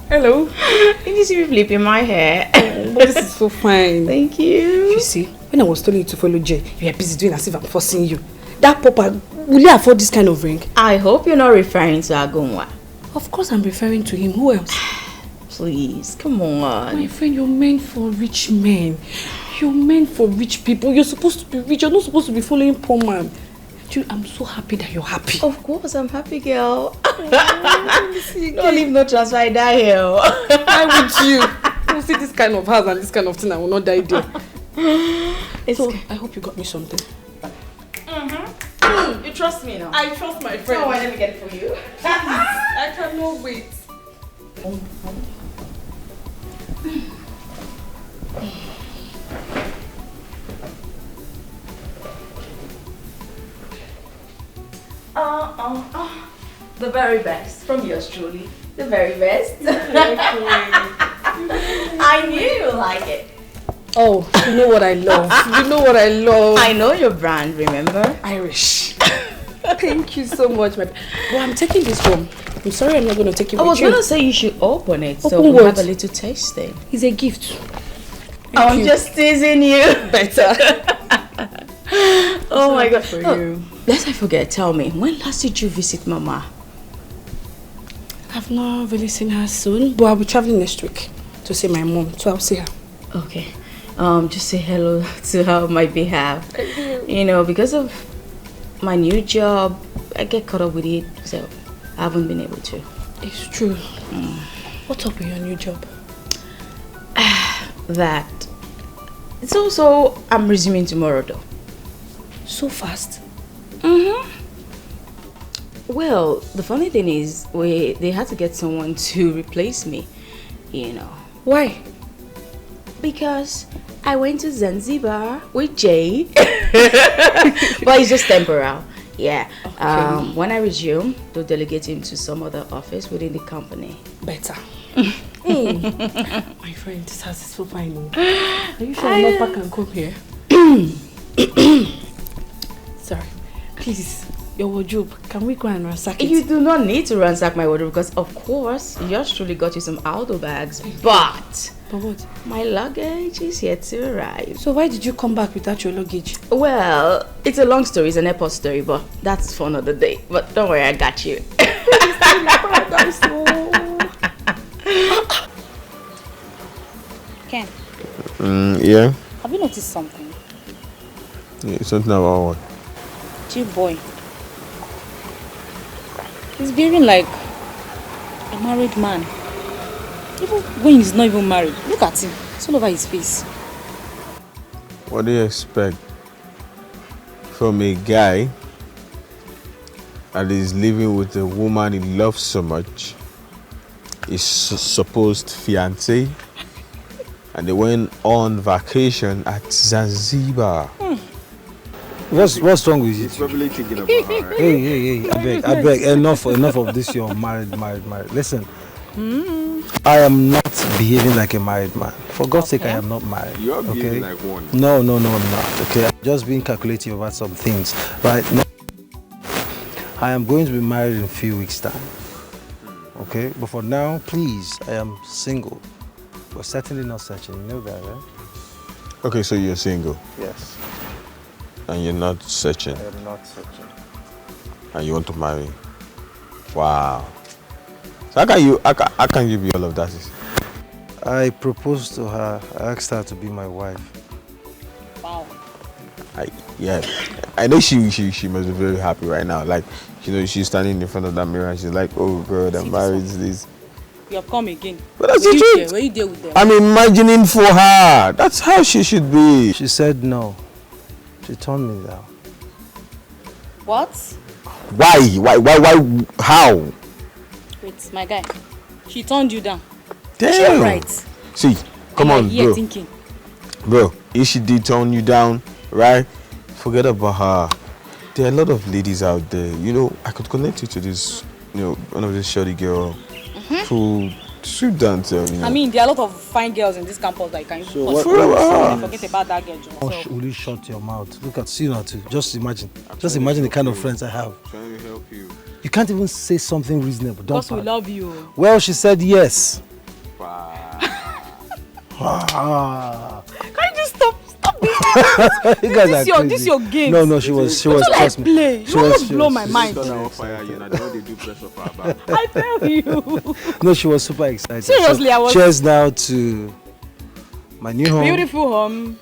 Hello. Did you see me flipping my hair? But this is so fine. Thank you. You see, when I was telling you to follow Jay, you were busy doing as if I'm forcing you. That papa, will you afford this kind of ring? I hope you're not referring to Agunwa. Of course I'm referring to him. Who else? Please, come on. My friend, you're meant for rich men. You're meant for rich people. You're supposed to be rich. You're not supposed to be following poor man. Dude, I'm so happy that you're happy. Of course, I'm happy, girl. Don't leave no transfer, I die here. Why would you? You see this kind of house and this kind of thing, I will not die there. So, I hope you got me something. You trust me now? I trust my friend. Oh, let me get it for you. I cannot wait. The very best. From yours truly. The very best. I knew you'd like it. Oh, you know what I love. You know what I love. I know your brand, remember? Irish. Thank you so much, my. Well, I'm taking this home. I'm sorry I'm not going to take it I with was you. going to say you should open it so Open we what? have a little tasting. It's a gift. I'm you. just teasing you. Better. Oh my god. For Oh, you. lest I forget, tell me, when last did you visit Mama? I've not really seen her soon, but I'll be traveling next week to see my mom, so I'll see her. Okay. Just say hello to her on my behalf. You know, because of my new job, I get caught up with it, so I haven't been able to. It's true. What's up with your new job? That. It's also, I'm resuming tomorrow though. So fast? Well, the funny thing is, they had to get someone to replace me, you know. Why? Because I went to Zanzibar with Jay. But it's just temporal. Yeah. Okay. When I resume, they'll delegate him to some other office within the company. Better. My friend, this house is so fine. Are you sure I'm not back and come here? Sorry. Please, your wardrobe. Can we go and ransack it? You do not need to ransack my wardrobe because, of course, yours truly got you some Aldo bags. But what? My luggage is yet to arrive. So why did you come back without your luggage? Well, it's a long story. It's an airport story, but that's for another day. But don't worry, I got you. Ken, Yeah? have you noticed something? Yeah, something about what? G-boy. He's behaving like a married man. Even when he's not even married. Look at him. It's all over his face. What do you expect from a guy that is living with a woman he loves so much, his supposed fiancée, and they went on vacation at Zanzibar? What's wrong with you? He's probably thinking about her, right? Hey, I beg, enough of this, you're married. Listen, I am not behaving like a married man. For God's sake, I am not married. You're okay? behaving like one. No, I'm not. Okay, I'm just being calculative about some things. Right now, I am going to be married in a few weeks' time. Okay, but for now, please, I am single. But certainly not searching. You know that, right? Okay, so you're single. Yes. And you're not searching. I am not searching. And you want to marry. Wow. So how can you be all of that? I proposed to her. I asked her to be my wife. Wow. I know she must be very happy right now. Like, you know, she's standing in front of that mirror and she's like, oh God, I'm married to this. You have come again. But that's the truth. Were you there with them? I'm imagining for her. That's how she should be. She said no. She turned me down. What? Why? How? Wait, my guy. She turned you down. Damn. She right. See, come on, bro. Thinking. Bro, if she did turn you down, right? Forget about her. There are a lot of ladies out there. You know, I could connect you to this, you know, one of this shorty girl who shoot dancer, you know. I mean, there are a lot of fine girls in this campus that you can forget about that girl. Oh, will you shut your mouth? Look at Sina too. Just imagine the kind of friends I have. I'm trying to help you. You can't even say something reasonable. Don't. Because we love you. Well, she said yes. Wow. Can you just stop You guys are crazy. This is your game. No, she was trust me. Play. You want to blow my mind. I tell you. No, she was super excited. Seriously, I was. Cheers now to my new home. Beautiful home.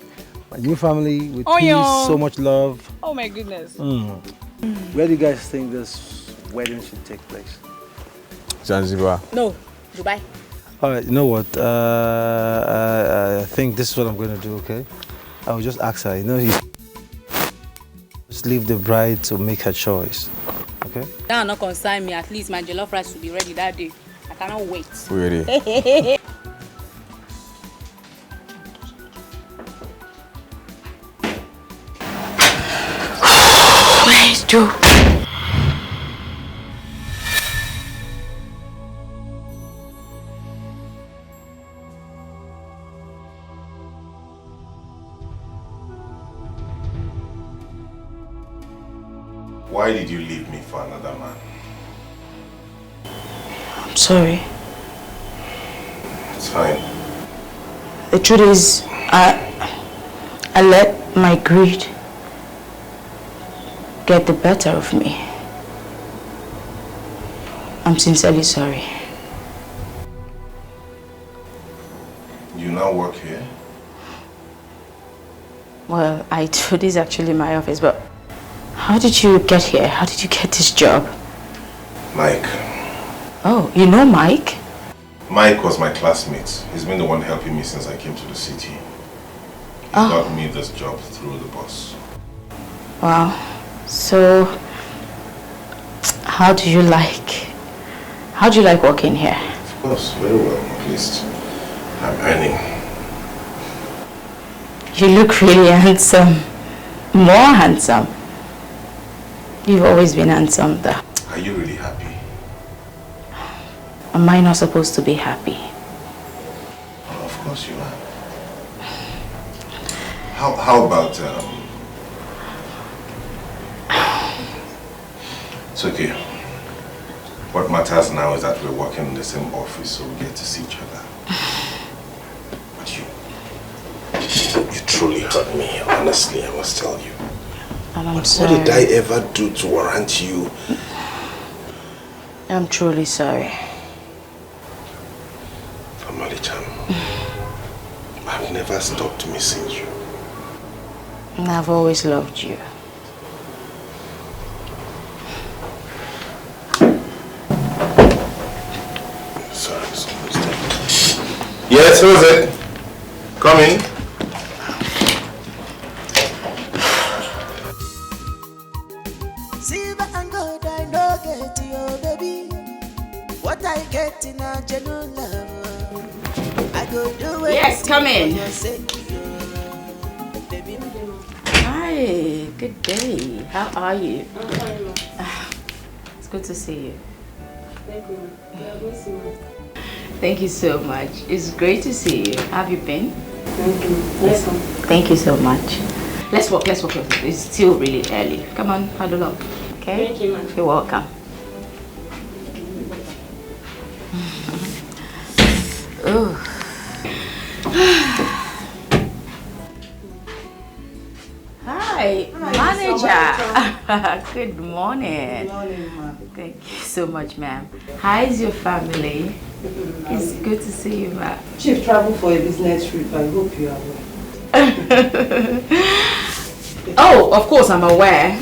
My new family with peace, so much love. Oh my goodness. Where do you guys think this wedding should take place? Zanzibar. No, Dubai. Alright, you know what? I think this is what I'm going to do, okay? I will just ask her, you know, just leave the bride to make her choice, okay? That will not concern me. At least my jollof rice will be ready that day. I cannot wait. Ready. Where is Joe? Why did you leave me for another man? I'm sorry. It's fine. The truth is, I let my greed get the better of me. I'm sincerely sorry. You now work here? Well, I do. This is actually my office, but how did you get here? How did you get this job? Mike. Oh, you know Mike? Mike was my classmate. He's been the one helping me since I came to the city. He got me this job through the boss. Wow. So, how do you like working here? Of course, very well, at least. I'm earning. You look really handsome. More handsome. You've always been handsome, though. Are you really happy? Am I not supposed to be happy? Well, of course you are. How about, it's okay. What matters now is that we're working in the same office, so we get to see each other. But you truly hurt me, honestly, I must tell you. And I'm What sorry. did I ever do to warrant you? I'm truly sorry. Famali-chan, I've never stopped missing you. And I've always loved you. Sorry, yes, who's it? Come in. Silver and gold I no get you, baby. What I get in a genuine love, I go do it. Yes, come in. For your sake, baby. Hi, good day. How are you? It's good to see you. Thank you. Thank you so much. It's great to see you. Have you been? Thank you. Welcome. Thank you so much. Let's walk. It's still really early. Come on, huddle up. Okay? Thank you, ma'am. You're welcome. Ooh. Hi, manager. Good morning. Good morning, ma'am. Thank you so much, ma'am. How is your family? It's good to see you, ma'am. Chief traveled for a business trip. I hope you are well. Oh, of course I'm aware.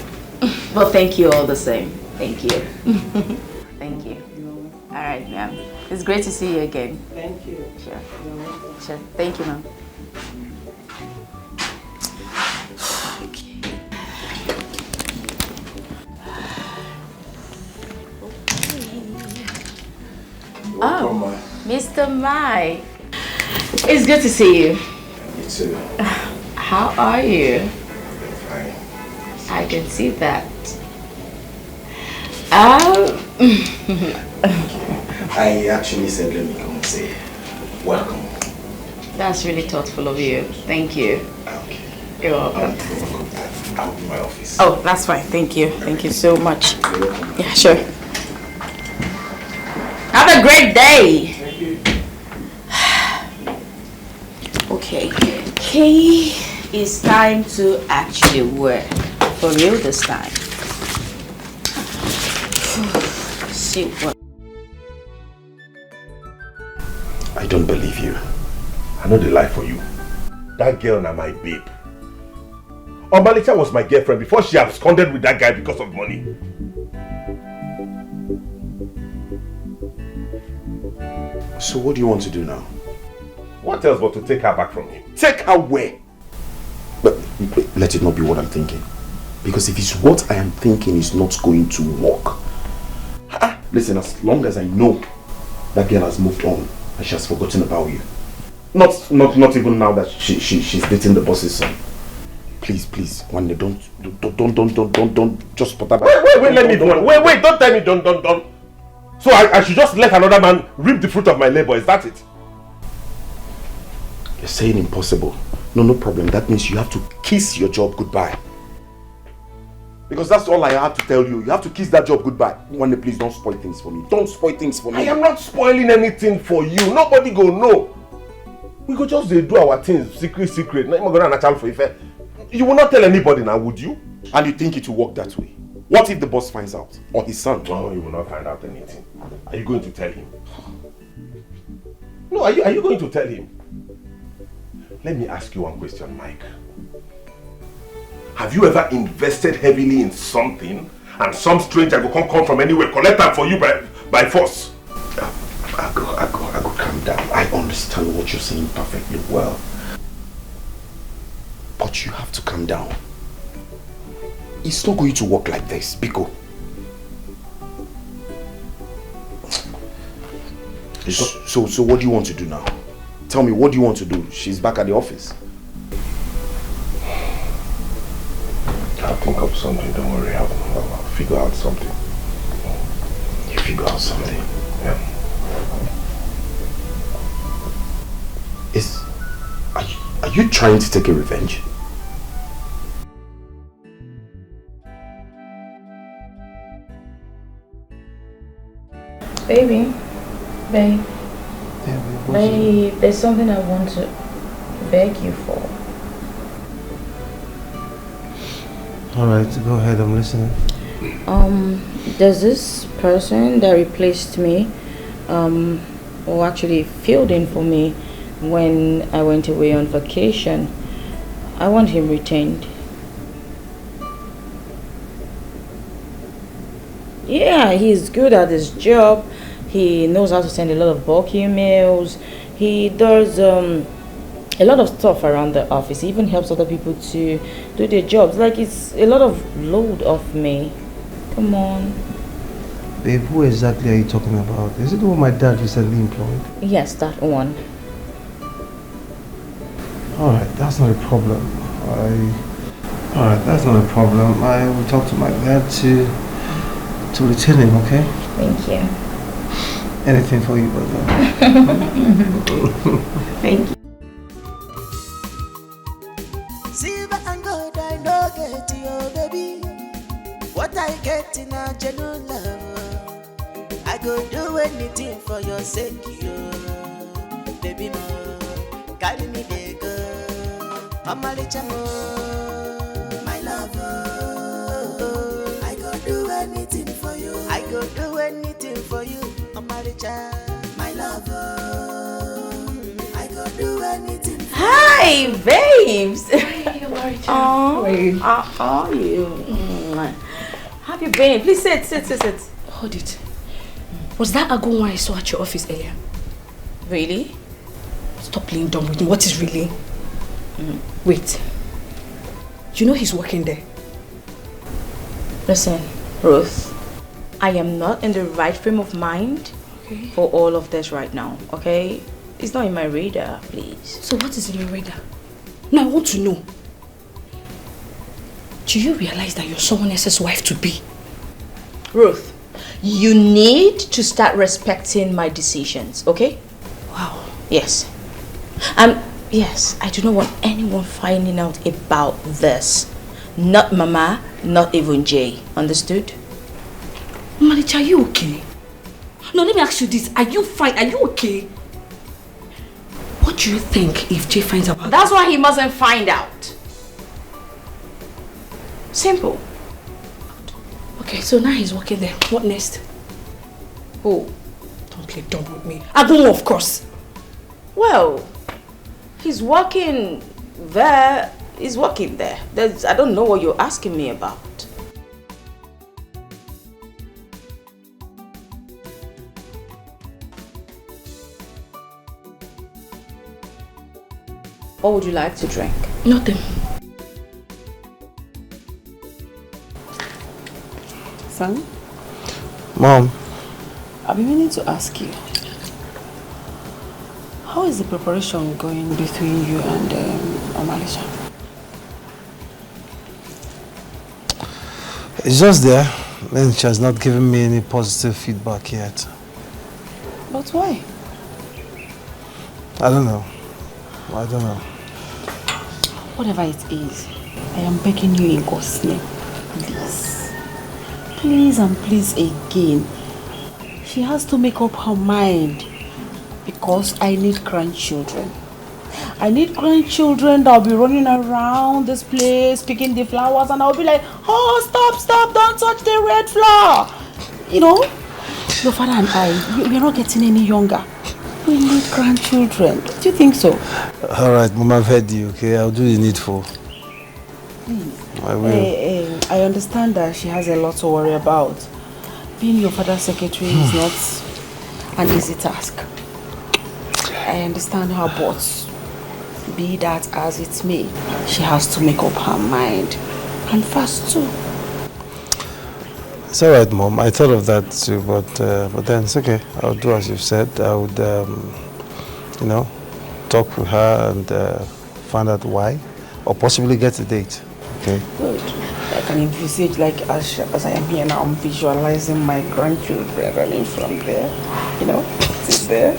But thank you all the same. Thank you. Thank you. All right, ma'am. It's great to see you again. Thank you. Sure. Sure. Thank you, ma'am. Oh, Mr. Mike. It's good to see you. You too. How are you? Fine. I can see that. I actually said let me come and say welcome. That's really thoughtful of you. Thank you. Okay. You're welcome. I'll be in my office. Oh, that's fine. Thank you. Thank you so much. Yeah, sure. Have a great day. Thank you. Okay. Okay. It's time to actually work. For real this time. See what. I don't believe you. I know the lie for you. That girl na my babe. Omalicha was my girlfriend before she absconded with that guy because of money. So what do you want to do now? What else but to take her back from him? Take her where? But let it not be what I'm thinking. Because if it's what I am thinking is not going to work. Listen, as long as I know that girl has moved on and she has forgotten about you. Not even now that she's dating the boss's son. Please, one day, don't just put that back. Wait, let me go. Wait, don't tell me don't. So I should just let another man reap the fruit of my labor, is that it? You're saying impossible. No problem. That means you have to kiss your job goodbye. Because that's all I have to tell you. You have to kiss that job goodbye. One day, please don't spoil things for me. Don't spoil things for me. I am not spoiling anything for you. Nobody go know. We go just do our things secret. You will not tell anybody now, would you? And you think it will work that way? What if the boss finds out? Or his son? No, he will not find out anything. Are you going to tell him? No, are you going to tell him? Let me ask you one question, Mike. Have you ever invested heavily in something and some stranger will come from anywhere, collect that for you by force? I go, calm down. I understand what you're saying perfectly well. But you have to calm down. It's not going to work like this, Biko. So what do you want to do now? Tell me, what do you want to do? She's back at the office. I'll think of something, don't worry. I'll figure out something. You figure out something? Yeah. Are you trying to take a revenge? Babe, there's something I want to beg you for. Alright, go ahead, I'm listening. There's this person that replaced me, or actually filled in for me when I went away on vacation. I want him retained. Yeah, he's good at his job. He knows how to send a lot of bulk emails. He does a lot of stuff around the office. He even helps other people to do their jobs. Like, it's a lot of load off me. Come on. Babe, who exactly are you talking about? Is it the one my dad recently employed? Yes, that one. Alright, that's not a problem. Alright, that's not a problem. I will talk to my dad to retain him, okay? Thank you. Anything for you, brother. Thank you. Silver and gold I no get you, baby. What I get in a genuine love, I go do anything for your sake, you. Baby, mo, carry me there, go. Mama, my lover, I go do anything for you. I go do anything for you, Mama, my lover. I go do anything for you. Hi, babes. How are you? How are you? How have you been? Please sit. Hold it. Was that Agon I saw at your office earlier? Really? Stop playing dumb with me. What is really? Wait. You know he's working there? Listen, Ruth. I am not in the right frame of mind for all of this right now, okay? It's not in my radar, please. So what is in your radar? No, I want to know. Do you realize that you're someone else's wife to be? Ruth, you need to start respecting my decisions, okay? Wow. Yes. Yes, I do not want anyone finding out about this. Not Mama, not even Jay. Understood? Malicha, are you okay? No, let me ask you this. Are you fine? Are you okay? What do you think if Jay finds out? That's why he mustn't find out. Simple. Okay, so now he's working there. What next? Who? Don't play dumb with me. Agung, of course. Well, he's working there. He's working there. I don't know what you're asking me about. What would you like to drink? Nothing. Son? Mom. I've been meaning to ask you. How is the preparation going between you and Omalisha? It's just there. And she has not given me any positive feedback yet. But why? I don't know. Whatever it is, I am begging you in God's name. Please. Please and please again. She has to make up her mind. Because I need grandchildren. I need grandchildren that will be running around this place, picking the flowers, and I'll be like, oh, stop, don't touch the red flower. You know, your father and I, we're not getting any younger. We need grandchildren. Don't you think so? Alright, Mom, I've heard you, okay? I'll do the needful. Please. I will. I understand that she has a lot to worry about. Being your father's secretary is not an easy task. I understand her, but be that as it may, she has to make up her mind. And fast too. It's alright, Mom. I thought of that too, but then it's okay. I'll do as you've said. I would, talk with her and find out why, or possibly get a date. Okay. Good. I can envisage, like as I am here now, I'm visualizing my grandchildren running from there. You know, sit there.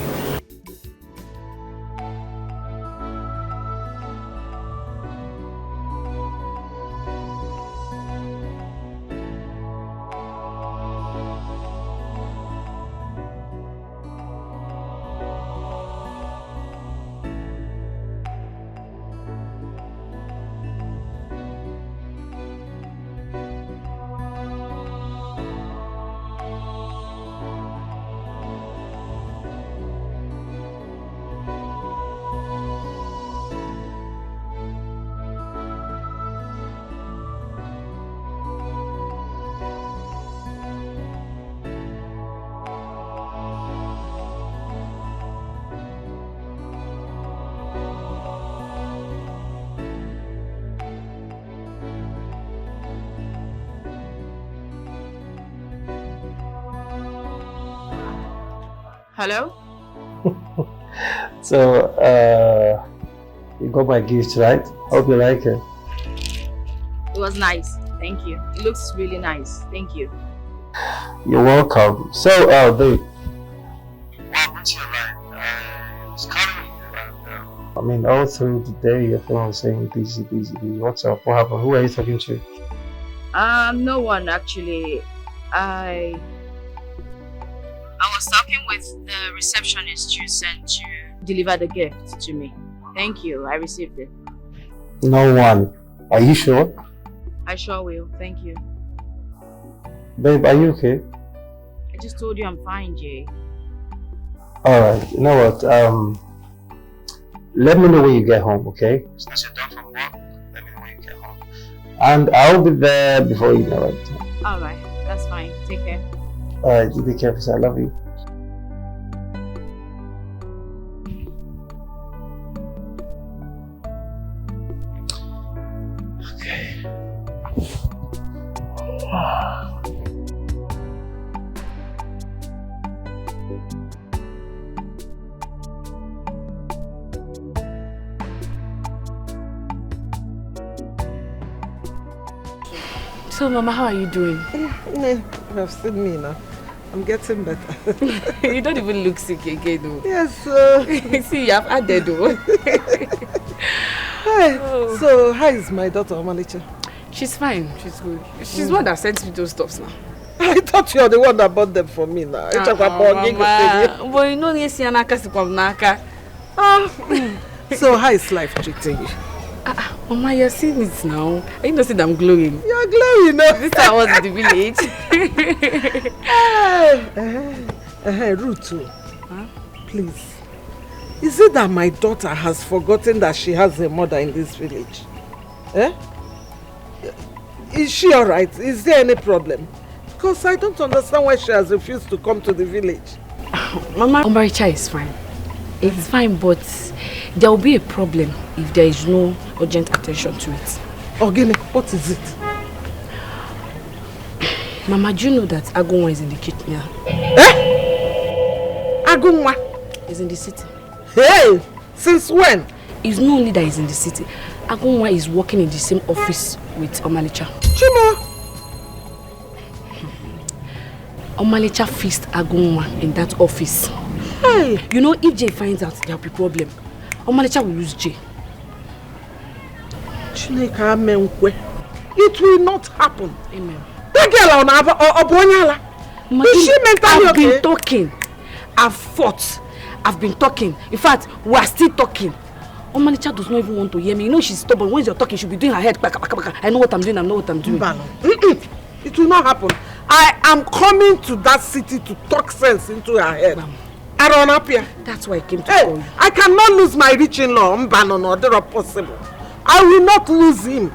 Hello? So, you got my gift, right? Hope you like it. It was nice. Thank you. It looks really nice. Thank you. You're welcome. So, babe, I mean, all through the day, your phone was saying busy, busy, busy. What's up? What happened? Who are you talking to? No one actually. I was talking with the receptionist you sent to deliver the gift to me. Thank you. I received it. No one. Are you sure? I sure will. Thank you. Babe, are you okay? I just told you I'm fine, Jay. Alright, you know what? Let me know when you get home, okay? Since you're done from work, let me know when you get home. And I'll be there before you know it. Alright, that's fine. Take care. Alright, you be careful, sir. I love you. So, Mama, how are you doing? You have seen me now. I'm getting better. You don't even look sick again, though. Yes, see, you have added, though. Hey, so, how is my daughter, Omalicha? She's fine. She's good. She's one that sent me those stuffs now. I thought you were the one that bought them for me now. Mama. But you know, yes, so, how is life treating you? Mama, you're seeing it now. I know that I'm glowing. You're glowing, no? This time I was in the village. Ruth, please. Is it that my daughter has forgotten that she has a mother in this village? Eh? Is she alright? Is there any problem? Because I don't understand why she has refused to come to the village. Mama, Omaricha is fine. It's fine, but there will be a problem if there is no urgent attention to it. Ogini, what is it? Mama, do you know that Agunwa is in the kitchen now? Eh? Agunwa? He's in the city. Hey! Since when? It's not only that he's in the city. Agunwa is working in the same office with Omalicha. Chimo! Omalicha fixed Agunwa in that office. Hey! You know, if Jay finds out, there will be a problem. Omalicha will lose Jay. Chineka amenkwe. It will not happen. Amen. That girl on Obonyala. Is she mentally okay? I've been talking. I've fought. I've been talking. In fact, we are still talking. Omalicha does not even want to hear me. You know she's stubborn. When you're talking, she'll be doing her head. I know what I'm doing. I know what I'm doing. It will not happen. I am coming to that city to talk sense into her head. I run up here. That's why I came to call you. I cannot lose my rich-in-law. Mbano, they're not possible. I will not lose him.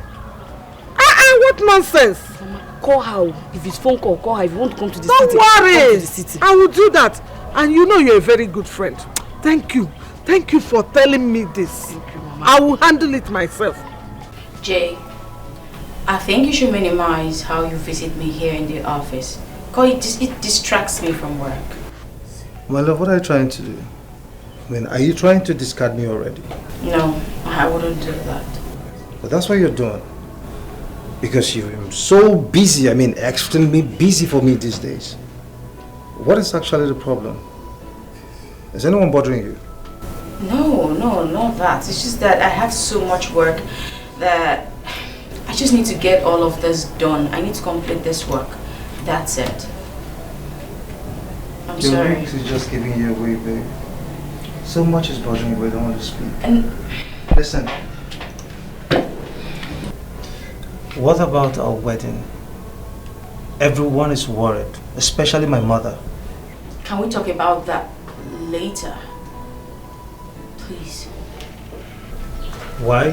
What nonsense. Mama, call her. If it's phone call, call her. If you want to come to the city, don't worry. come to the city. I will do that. And you know you're a very good friend. Thank you. Thank you for telling me this. Thank you, Mama. I will handle it myself. Jay, I think you should minimize how you visit me here in the office. Because it distracts me from work. My love, what are you trying to do? I mean, are you trying to discard me already? No, I wouldn't do that. But that's what you're doing. Because you're so busy, I mean, extremely busy for me these days. What is actually the problem? Is anyone bothering you? No, not that. It's just that I have so much work that I just need to get all of this done. I need to complete this work. That's it. I'm sorry. Your weeks is just giving you away, babe. So much is bothering you, but I don't want to speak. And listen. What about our wedding? Everyone is worried, especially my mother. Can we talk about that later? Please. Why?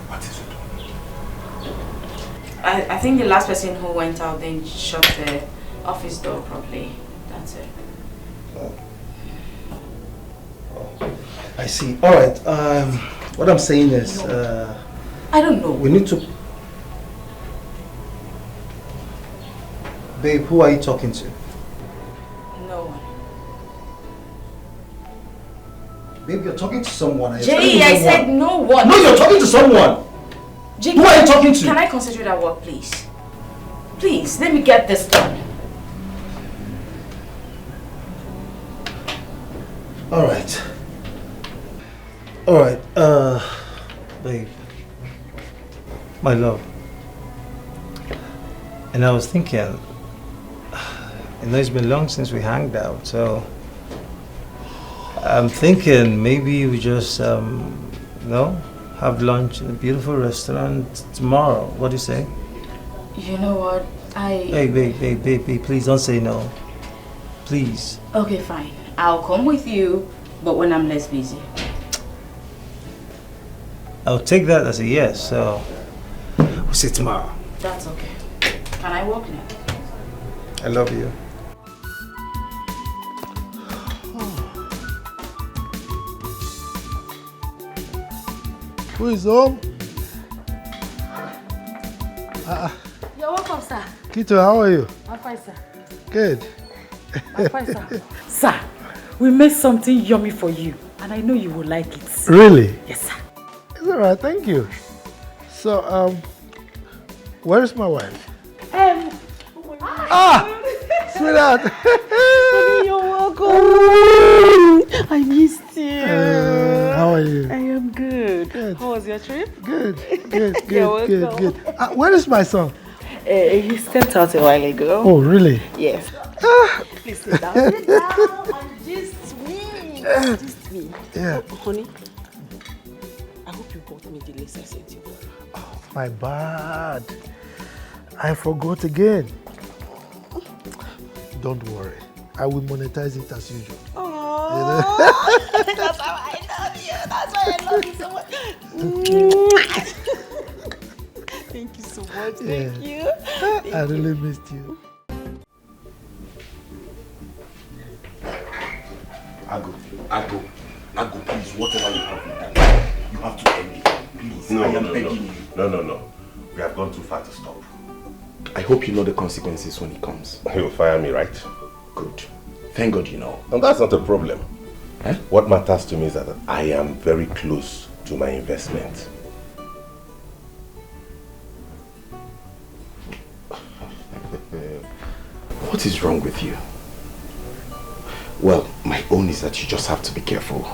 What is it? I think the last person who went out then shut the office door properly. That's it. I see. All right. What I'm saying is, I don't know. We need to. Babe, who are you talking to? No one. Babe, you're talking to someone. Jay, I said no one. No, you're talking to someone. Jay, who are you talking to? Can I concentrate at work, please? Please, let me get this done. Alright. Babe. My love. And I was thinking, it's been long since we hanged out, so I'm thinking maybe we just, have lunch in a beautiful restaurant tomorrow. What do you say? You know what? Hey, babe, please don't say no. Please. Okay, fine. I'll come with you, but when I'm less busy. I'll take that as a yes, so we'll see tomorrow. That's okay. Can I walk now? I love you. Who is home? You're welcome, sir. Kito, how are you? I'm fine, sir. Good. I'm fine, sir. Sir, we made something yummy for you, and I know you will like it. Really? Yes, sir. It's alright, thank you. So, where is my wife? Sweetheart! You're welcome. I missed you. How are you? I am good. How was your trip? Good. You're Good. welcome. Where is my son? He stepped out a while ago. Oh, really? Yes. Please sit down. Sit down and just me. Just me. Yeah. Oh, honey, I hope you got me the list I sent you. Oh, my bad. I forgot again. Don't worry. I will monetize it as usual. Oh, that's how I love you. That's why I love you so much. Thank you so much. Thank you. I really missed you. Ago, please, whatever you have done, you have to end it. Please, I am begging you. No. We have gone too far to stop. I hope you know the consequences when it comes. He'll fire me, right? Good. Thank God you know. And that's not a problem. Eh? What matters to me is that I am very close to my investment. What is wrong with you? Well, my own is that you just have to be careful.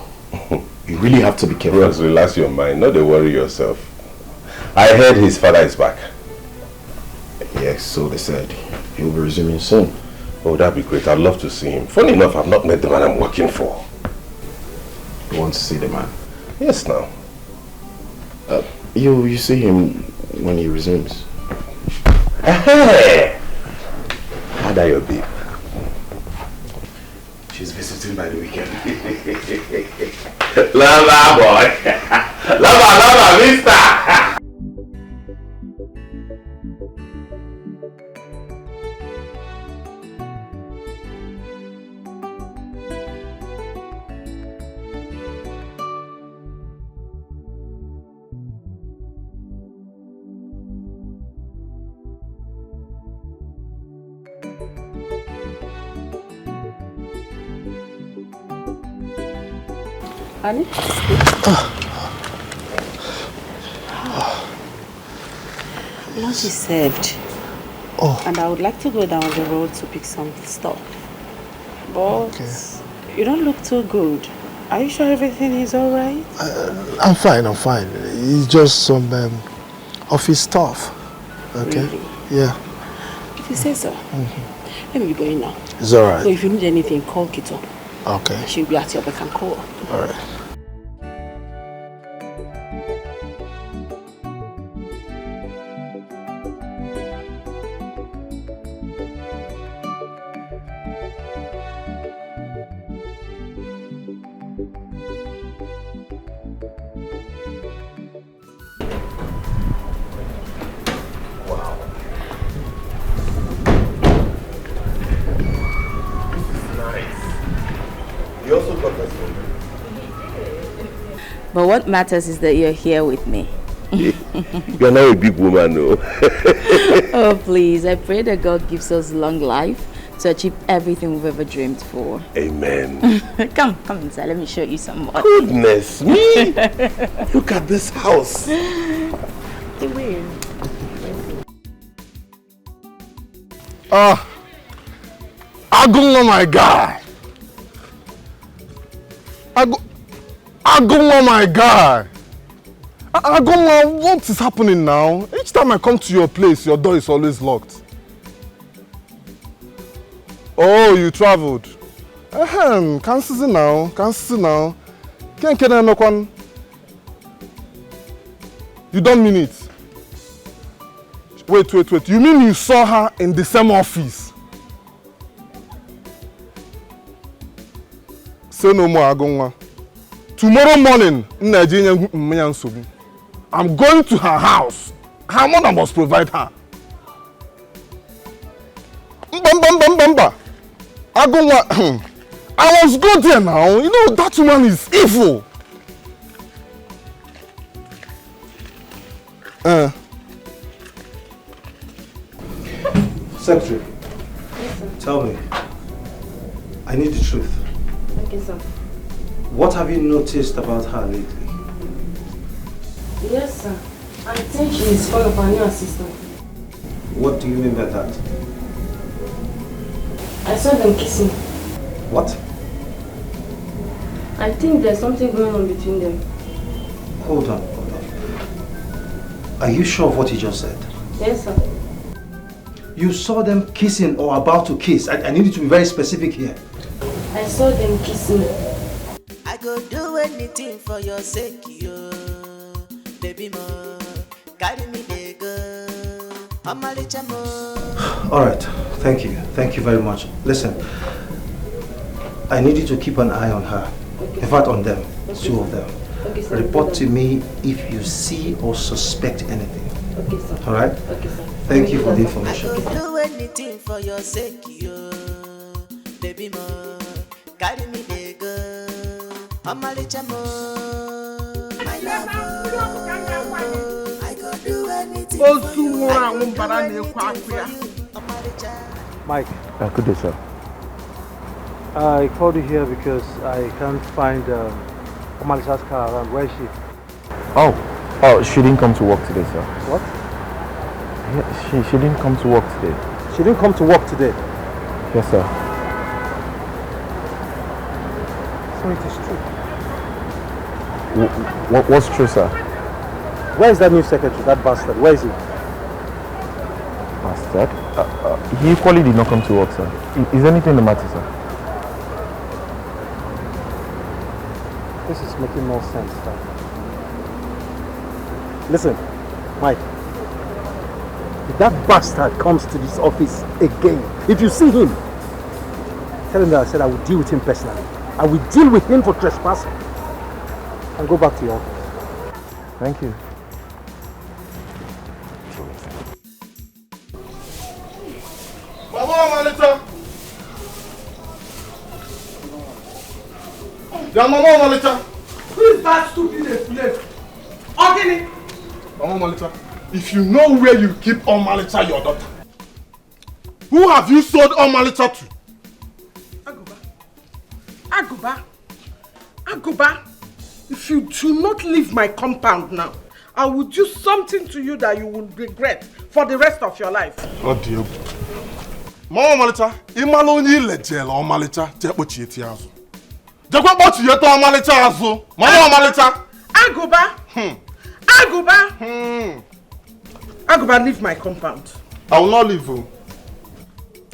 You really have to be careful. Bros, relax your mind, not to worry yourself. I heard his father is back. Yes, so they said. He'll be resuming soon. Oh, that'd be great. I'd love to see him. Funny enough, I've not met the man I'm working for. You want to see the man? Yes, now. You see him when he resumes. Hey! How are your babe? She's visiting by the weekend. Lover boy. Lover, mister. Honey? Lunch is served. Oh. And I would like to go down the road to pick some stuff. But you don't look too good. Are you sure everything is alright? I'm fine. It's just some office stuff. Okay? Really? Yeah. If you say so. Let me be going now. It's alright. So if you need anything, call Kito. Okay. She'll be at your beck and call. Alright. But what matters is that you're here with me. You're not a big woman, no. Oh, please. I pray that God gives us long life to achieve everything we've ever dreamed for. Amen. Come inside. Let me show you some more. Goodness me! Look at this house. Agunga, my guy. Agoma, my guy. Agoma, what is happening now? Each time I come to your place, your door is always locked. Oh, you traveled. Can't see now. Can't You don't mean it. Wait. You mean you saw her in the same office? Say no more, Agoma. Tomorrow morning, I'm going to her house. Her mother must provide her. Agoma, I was good there now. You know, that woman is evil. Secretary, Yes, sir. tell me. I need the truth. Okay, sir. What have you noticed about her lately? Yes, sir. I think she is one of our new assistants. What do you mean by that? I saw them kissing. What? I think there's something going on between them. Hold on. Are you sure of what you just said? Yes, sir. You saw them kissing or about to kiss. I need you to be very specific here. I saw them kissing. I go do anything for your sake, yo. Baby mo, carry me there go. I'm a little more. Alright, thank you. Thank you very much. Listen, I need you to keep an eye on her. In fact, on them. Two of them. Okay, sir. Report to me if you see or suspect anything. Okay, sir. Alright? Okay, sir. Thank you for the I information. go do anything for your sake, yo. Baby mo, carry me there go. I'm a little more. My love, I go do anything for you. Mike, Good day, sir. I called you here because I can't find Omalisa's car around. Where is she? Oh, she didn't come to work today, sir. What? Yeah, she didn't come to work today. She didn't come to work today. Yes, sir. So it is true. What's true, sir? Where is that new secretary, that bastard? Where is he? Bastard? He equally did not come to work, sir. Is anything the matter, sir? This is making more sense, sir. Listen, Mike. If that bastard comes to this office again, if you see him, tell him that I said I will deal with him personally. I will deal with him for trespassing. And go back to your office. Thank you. Mama, Malita. Yeah, Mama, Malita. Who is that stupid place? Ogini! Mama, Malita, if you know where you keep Omalita, your daughter, who have you sold Omalita to? Aguba, if you do not leave my compound now, I will do something to you that you will regret for the rest of your life. Oh dear. Mama Malita, imalo onye ilejele Omalita je kpochi eti azu. Jekwa kpochi yeto Omalita azu. Mama Malita. Aguba, leave my compound. I will not leave you.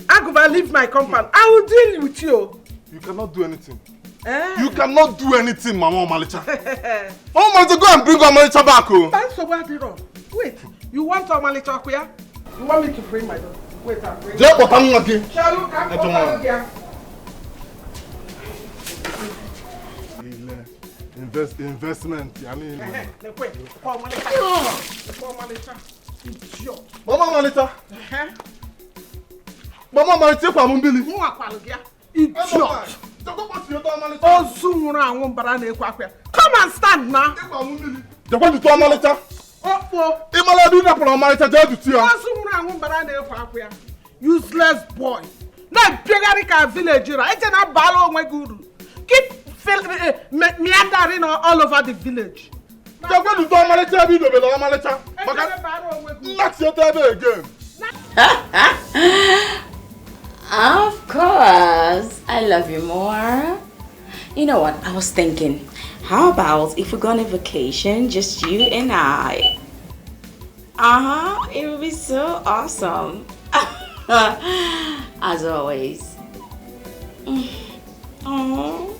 Aguba, leave my compound. I will deal with you. You cannot do anything. You cannot do anything, Mama Malita. Mama Malita, go and bring Omalita back. Wait, you want Omalita here? You want me to bring my daughter? Wait, I'll bring her. Shall you come over here? Investment. I mean. Mama Malita. Mama Malita, kwa mumbili. Idiot. Come and stand now. Useless boy. Now, Piogarika village, keep meandering all over the village. Of course, I love you more. You know what? I was thinking, how about if we go on a vacation, just you and I? It would be so awesome. As always. Oh,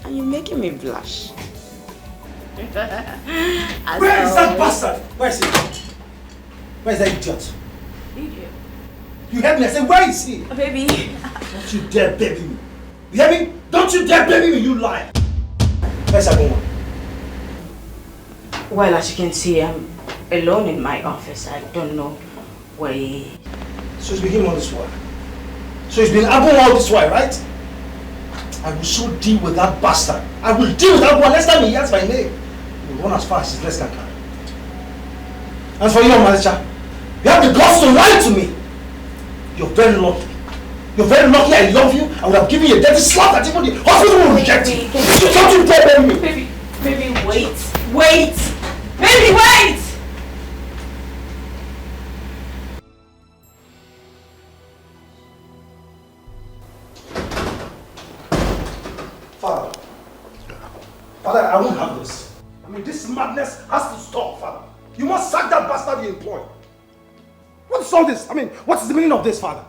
and you're making me blush. Where is that bastard? Where is he? Where is that idiot? Idiot? You heard me? I said, where is he? Baby. Don't you dare baby me. You hear me? Don't you dare baby me, you liar. Where's that going? Well, as you can see, I'm alone in my office. I don't know where he... So he's been all this while. So he's been able all this while, right? I will so deal with that bastard. I will deal with that one next time he hears my name. He will run as fast as his legs can carry. As for you, manager, you have the guts to lie to me. You're very lucky. You're very lucky I love you. I would have given you a dirty slap that even the hospital will reject you. Don't you dare baby me. Baby, wait. Wait! Baby, wait! Father, I won't have this. I mean, this madness has to stop, Father. You must sack that bastard you employ. What is all this? I mean, what is the meaning of this, Father?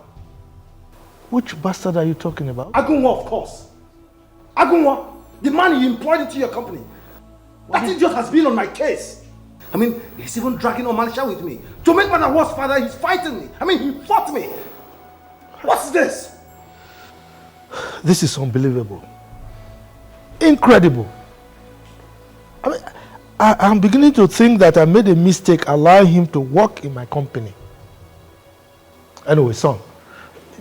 Which bastard are you talking about? Agunwa, of course. Agunwa, the man you employed into your company. That idiot has been on my case. I mean, he's even dragging on Manisha with me. To make matters worse, Father, he's fighting me. I mean, he fought me. What's this? This is unbelievable. Incredible. I mean, I'm beginning to think that I made a mistake allowing him to work in my company. Anyway, son,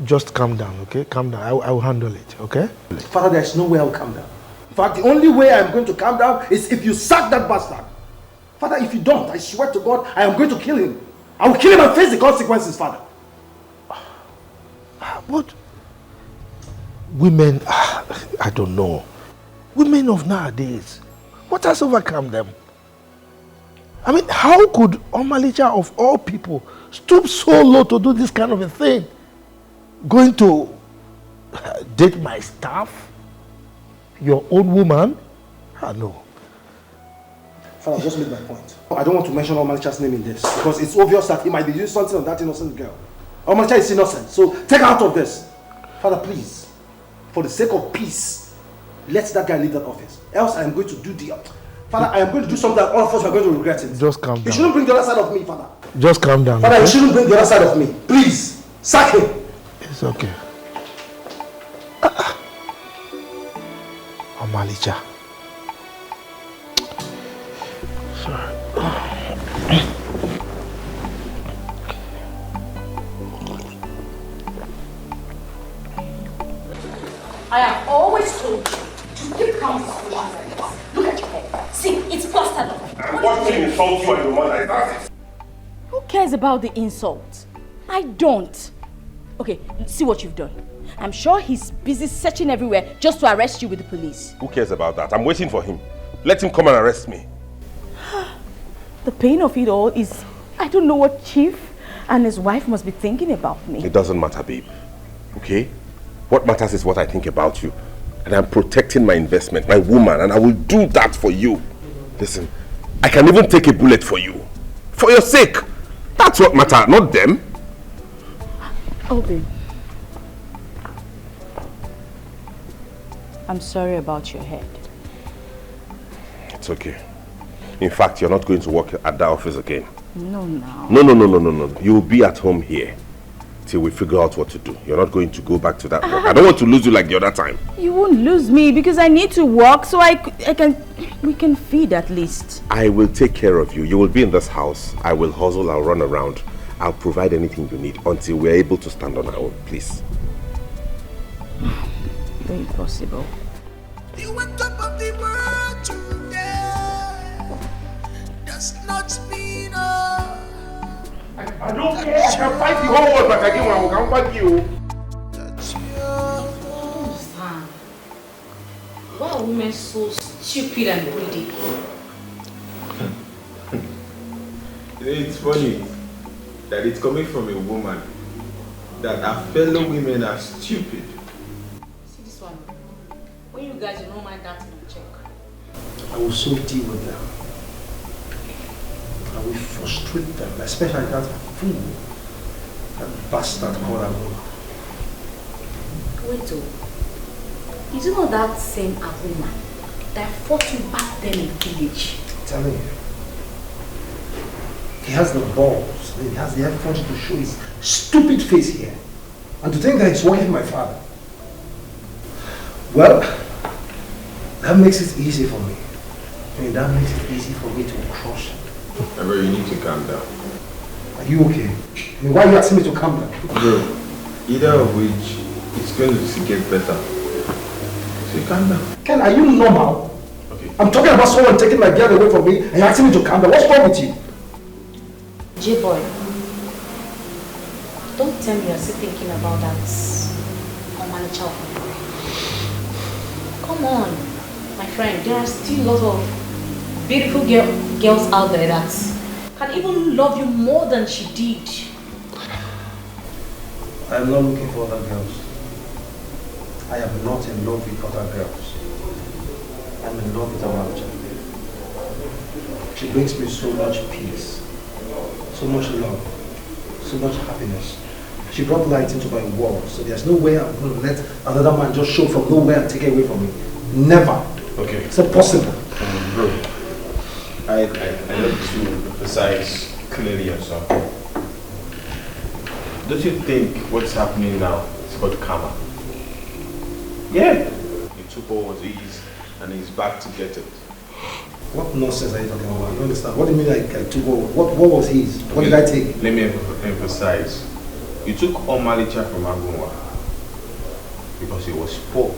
just calm down, okay? Calm down. I will handle it, okay? Father, there's no way I will calm down. In fact, the only way I'm going to calm down is if you sack that bastard. Father, if you don't, I swear to God, I am going to kill him. I will kill him and face the consequences, Father. But women, I don't know. Women of nowadays, what has overcome them? I mean, how could Omalicha of all people stoop so low to do this kind of a thing? Going to date my staff? Your own woman? No. Father, just make my point. I don't want to mention Omalicha's name in this because it's obvious that he might be doing something on that innocent girl. Omalicha is innocent, so take her out of this. Father, please, for the sake of peace, let that guy leave that office. Else I am going to do the... Father, I am going to do something that all of us are going to regret it. Just calm down. You shouldn't bring the other side of me, Father. Just calm down. Father, you shouldn't bring the other side of me. Please, sack him. It's okay. Omalicha. Sorry. I have always told you to keep calm with your hands. Look at your head. See, it's plastered up. I'm watching him insult you and your mother. That's it. Who cares about the insult? I don't. Okay, see what you've done. I'm sure he's busy searching everywhere just to arrest you with the police. Who cares about that? I'm waiting for him. Let him come and arrest me. The pain of it all is, I don't know what Chief and his wife must be thinking about me. It doesn't matter, babe. Okay? What matters is what I think about you. And I'm protecting my investment, my woman, and I will do that for you. Listen, I can even take a bullet for you. For your sake. That's what matters, not them. Obi, I'm sorry about your head. It's okay. In fact, you're not going to work at that office again. No. No. You'll be at home here till we figure out what to do. You're not going to go back to that work. I don't want to lose you like the other time. You won't lose me because I need to work so we can feed at least. I will take care of you. You will be in this house. I will hustle, I'll run around. I'll provide anything you need until we're able to stand on our own, please. Very possible. You on top of the world today. Does not mean I don't care. I can fight the whole world, but I can't fight you. Why are women so stupid and greedy? It's funny that it's coming from a woman that our fellow women are stupid. See this one. When you you guys will not mind that in check. I will so deal with them. I will frustrate them, especially that fool, that bastard called Aguma. Wait, is it not that same Aguma that fought you back then in the village? I'm telling you. He has the balls, he has the effort to show his stupid face here. And to think that he's working my father. Well, that makes it easy for me. I mean, that makes it easy for me to crush him. Bro, you need to calm down. Are you okay? I mean, why are you asking me to calm down? Bro, either of which, it's going to get better. So calm down. Ken, are you normal? Okay. I'm talking about someone taking my girl away from me and you're asking me to calm down. What's wrong with you? J-boy, don't tell me you're still thinking about that manager. Come on, my friend. There are still lots of beautiful girls out there that can even love you more than she did. I'm not looking for other girls. I am not in love with other girls. I'm in love with a manager. She brings me so much peace, so much love, so much happiness. She brought light into my world, so there's no way I'm going to let another man just show from nowhere and take it away from me. Never. Okay. It's impossible. Bro, I need to emphasize clearly yourself. Don't you think what's happening now is called karma? Yeah. He took all his and he's back to get it. What nonsense are you talking about? I don't understand. What do you mean I took over? What was his? What did I take? Let me emphasize. You took Omalicha from Aguma because he was poor.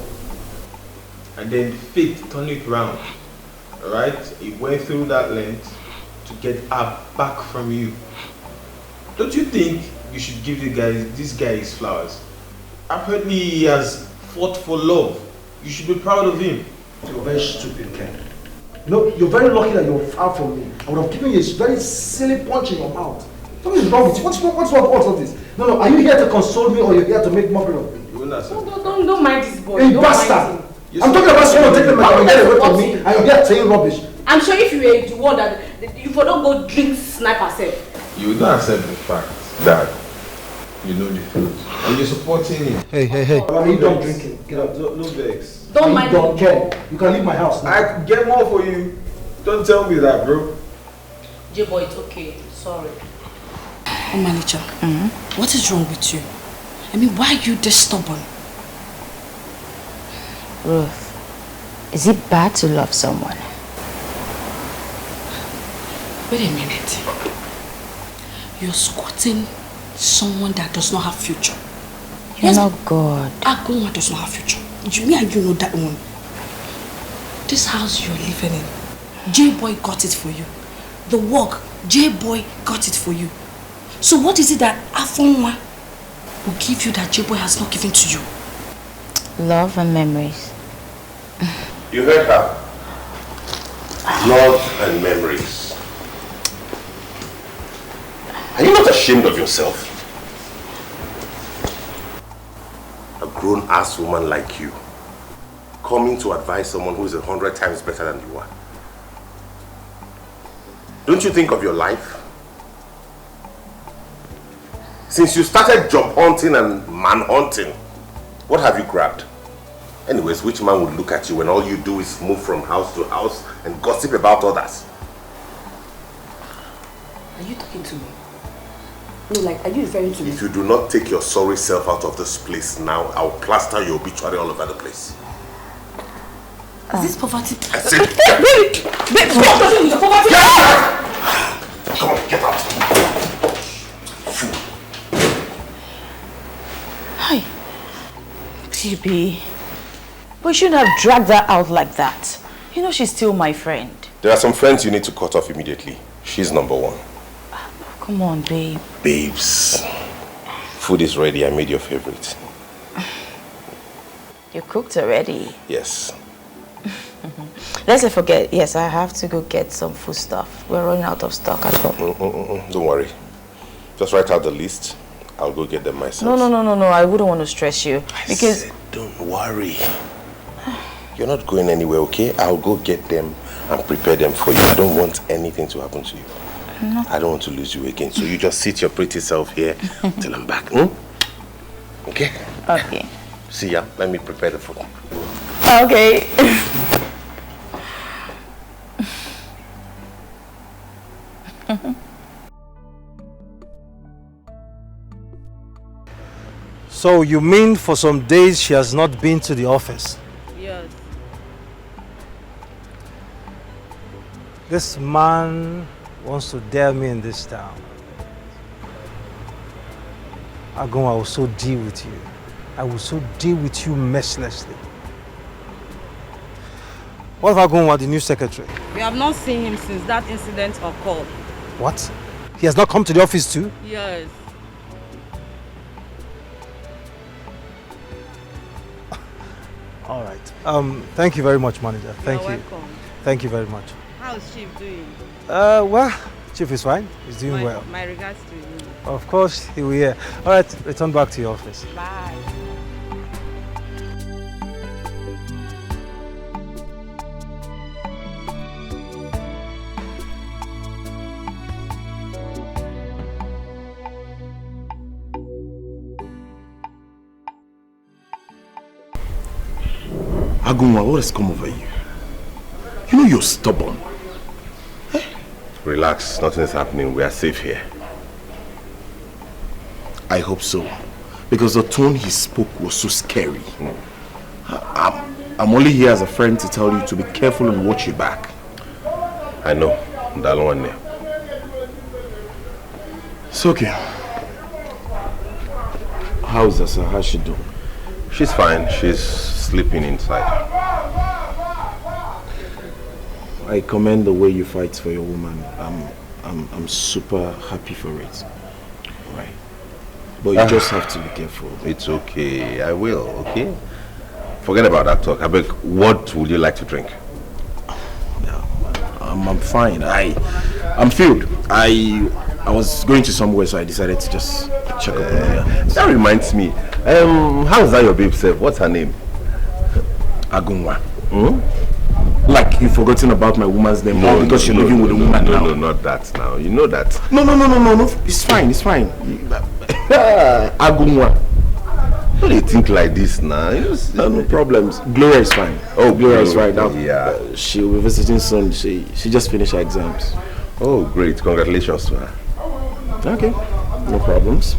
And then fate turned it round. Alright? He went through that length to get her back from you. Don't you think you should give this guy his flowers? Apparently he has fought for love. You should be proud of him. You're very stupid, Ken. You know, you're very lucky that you're far from me. I would have given you a very silly punch in your mouth. What is wrong with you? What's wrong with this? No, are you here to console me or you're here to make mockery of me? Don't mind this boy. You bastard! I'm talking about someone taking my girl away from me and you're here saying rubbish. I'm sure if you were the one that you don't go drink snipe yourself. You would not accept the fact that you know the truth and you're supporting him. Hey. Are you done drinking? Get up. No vex. Don't mind don't care. You can leave my house now. I get more for you. Don't tell me that, bro. J-boy, it's okay. Sorry. Oh, manager, what is wrong with you? I mean, why are you this stubborn? Ruth, is it bad to love someone? Wait a minute. You're squatting someone that does not have future. You're not God. Aguma does not have future. Me and you know that one. This house you're living in, J-boy got it for you. The work, J-boy got it for you. So what is it that Afonwa will give you that J-boy has not given to you? Love and memories. You heard her. Love and memories. Are you not ashamed of yourself? A grown-ass woman like you coming to advise someone who is 100 times better than you are. Don't you think of your life? Since you started job hunting and man hunting, what have you grabbed? Anyways, which man would look at you when all you do is move from house to house and gossip about others? Are you talking to me? No, like, are you referring to me? If you do not take your sorry self out of this place now, I'll plaster your obituary all over the place. Is this poverty? I said, get out! Come on, get out! Hi. Baby. We shouldn't have dragged her out like that. You know she's still my friend. There are some friends you need to cut off immediately. She's number one. Come on, babe. Babes. Food is ready. I made your favorite. You cooked already? Yes. Let's not forget, yes, I have to go get some food stuff. We're running out of stock as well. Don't worry. Just write out the list. I'll go get them myself. No. I wouldn't want to stress you. I said, don't worry. You're not going anywhere, okay? I'll go get them and prepare them for you. I don't want anything to happen to you. No. I don't want to lose you again. So you just sit your pretty self here till I'm back. Okay? Okay. See ya. Let me prepare the food. Okay. So you mean for some days she has not been to the office? Yes. This man wants to dare me in this town. Agon, I will so deal with you. I will so deal with you mercilessly. What if Agon was the new secretary? We have not seen him since that incident occurred. What? He has not come to the office too? Yes. All right. Thank you very much, manager. Thank You're you. welcome. Thank you very much. How's Chief doing? Well, Chief is fine. He's doing well. My regards to you. Of course, he will hear. All right, return back to your office. Bye. Agunwa, what has come over you? You know you're stubborn. Relax, nothing is happening. We are safe here. I hope so. Because the tone he spoke was so scary. I'm only here as a friend to tell you to be careful and watch your back. I know. It's okay. How's Asa? How's she doing? She's fine. She's sleeping inside. I commend the way you fight for your woman. I'm super happy for it. Right. But you just have to be careful. It's okay. I will, okay? Forget about that talk. Abeg, what would you like to drink? No, I'm fine. I'm filled. I was going to somewhere, so I decided to just check up on her. That reminds me. How's that your babe self? What's her name? Agunwa. Like you've forgotten about my woman's name now because you're living with a woman now. No, not that now. You know that. No. It's fine. Agunwa. Why do you think like this now? No problems. Gloria is fine. Oh, Gloria is right now. Yeah. She'll be visiting soon. She just finished her exams. Oh, great. Congratulations to her. Okay. No problems.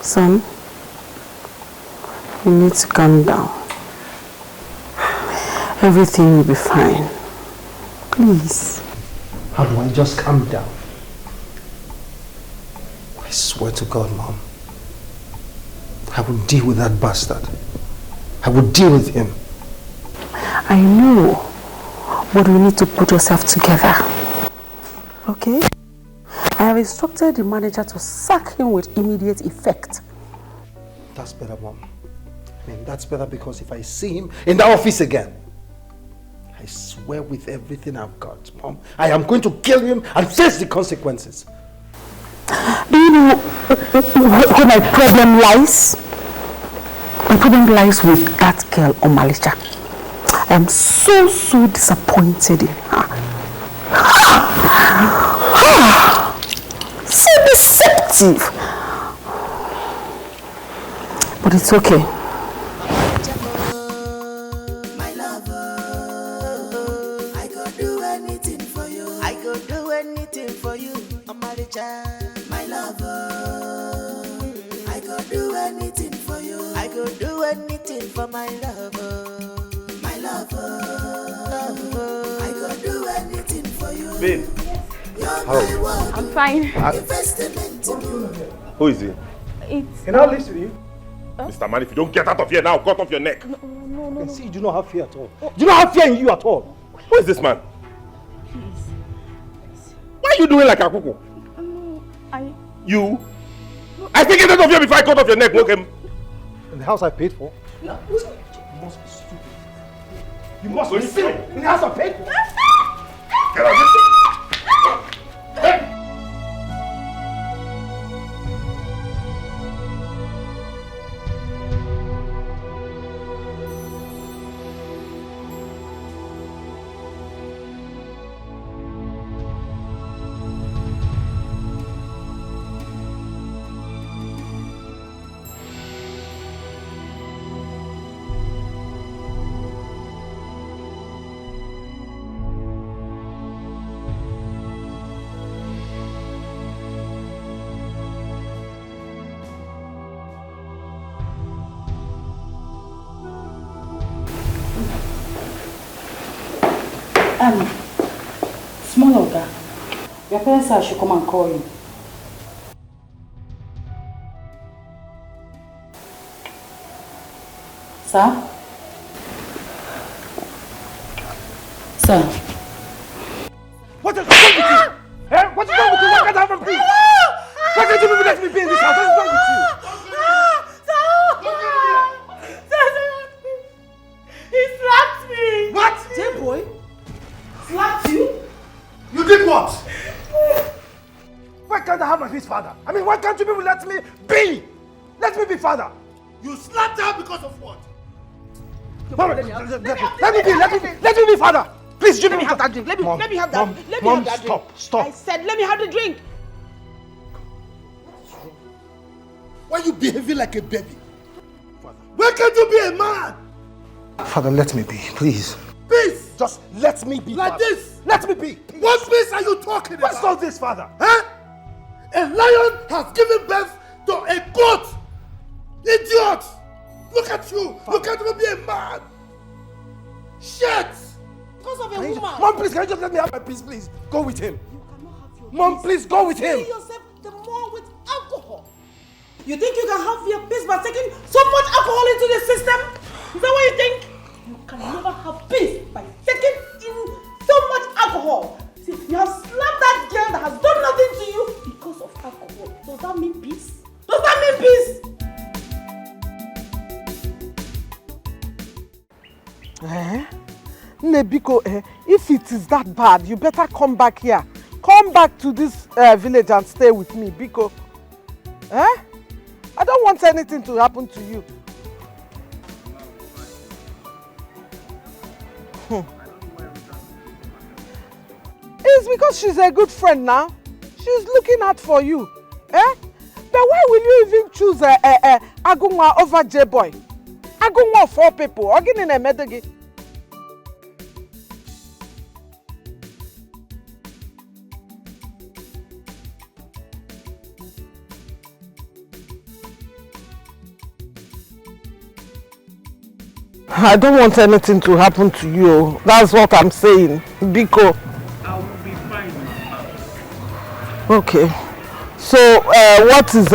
Son, you need to calm down. Everything will be fine. Please. How do I just calm down? I swear to God, Mom. I will deal with that bastard. I will deal with him. I know. But we need to put yourself together. Okay? I have instructed the manager to sack him with immediate effect. That's better, Mom. I mean, that's better because if I see him in the office again, I swear with everything I've got, Mom, I am going to kill him and face the consequences. Do you know where my problem lies? My problem lies with that girl, Omalicha. I am so disappointed in her. So deceptive. But it's okay. My lover, I could do anything for you. I could do anything for you. Omalicha, my lover, I could do anything for you. I could do anything for my lover. My lover, I could do anything for you. Babe. How? I'm fine. Who is he? Can I listen to you? Mr. Man, if you don't get out of here now, cut off your neck. No. See, you do not have fear at all. You do not have fear in you at all. Who is this man? Please. Why are you doing like a cuckoo? I... You? I think it out of here before I cut off your neck, okay? In the house I paid for. You must be stupid. You must be silly. In the house I paid for. Get out of here. Hey! Small Oga, your parents said I should come and call you. Sir? Sir? What is wrong with you? Eh? What is wrong with you? Why can't I have a peace? Why can't you people let me be in this house? What is wrong with you? He slapped me! What? J-boy? Slapped you? You did what? Why can't I have my peace, father? I mean, why can't you people let me be? Let me be father. You slapped her because of what? Let me be father. Please, Let me have that drink. Let me have that. Let me have that drink. Stop. I said, let me have the drink. Why are you behaving like a baby? Father, why can't you be a man? Father, let me be, please. Peace! Just let me be. Like father. This? Let me be. Peace. What peace are you talking about? What's all this, father? Huh? A lion has given birth to a goat! Idiot! Look at you! Father. You can't even be a man! Shit! Because of a woman. Mom, please, can you just let me have my peace, please? Go with him. You cannot have your Mom, peace. Please, go with him. You yourself the more with alcohol. You think you can have your peace by taking so much alcohol into the system? Is that what you think? You can never have peace by taking in so much alcohol. See, you have slapped that girl that has done nothing to you because of alcohol. Does that mean peace? Does that mean peace? Nebiko, if it is that bad, you better come back here. Come back to this village and stay with me, Biko. I don't want anything to happen to you. It's because she's a good friend now. She's looking out for you. But why will you even choose Agunwa over J-boy? Agunwa of 4 people. Ogin in a medagi. I don't want anything to happen to you. That's what I'm saying, Biko. I will be fine, Mama. Okay. So, what is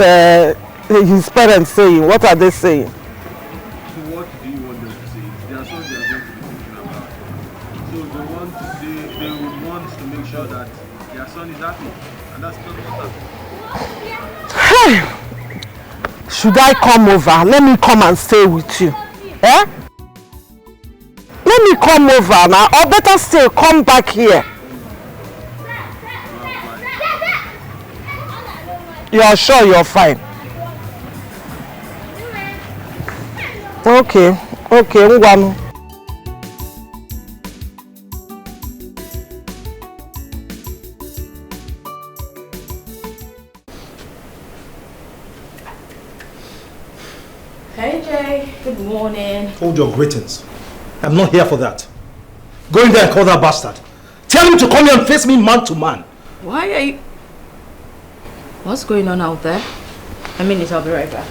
his parents saying? What are they saying? So what do you want them to say? Their son they are going to be thinking about. So they would want to make sure that their son is happy. And that's not what happens. Should I come over? Let me come and stay with you. Let me come over now, or better still, come back here. You're sure you're fine? Okay, Ngwanu. Hey Jay, good morning. Hold your greetings. I'm not here for that. Go in there and call that bastard. Tell him to come here and face me man to man. Why are you... What's going on out there? A minute, I'll be right back.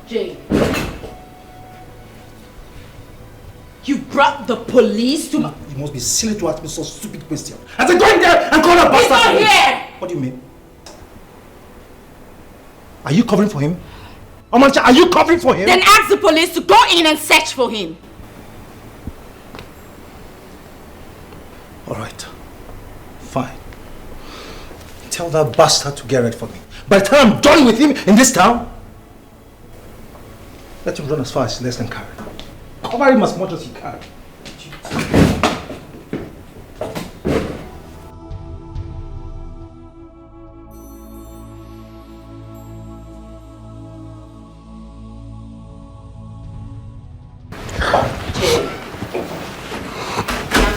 Jay. You brought the police to... You must be silly to ask me such stupid question. I said, go in there and call a bastard. He's not here! What do you mean? Are you covering for him? Omancha, are you covering for him? Then ask the police to go in and search for him. Alright. Fine. Tell that bastard to get ready for me. By the time I'm done with him in this town, let him run as far as less than carry. Cover him as much as you can.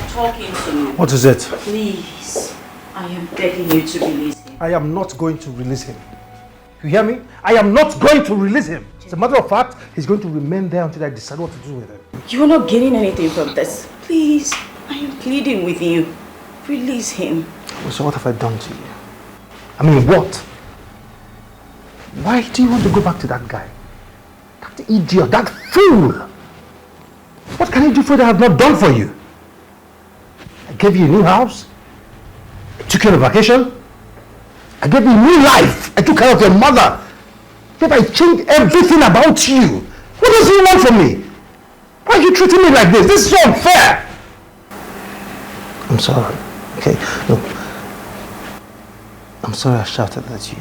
Talking to you. What is it? Please, I am begging you to release him. I am not going to release him. You hear me? I am not going to release him. As a matter of fact, he's going to remain there until I decide what to do with him. You are not getting anything from this. Please, I am pleading with you. Release him. So what have I done to you? I mean, what? Why do you want to go back to that guy? That idiot, that fool! What can he do for you that I have not done for you? I gave you a new house. I took you on a vacation. I gave you a new life. I took care of your mother. Yet I changed everything about you. What does he want from me? Why are you treating me like this? This is so unfair. I'm sorry. Okay, look. I'm sorry I shouted at you.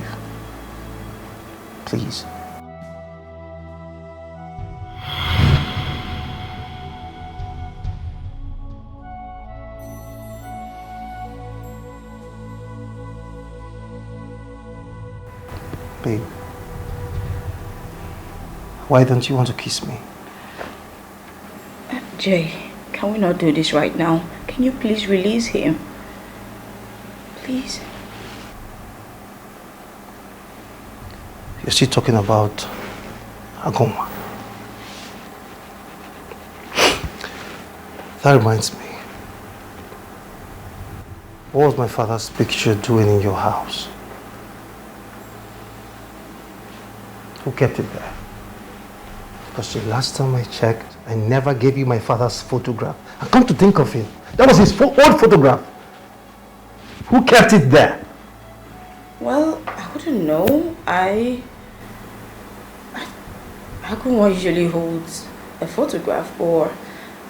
Please. Babe, why don't you want to kiss me? Jay, can we not do this right now? Can you please release him? Please. You're still talking about Agoma. That reminds me. What was my father's picture doing in your house? Who kept it there? Because the last time I checked, I never gave you my father's photograph. I come to think of it. That was his old photograph. Who kept it there? Well, I wouldn't know. Aguma usually holds a photograph, or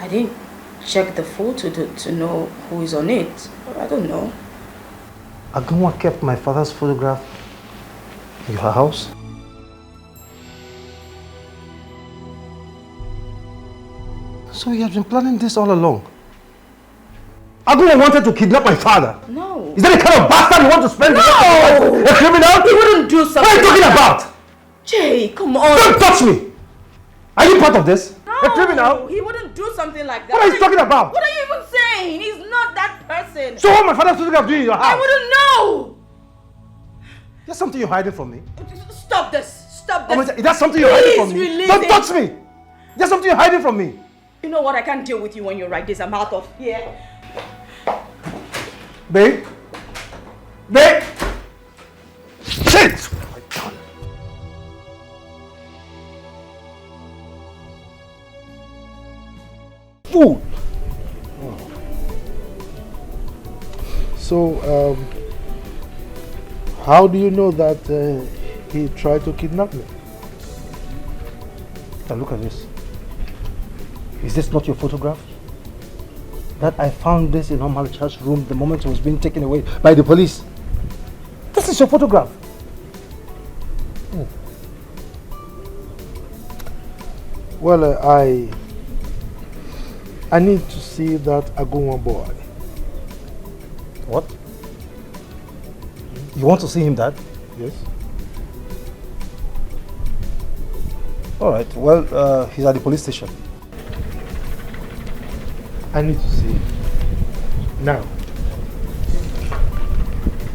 I didn't check the photo to know who is on it. I don't know. Aguma kept my father's photograph in your house? So he has been planning this all along. Aguma wanted to kidnap my father. No. Is that the kind of bastard you want to spend? No! A criminal? He wouldn't do something. What are you talking like that. about? Jay, come on. Don't touch me! Are you part of this? No, a criminal? He wouldn't do something like that. What are you talking about? What are you even saying? He's not that person. So what my father's photograph doing in your house? I wouldn't know. There's something you're hiding from me. Stop this. Stop this. Is that something you're hiding from me? Release Don't him. touch me! There's something you're hiding from me. You know what? I can't deal with you when you're like this. I'm out of here. Babe? Babe? Shit! Fool! So, how do you know that he tried to kidnap me? Now look at this. Is this not your photograph? That I found this in Omalcha's room the moment it was being taken away by the police. This is your photograph. Well, I need to see that Aguma boy. What? You want to see him, Dad? Yes. All right. Well, he's at the police station. I need to see him. Now.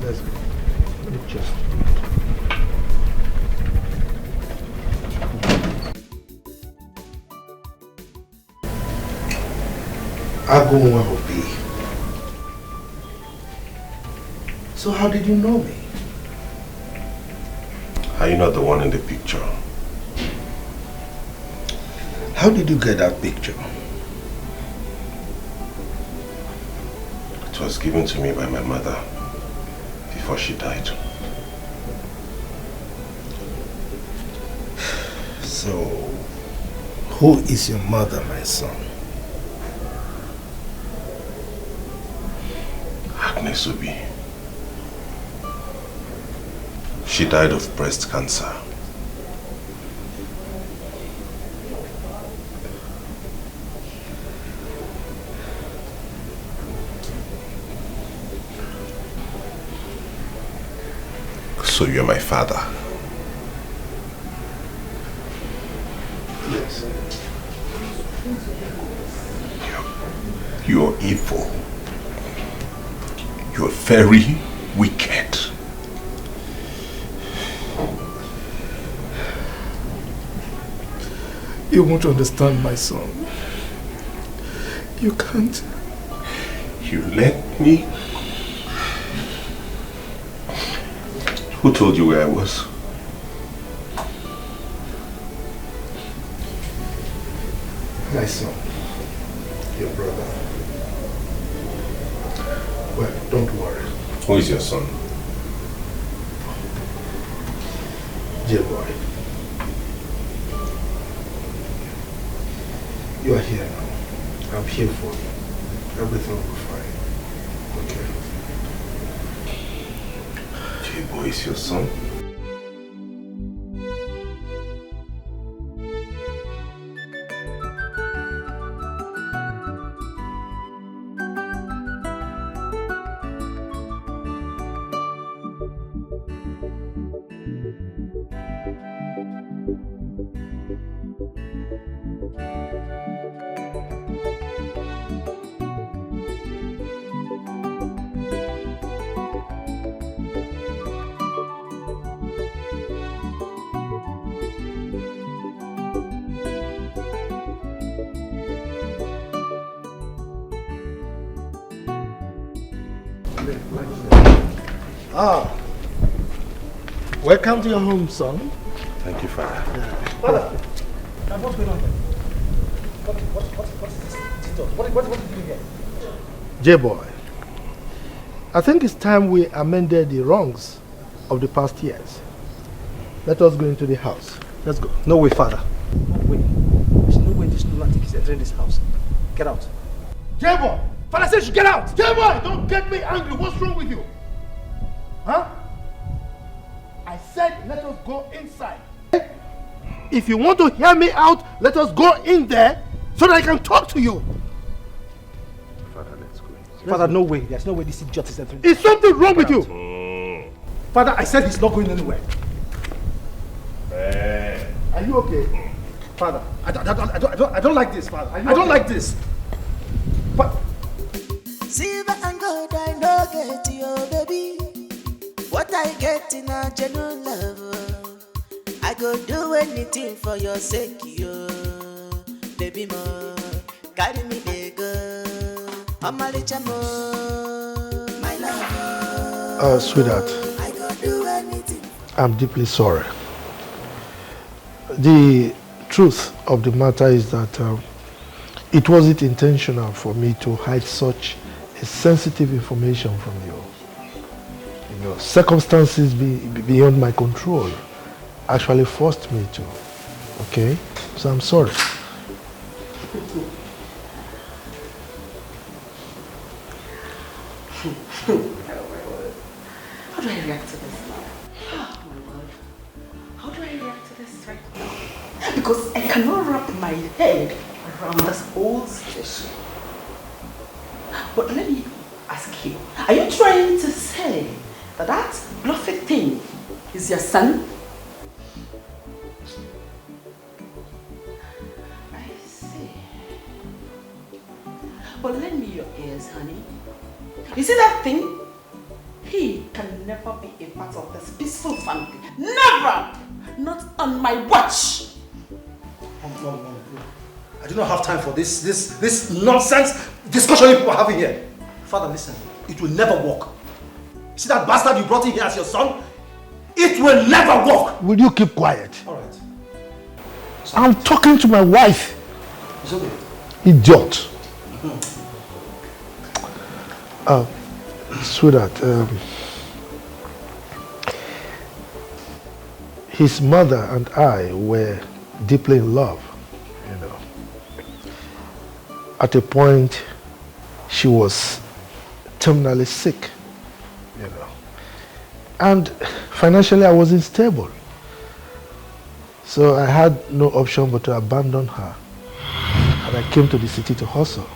Let's go. Let me just... Aguma Obi. So how did you know me? Are you not the one in the picture? How did you get that picture? was given to me by my mother before she died. So, who is your mother, my son? Agnes Obi. She died of breast cancer. So you're my father? Yes. You're evil. You're very wicked. You won't understand, my son. You can't. You let me? Who told you where I was? My son. Your brother. Well, don't worry. Who is your son? J-boy. You are here now. I'm here for you. Everything will be fine. Okay? J-boy is your son? Ah, welcome to your home, son. Thank you, Father. Father, what's going on here? What is this? What are you doing here? J-boy, I think it's time we amended the wrongs of the past years. Let us go into the house. Let's go. No way, father. No way. There's no way this lunatic is entering this house. Get out. J-boy! Father said you should get out! J-boy, don't get me angry. What's wrong with you? Huh? I said let us go inside. If you want to hear me out, let us go in there so that I can talk to you. Father, let's go. Father, no way. There's no way this idiot is entering. Is something wrong with you? Father, I said he's not going anywhere. Are you okay? Father, I don't like this, Father. I don't like this. Silver and gold I no get you, baby. What I get in a genuine love, I go do anything for your sake, yo. Baby mo, carry me there go. I'm a rich mo, my love. Sweetheart, I go do anything. I'm deeply sorry. The truth of the matter is that it wasn't intentional for me to hide such a sensitive information from you. You know, circumstances beyond my control actually forced me to. Okay? So I'm sorry. How do I react to this? Oh my Lord. How do I react to this right now? Because I cannot wrap my head around this whole situation. But let me ask you, are you trying to say that that fluffy thing is your son? I see. But lend me your ears, honey. You see that thing? He can never be a part of this peaceful family. Never! Not on my watch! Mom, I do not have time for this nonsense discussion you people are having here. Father, listen, it will never work. See that bastard you brought in here as your son? It will never work! Will you keep quiet? Alright. I'm talking to my wife. It's okay. Idiot. Sweetheart, his mother and I were deeply in love, you know. At a point, she was terminally sick, you know. And financially, I wasn't stable. So I had no option but to abandon her. And I came to the city to hustle,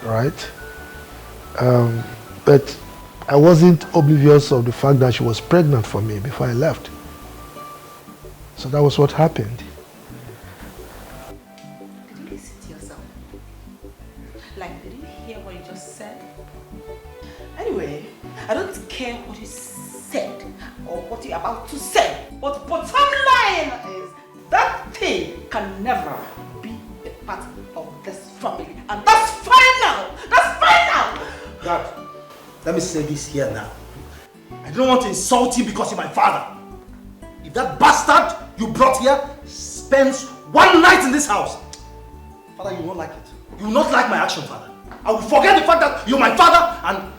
right? But I wasn't oblivious of the fact that she was pregnant for me before I left. So that was what happened. Did you listen to yourself? Like, did you hear what you just said? Anyway, I don't care what you said or what you're about to say, but bottom line is that thing can never be a part of this family, and that's final! That's final! Dad, let me say this here now. I don't want to insult you because you're my father. If that bastard you brought here spends one night in this house, Father, you won't like it. You will not like my action, Father. I will forget the fact that you're my father and I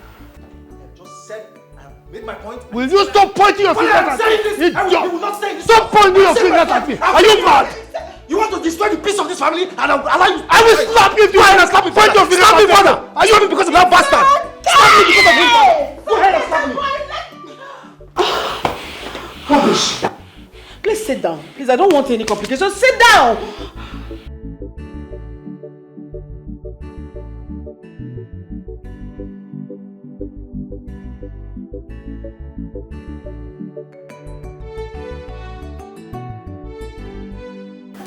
just said, I have made my point. Will you stop pointing your fingers at me? You will not say this. Stop pointing your fingers at me. Are you mad? You want to destroy the peace of this family and I will allow you. I will slap you if you slap me. Point your fingers at me, Father. Are you happy because of that bastard? Slap me because of him, Father. Go ahead and slap me. Rubbish. Please sit down. Please, I don't want any complications. Sit down!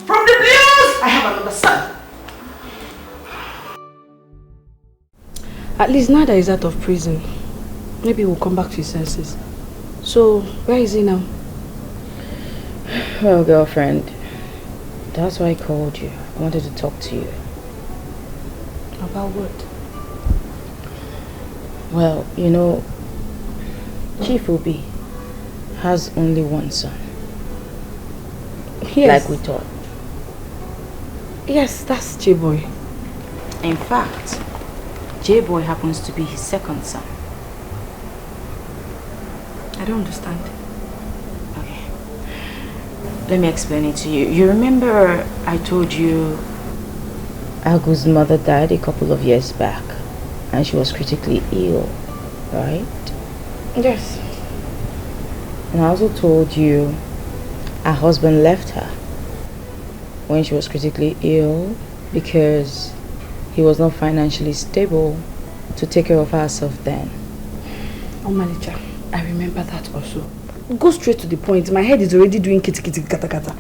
From the news, I have another son. At least now that he's out of prison, maybe we'll come back to his senses. So, where is he now? Well, girlfriend, that's why I called you. I wanted to talk to you. About what? Well, you know, Chief Obi has only one son. Yes. Like we thought. Yes, that's J-Boy. In fact, J-Boy happens to be his second son. I don't understand. Okay. Let me explain it to you. You remember I told you Agu's mother died a couple of years back and she was critically ill, right? Yes. And I also told you her husband left her when she was critically ill because he was not financially stable to take care of herself then. Oh, manager, I remember that also. Go straight to the point. My head is already doing kitty kitty kata kata.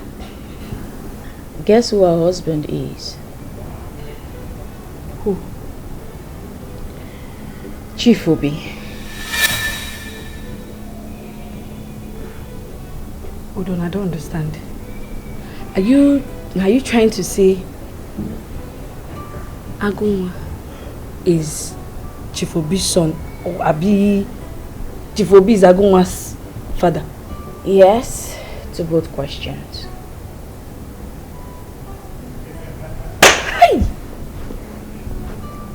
Guess who her husband is? Who? Chief Obi. Hold on, I don't understand. Are you trying to say Agunwa is Chief Obi's son, or Abi Chief Obi is Agunwa's father? Yes, to both questions. Hey!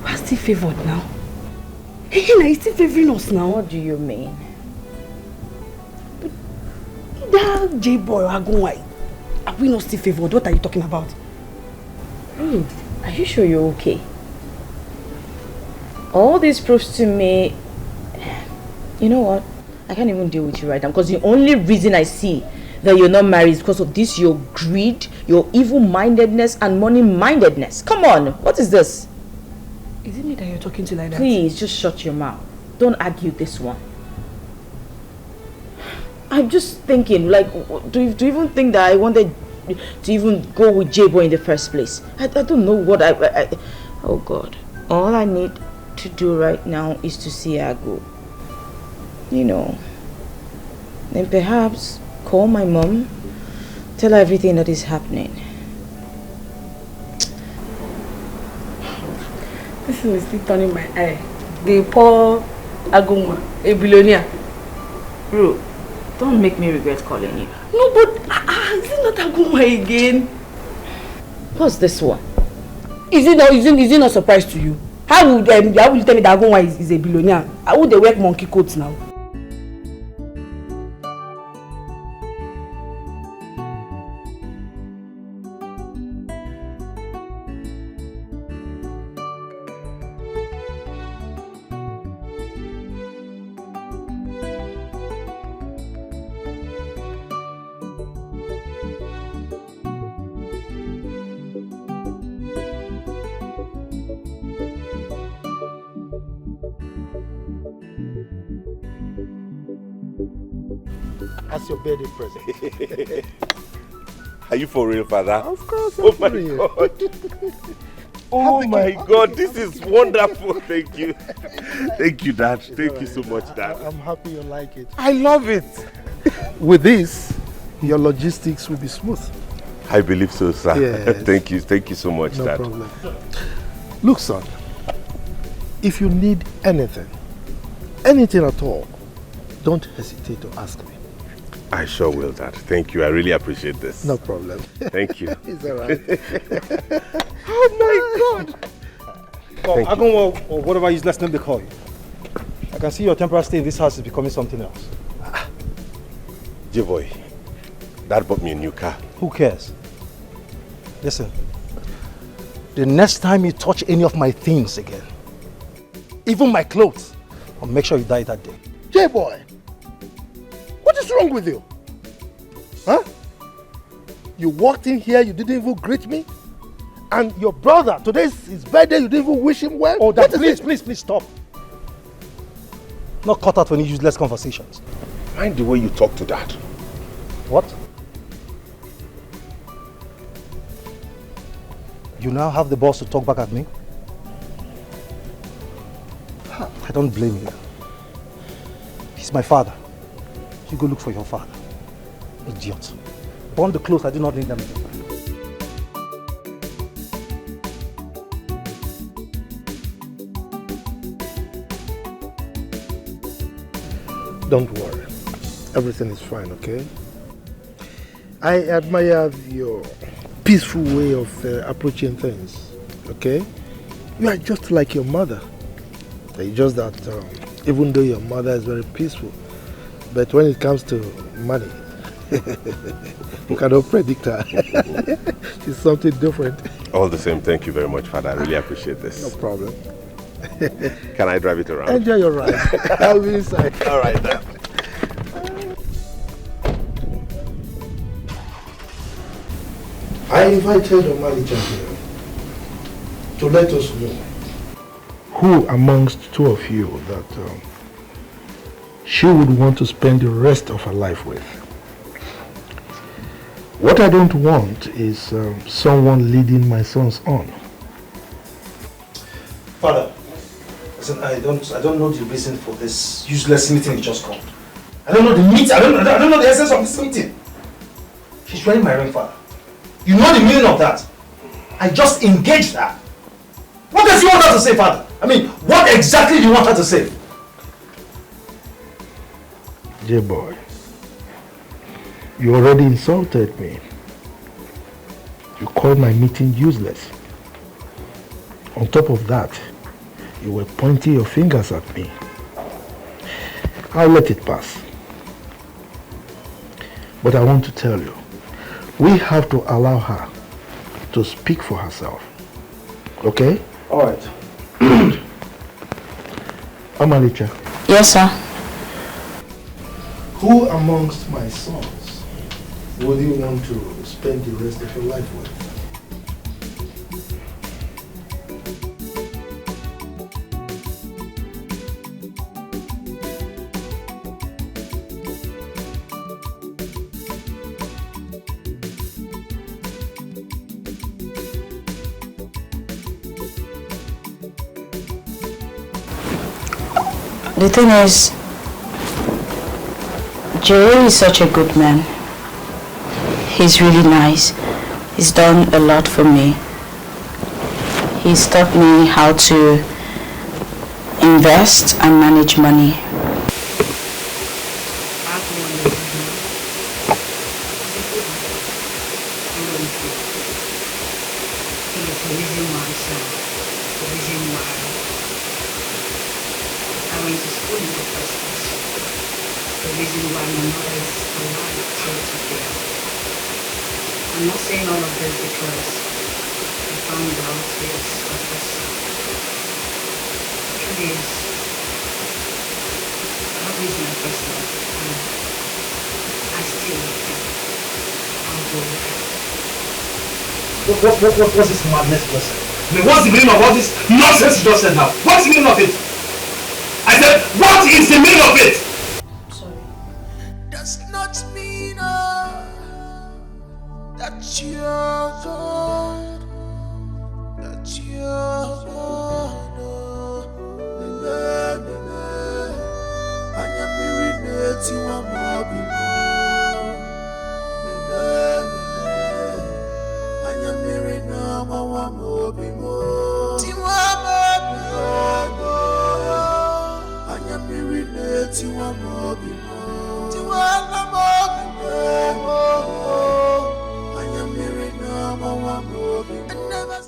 We're still favored now. Hey, he's still favoring us now. What do you mean? That J-Boy or Agunwa, are we not still favored? What are you talking about? Are you sure you're okay? All this proves to me, you know what? I can't even deal with you right now because the only reason I see that you're not married is because of this, your greed, your evil-mindedness and money-mindedness. Come on, what is this? Is it me that you're talking to like that? Please, just shut your mouth. Don't argue this one. I'm just thinking, like, do you even think that I wanted to even go with J-Boy in the first place? I don't know what oh God. All I need to do right now is to see her go. You know. Then perhaps call my mom, tell her everything that is happening. This is still turning my eye. The poor Agunwa, a billionaire. Bro, don't make me regret calling you. No, but is it not Agunwa again? What's this one? Is it not a surprise to you? How would you tell me that Agunwa is a billionaire? How would they wear monkey coats now? As your birthday present. Are you for real, Father? Of course, oh my God. Oh my God, this is wonderful. Thank you. Thank you, Dad. Thank you so much, Dad. I'm happy you like it. I love it. With this, your logistics will be smooth. I believe so, sir. Yes. Thank you. Thank you so much, No Dad. problem. Look, son, if you need anything at all, don't hesitate to ask me. I sure will, Dad. Thank you. I really appreciate this. No problem. Thank you. It's all right. Oh my God! Thank you. Agunwa, or whatever useless name they call you. I can see your temporary stay in this house is becoming something else. J-boy, Dad bought me a new car. Who cares? Listen, the next time you touch any of my things again, even my clothes, I'll make sure you die that day. J-boy, what is wrong with you? Huh? You walked in here, you didn't even greet me? And your brother, today's his birthday, you didn't even wish him well? Oh, Dad, please stop. Not cut out for any useless conversations. Mind the way you talk to Dad. What? You now have the balls to talk back at me? I don't blame you. He's my father. You go look for your father. Idiot. Burn the clothes, I do not need them. Don't worry. Everything is fine, okay? I admire your peaceful way of approaching things, okay? You are just like your mother. It's just that even though your mother is very peaceful, but when it comes to money, you cannot predict her. She's something different. All the same, thank you very much, Father. I really appreciate this. No problem. Can I drive it around? Enjoy your ride. I'll be inside. All right, then. I invited Omalicha here to let us know who amongst two of you that she would want to spend the rest of her life with. What I don't want is someone leading my sons on. Father, listen, I don't know the reason for this useless meeting you just called. I don't know the meeting. I don't know the essence of this meeting. She's wearing my ring, Father. You know the meaning of that. I just engaged her. What does you want her to say, Father? I mean, what exactly do you want her to say? J-boy, you already insulted me. You called my meeting useless. On top of that, you were pointing your fingers at me. I'll let it pass. But I want to tell you, we have to allow her to speak for herself. Okay? All right. Omalicha. Yes, sir. Who amongst my sons would you want to spend the rest of your life with? The thing is, Jerry is such a good man. He's really nice. He's done a lot for me. He's taught me how to invest and manage money. He is the reason why going to school in the first place. The reason why my mother is alive till today. I'm not saying all of this because I found out yes, of course. The truth is, love is my first love, and I still love him. I'll go with him. What's this madness you just said? I mean, what's the meaning of all this nonsense you just said now? What's the meaning of it? I said, what is the meaning of it? Does not mean that you're gone, that you're gone. I am mirinating one more before. I am mirinating one more before. I am mirinating one more before.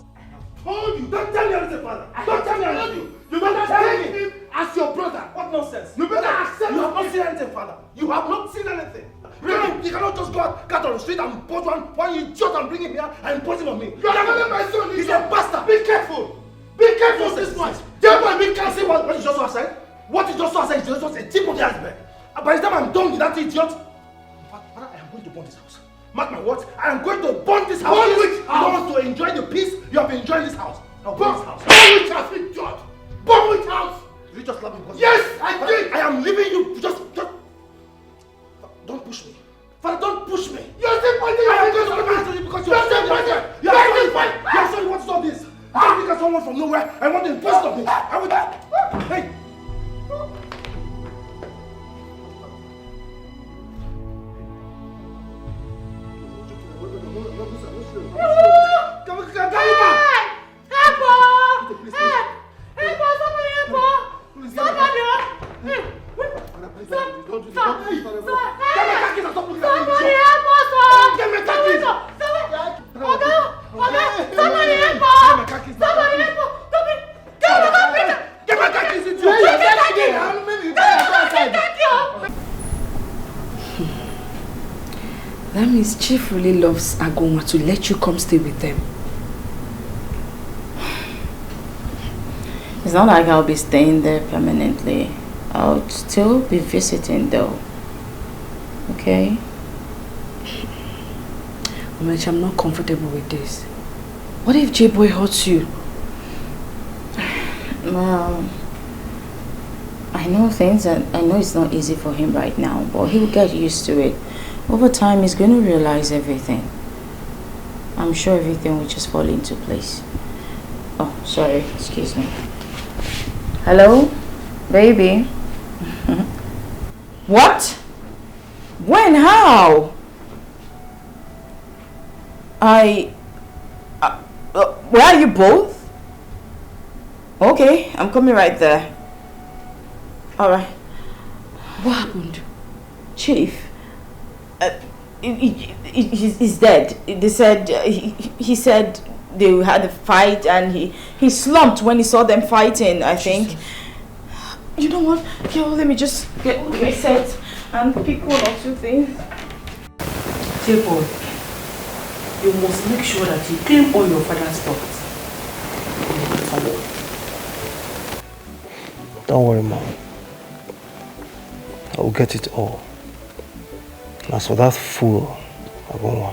Told you, don't tell me anything, father. Don't tell me anything. You better take him as your brother. What nonsense? You better accept. You have not seen anything, father. You have not seen anything. Really? You cannot just go out on the street and put one idiot and bring him here and impose him on me. You are not my son. He's a bastard. Be careful. Be careful this much. Therefore, we can't see what you just said. What you just said is just a tip of the iceberg. By the time I'm done with that idiot, father, I am going to burn this house. Mark my words, I am going to burn this house. Burn which house? You want to enjoy the peace you have been enjoying this house. Now burn this house. Burn which house, big George? Burn which house? Did you just love me? Yes, I did. I am leaving you. Just don't push me. Father, don't push me. You're still fighting. I am going to answer you because you're still fighting. You're sorry. What is all this? I think as someone from nowhere. I want to impose on me. I would. Hey. That means Chief really loves Agoma to let you come stay with them. It's not like I'll be staying there permanently. I'll still be visiting though. Okay? Omechi, I'm not comfortable with this. What if J-Boy hurts you? Well, I know things and I know it's not easy for him right now, but he'll get used to it. Over time, he's going to realize everything. I'm sure everything will just fall into place. Oh, sorry. Excuse me. Hello? Baby? What? When? How? Where are you both? Okay, I'm coming right there. Alright. What happened? Chief. He's dead. They said he said they had a fight and he slumped when he saw them fighting, I think. You know what? Yo, let me just get reset and pick one or two things. J-Boy, you must make sure that you claim all your father's property. Don't worry, Mom. I will get it all. As for that fool, Agoma,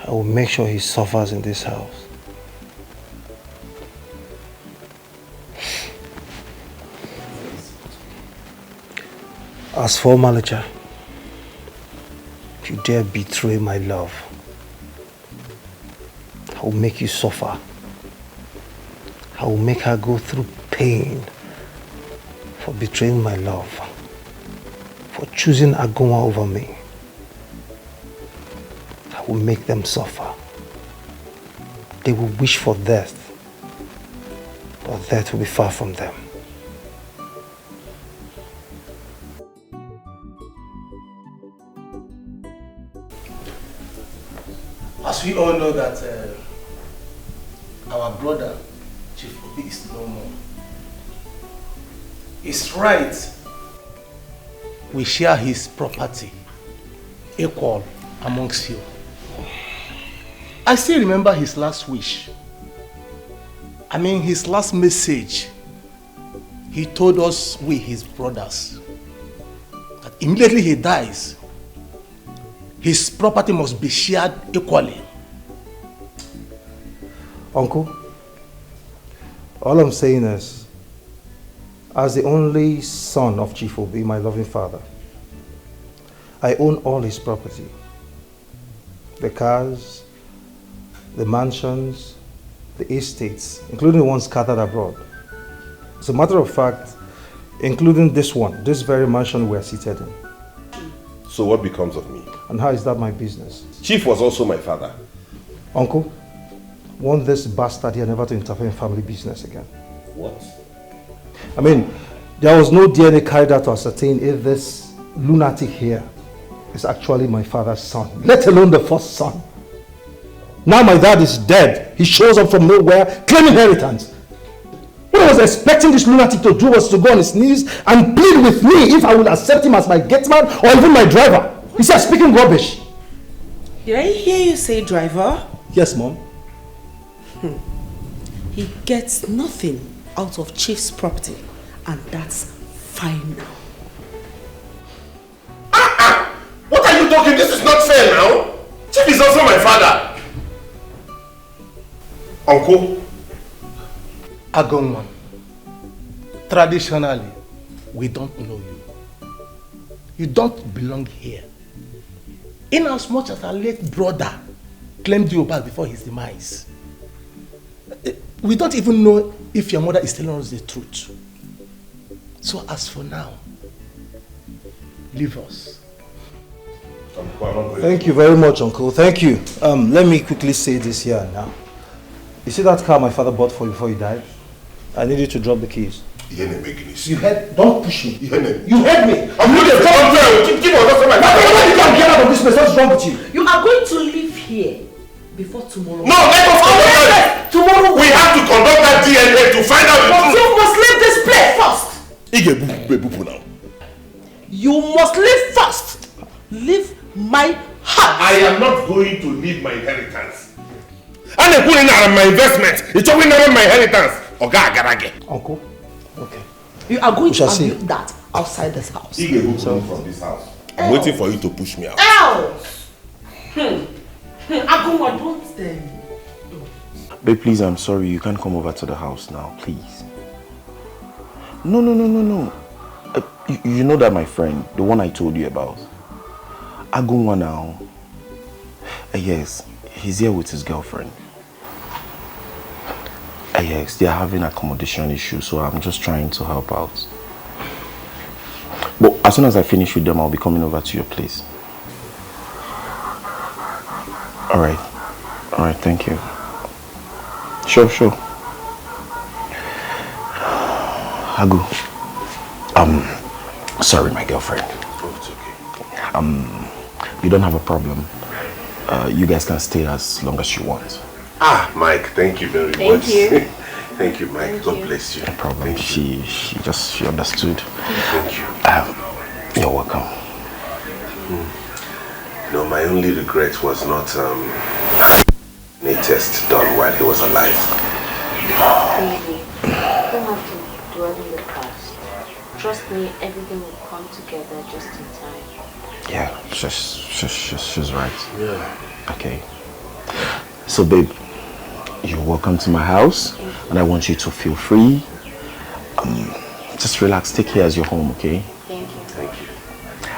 I will make sure he suffers in this house. As for Malicha, if you dare betray my love, I will make you suffer. I will make her go through pain for betraying my love, for choosing Agoma over me. I will make them suffer. They will wish for death, but death will be far from them. As we all know that our brother, Chief Obi, is no more. it's right we share his property equal amongst you. I still remember his last wish. I mean, his last message. He told us, we his brothers, that immediately he dies, his property must be shared equally. Uncle, all I'm saying is, as the only son of Chief Obi, my loving father, I own all his property. The cars, the mansions, the estates, including the ones scattered abroad. As a matter of fact, including this one, this very mansion we're seated in. So what becomes of me? And how is that my business? Chief was also my father. Uncle, want this bastard here never to interfere in family business again. What? I mean, there was no DNA carried out to ascertain if this lunatic here is actually my father's son, let alone the first son. Now my dad is dead. He shows up from nowhere, claiming inheritance. What I was expecting this lunatic to do was to go on his knees and plead with me if I will accept him as my gateman or even my driver. He said, speaking rubbish. Did I hear you say driver? Yes, Mom. He gets nothing out of Chief's property, and that's fine now. What are you talking? This is not fair now. Chief is also my father. Uncle? Agongman, traditionally, we don't know you. You don't belong here. In as much as our late brother claimed you back before his demise, we don't even know if your mother is telling us the truth. So as for now, leave us. Thank you very much, Uncle. Thank you. Let me quickly say this here now. You see that car my father bought for you before he died? I need you to drop the keys. You heard? Don't push me. You heard me. I'm not a Give on my father. You can't get out of this place. What's wrong with you? You are going to leave here before tomorrow. No, let us conduct that. Tomorrow. We have to conduct that DNA to find out the truth. You must leave this place first. Now. You must leave first. Leave my house. I am not going to leave my inheritance. And I'm putting out my investment. It's only not my inheritance. Uncle, okay. You are going to see. argue that outside this house. From this house. I'm waiting for you to push me out. Else. Aguma, don't stay. Babe, please, I'm sorry. You can't come over to the house now, please. No. You know that my friend, the one I told you about, Aguma now. Yes, he's here with his girlfriend. Yes, they are having accommodation issues, so I'm just trying to help out. But as soon as I finish with them, I'll be coming over to your place. Alright, thank you. Sure. Agu. Sorry, my girlfriend. Oh, it's okay. You don't have a problem. You guys can stay as long as you want. Mike, thank you very much. Thank you, Mike. God bless you. No problem. She understood. Thank you. You're welcome. No, my only regret was not a test done while he was alive. Baby, you don't have to dwell in the past. Trust me, everything will come together just in time. Yeah, she's right. Yeah. Okay. So, babe, you're welcome to my house, and I want you to feel free. Just relax. Take care as your home, okay? Thank you.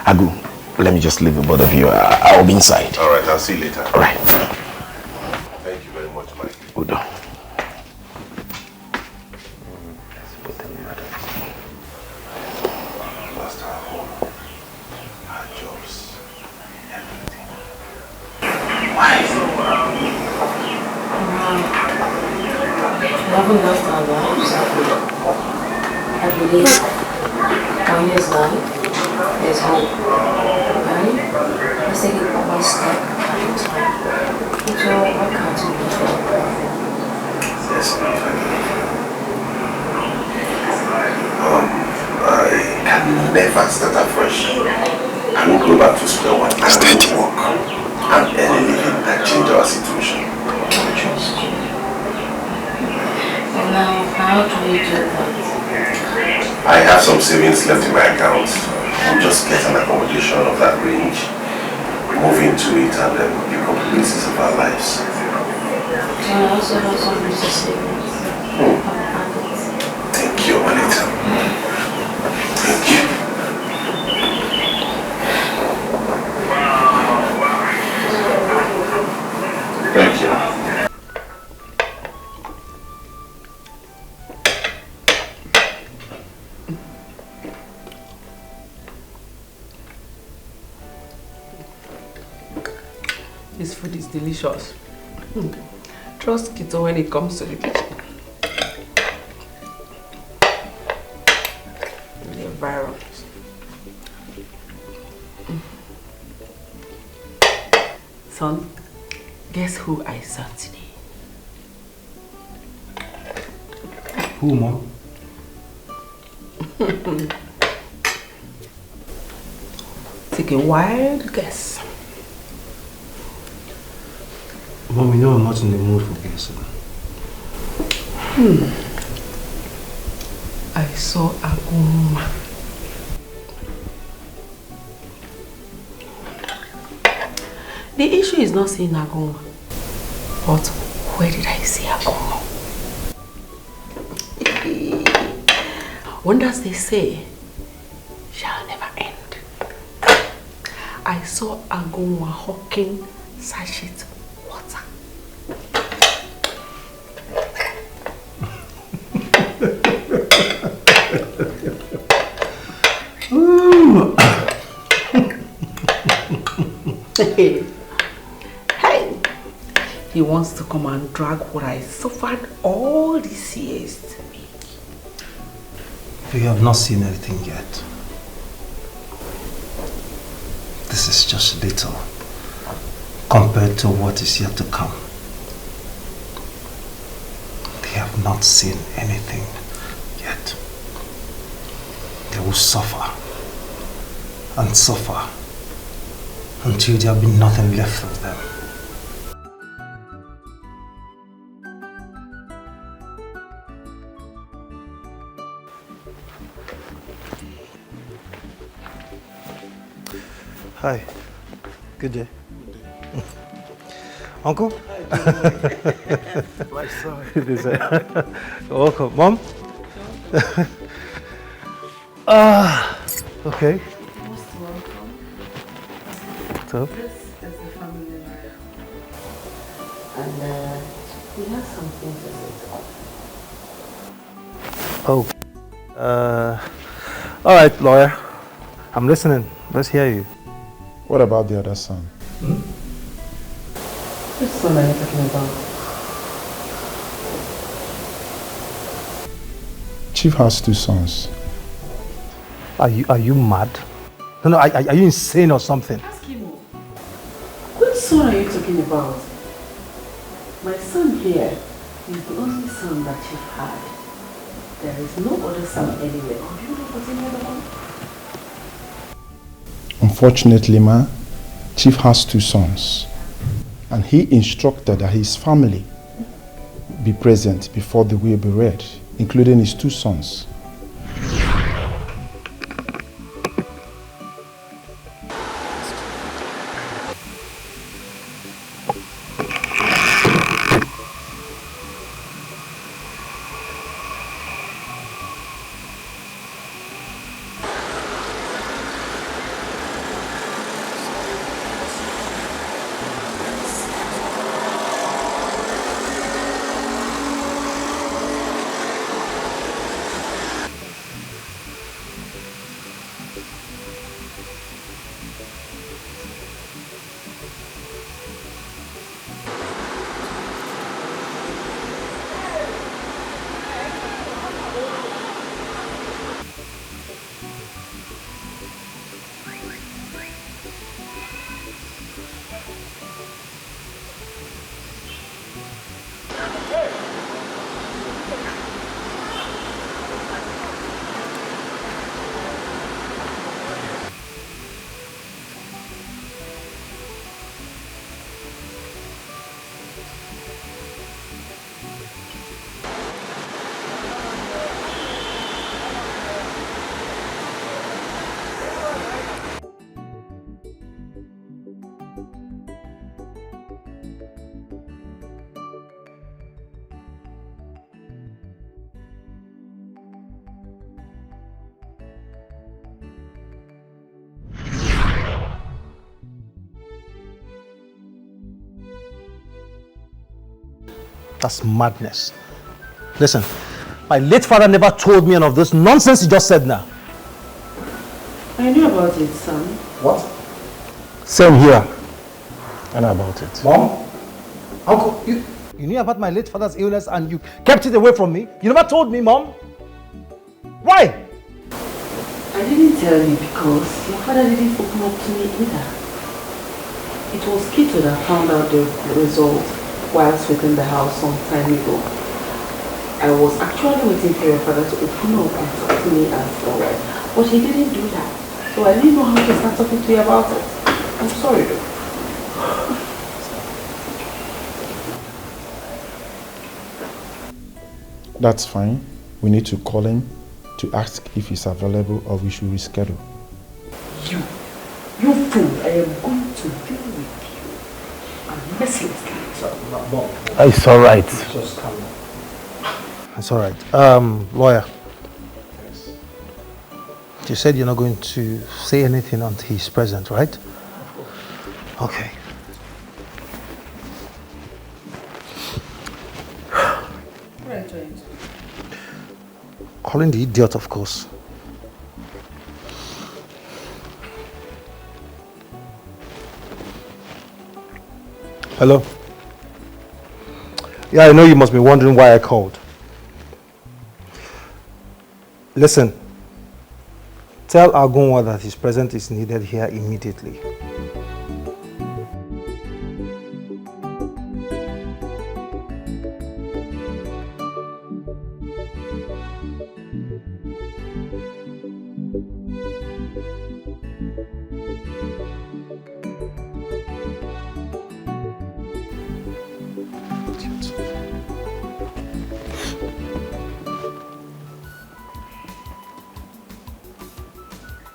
Agu, let me just leave the both of you. I'll be inside. All right, I'll see you later. All right. Thank you very much, Mike. Udo. Lost our home, our jobs, everything. Why so We haven't lost our lives. I believe when there's life, there's hope. Right? Let's take it one step at a time. It will work out to be Yes, and never start afresh. I will go back to square one and will work and earn a living and change our situation. Trust you. And now, how do we do that? I have some savings left in my account. We'll just get an accommodation of that range, move into it, and then become the basis of our lives. So I also have some business savings. Thank you, Manita. Thank you. Thank you. This food is delicious. Trust Kito when it comes to the kitchen. The environment. Son, guess who I saw today? Who, Mom? Take a wild guess. Mom, you know I'm not in the mood for guessing. I saw Aguma. The issue is not seeing Aguma, but where did I see Aguma? Wonders they say shall never end. I saw Aguma hawking sachet water. Hey, he wants to come and drag what I suffered all these years to me. We have not seen anything yet. This is just little compared to what is yet to come. They have not seen anything yet. They will suffer and suffer until there will be nothing left of them. Hi. Good day. Uncle? My son. Welcome. Mom? Okay. Most welcome. What's up? This is the family life. And we have something to say. Oh. All right, lawyer. I'm listening. Let's hear you. What about the other son? Which son are you talking about? Chief has 2 sons. Are you mad? No, are you insane or something? Ask him. Which son are you talking about? My son here is the only son that you've had. There is no other son anywhere. Or do you know what's any other one? Unfortunately, ma, Chief has 2 sons. And he instructed that his family be present before the will be read, including his 2 sons. That's madness. Listen, my late father never told me any of this nonsense you just said now. I knew about it, son. What? Same here. I know about it. Mom? Uncle, you knew about my late father's illness and you kept it away from me? You never told me, Mom? Why? I didn't tell you because your father didn't open up to me either. It was Kito that found out the result whilst within the house some time ago. I was actually waiting for your father to open up and talk to me as well, but he didn't do that. So I didn't know how to start talking to you about it. I'm sorry though. That's fine. We need to call him to ask if he's available or we should reschedule. You fool, I am going to deal with you. I'm mercilessly. It's alright. Just calm down. It's alright. Lawyer. Yes. You said you're not going to say anything until he's present, right? Okay. Right. Calling the idiot, of course. Hello? Yeah, I know you must be wondering why I called. Listen, tell Agunwa that his presence is needed here immediately.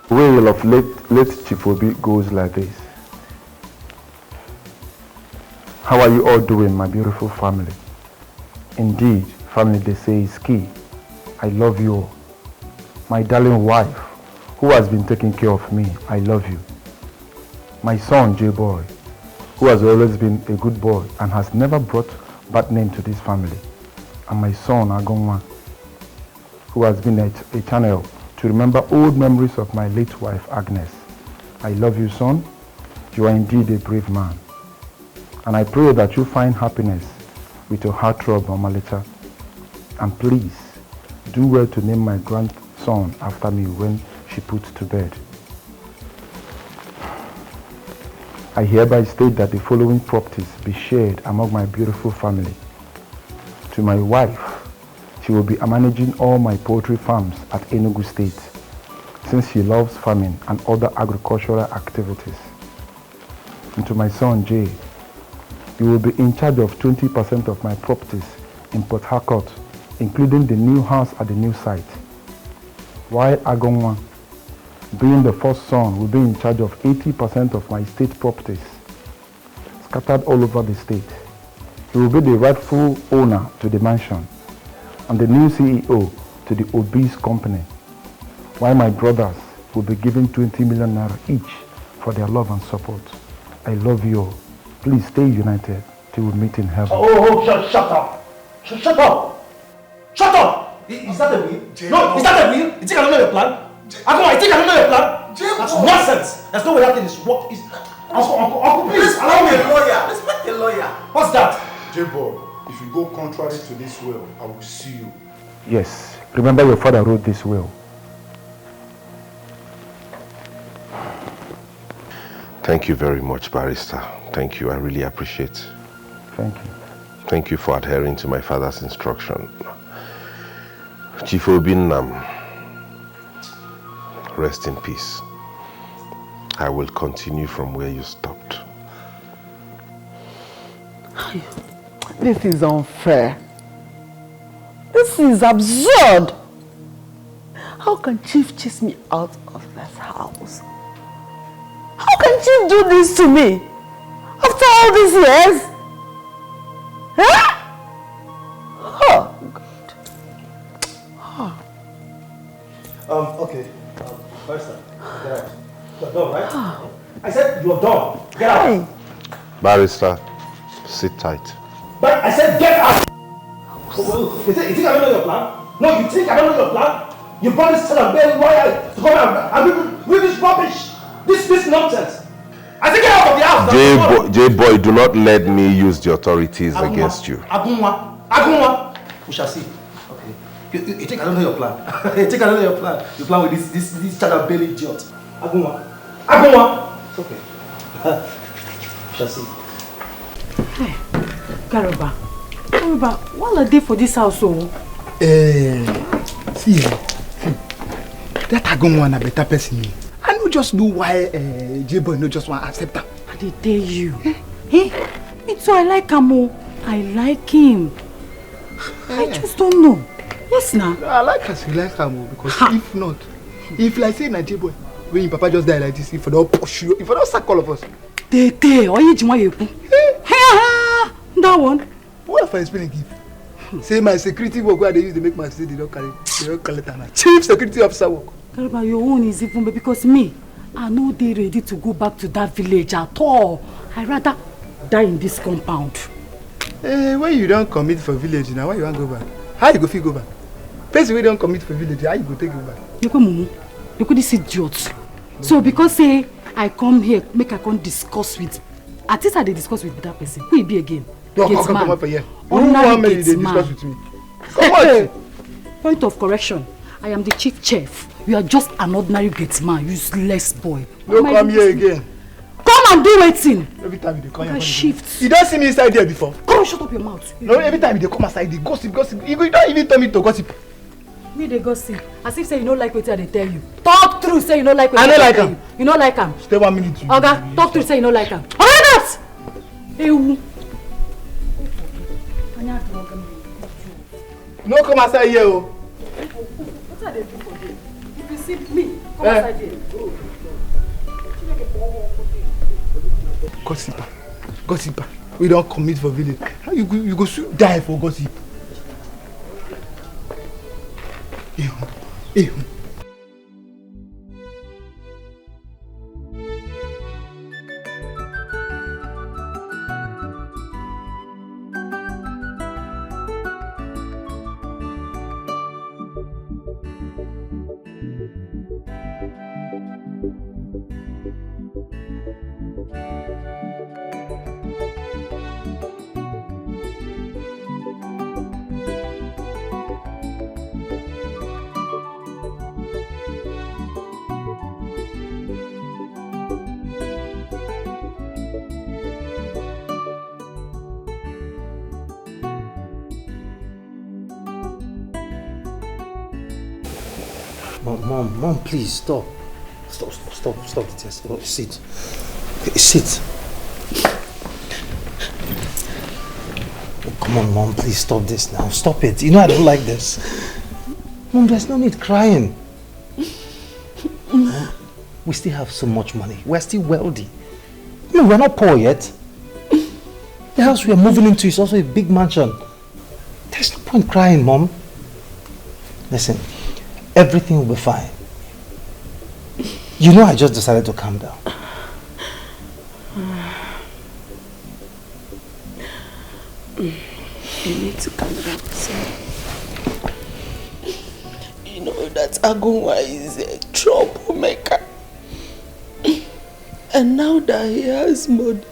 The will of late Chief Obi goes like this. How are you all doing, my beautiful family? Indeed, family they say is key. I love you all. My darling wife, who has been taking care of me, I love you. My son, J-Boy, who has always been a good boy and has never brought bad name to this family. And my son, Agonwa, who has been a channel to remember old memories of my late wife, Agnes. I love you, son. You are indeed a brave man. And I pray that you find happiness with your heartthrob, Omalita. And please, do well to name my grandson after me when she puts to bed. I hereby state that the following properties be shared among my beautiful family. To my wife, she will be managing all my poultry farms at Enugu State, since she loves farming and other agricultural activities. And to my son Jay, he will be in charge of 20% of my properties in Port Harcourt, including the new house at the new site. While Agonwa, being the first son, will be in charge of 80% of my state properties, scattered all over the state. He will be the rightful owner to the mansion and the new CEO to the obese company, while my brothers will be given 20 million naira each for their love and support. I love you all. Please stay united till we meet in heaven. Shut up! Shut up! Shut up! Is that a will? No, is that a will? You think I don't know your plan? I think I don't know your plan? That's nonsense! There's no way that thing is what is. Uncle, please allow me. Respect the lawyer. What's that? J-Boy, if you go contrary to this will, I will sue you. Yes, remember your father wrote this will. Thank you very much, Barrister. Thank you, I really appreciate. Thank you. Thank you for adhering to my father's instruction. Chief Obinam, rest in peace. I will continue from where you stopped. This is unfair. This is absurd. How can Chief chase me out of this house? How can Chief do this to me? After all these years? Huh? Oh, God. Oh. Okay. First time. Get out. You're done, right? I said you're done. Get out. Barrister, sit tight. But I said get out! You think I don't know your plan? No, you think I don't know your plan? You brought this child and baby royal to come and read this rubbish, this nonsense. I think get out of the house. J-boy, do not let me use the authorities against you. Agunwa. We shall see. Okay. You think I don't know your plan? You think I don't know your plan? You plan with this child and baby idiot. Agunwa. It's okay. We shall see. Hey, Garuba, what are they for this house? See, that Agunwa na better person. I don't just know why J-boy no just want to accept her. I did tell you. Hey, it's so I like him. I like him. I just don't know. Yes, now. I like her, she like him because if not, if like say na J-boy, when your papa just die like this, if I don't push you, if I don't sack all of us. That one. What if I explain and give? Say my security work where they use to make my city, they don't collect her. Chief security officer work. Garba, your own is even because me, I know they ready to go back to that village at all. I rather die in this compound. When you don't commit for village now, why you want to go back? How you go feel go back? Person we don't commit for village, how you go take you back? Look at this idiot. So because say I come here, make I come discuss with. At least I discuss with that person. Who will be again? Come on for here. Who want me to discuss with me? Come on. Point of correction. I am the chief chef. You are just an ordinary gate man, useless boy. No come here again. Come and do waiting. Every time you come here, shift. You don't see me inside there before. Come on, shut up your mouth. No, every time you come outside, you gossip. You don't even tell me to gossip. Me they gossip. As if say you don't like what they tell you. Talk true, say you don't like what I don't like him. You don't like him. Stay 1 minute. Okay, talk true, say you don't like him. Alright, that. No come outside here. What are they doing for you? If you see me, come outside here. Gossiper. We don't commit for village. How you go soon die for gossip? Ew. Mom, please stop. Stop the test. Oh, sit. Oh, come on, Mom, please stop this now. Stop it. You know I don't like this. Mom, there's no need crying. Mom, we still have so much money. We're still wealthy. No, we're not poor yet. The house we are moving into is also a big mansion. There's no point crying, Mom. Listen. Everything will be fine. You know I just decided to calm down. You need to calm down, son. You know that Agunwa is a troublemaker. And now that he has money,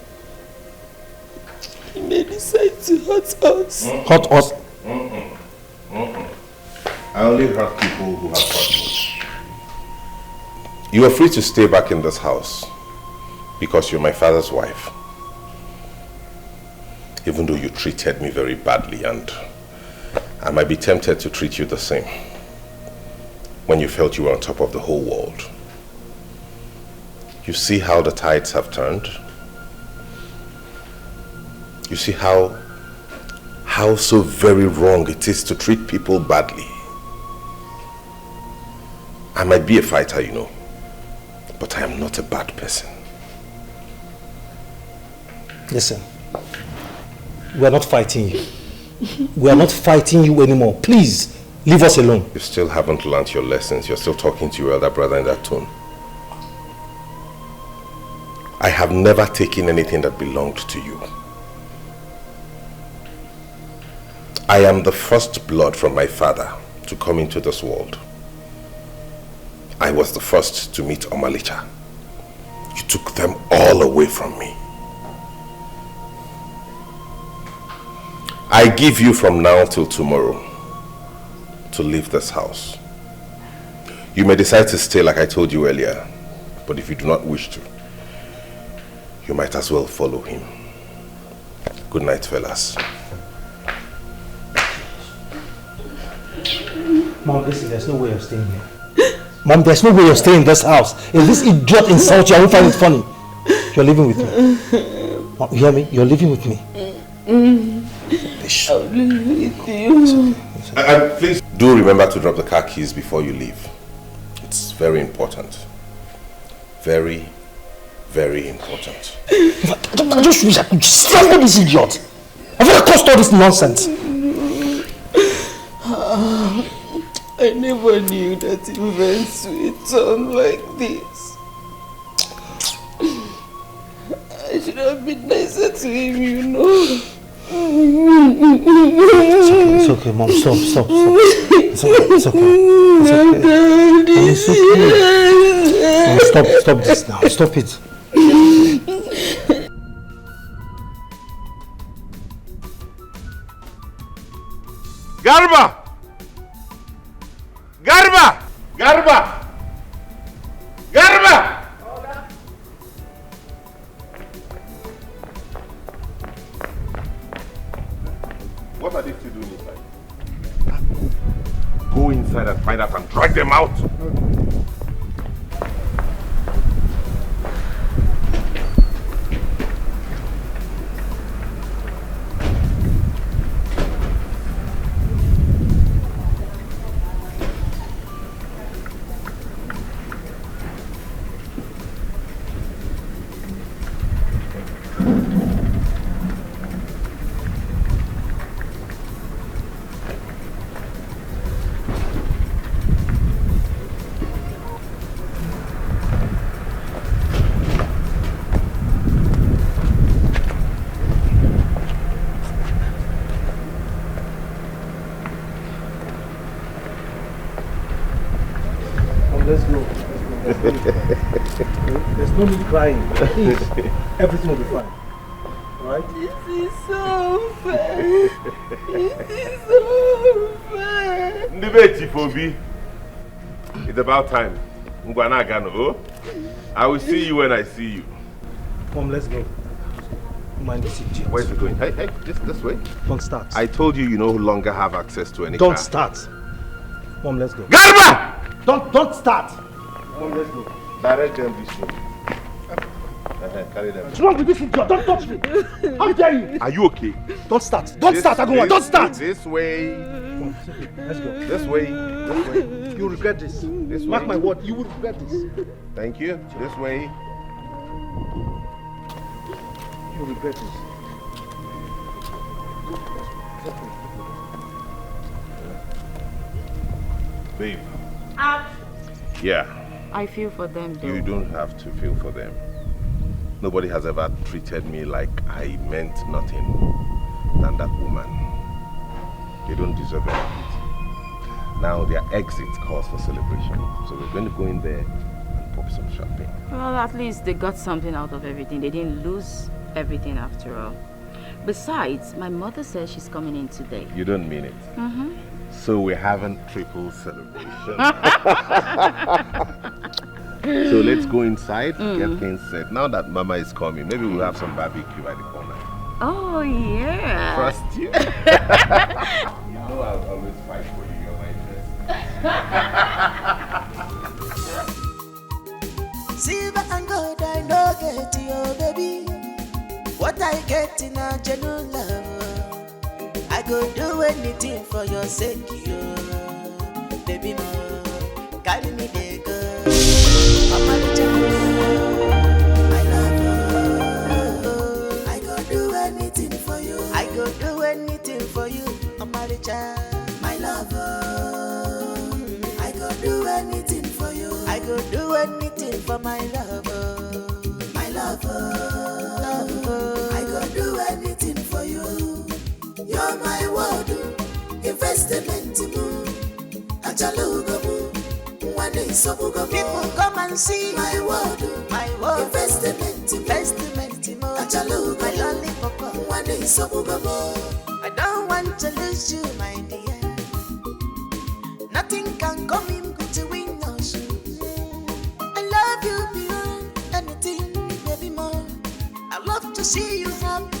he may decide to hurt us. Hurt us? I only hurt people who have hurt me. You are free to stay back in this house because you're my father's wife. Even though you treated me very badly, and I might be tempted to treat you the same when you felt you were on top of the whole world. You see how the tides have turned? You see how so very wrong it is to treat people badly. I might be a fighter, you know, but I am not a bad person. Listen, we are not fighting you. We are not fighting you anymore. Please, leave us alone. You still haven't learned your lessons. You're still talking to your elder brother in that tone. I have never taken anything that belonged to you. I am the first blood from my father to come into this world. I was the first to meet Omalicha. You took them all away from me. I give you from now till tomorrow to leave this house. You may decide to stay like I told you earlier, but if you do not wish to, you might as well follow him. Good night, fellas. Mom, listen, there's no way of staying here. Mom, there's no way you're staying in this house. If this idiot insults you, I won't find it funny. You're living with me. Mom, you hear me? You're living with me. I'll live with you. And please do remember to drop the car keys before you leave. It's very important. Very, very important. I just wish I could strangle this idiot. I've never caused all this nonsense. I never knew that events would turn like this. I should have been nicer to him, you know. It's okay, Mom. Stop. It's okay. It's okay. It's okay. Stop this now. Stop it. Garba! Garba! Garba! Garba! What are they still doing inside? Go inside and find out and drag them out. Let's go. There's no need crying. Please. Everything will be fine. Alright? This is so fair. This is so fair. Ndebe Fobi. It's about time. I will see you when I see you. Mom, let's go. Mind this idiot. Where's it going? Hey, this way. Don't start. I told you no longer have access to any Don't car. start. Mom, let's go. Garba! Don't start. Mom, let's go. Direct them this way. Carry them. What's wrong with this idiot? Don't touch me. How dare you? Are you okay? Don't start. Don't start, Agunwa. Don't start. This way. Mom, it's okay. Let's go. This way. This way. You'll regret this. This Mark way. my word. You will regret this. Thank you. This way. You'll regret this. Babe. Yeah. I feel for them though. You don't have to feel for them. Nobody has ever treated me like I meant nothing than that woman. They don't deserve anything. Now their exit calls for celebration. So we're going to go in there and pop some champagne. Well, at least they got something out of everything. They didn't lose everything after all. Besides, my mother says she's coming in today. You don't mean it. Mm-hmm. So we're having triple celebration. So let's go inside, get things set. Now that Mama is coming, maybe we'll have some barbecue at the corner. Oh, yeah. Trust you. You know I'll always fight for you. You're my best. Silver and gold I no get you, baby. What I get in a genuine love, I go do anything for your sake, you. Baby, no, carry me there, go. I'm a my love, I go do anything for you. I go do anything for you, I'm a my lover. I go do anything for you. I go do anything for my lover. My lover. I go do anything for you. You're my world. People come and see my world. Investment, my lollipop. I don't want to lose you, my dear. Nothing can come in between us. I love you beyond anything, baby more. I love to see you happy,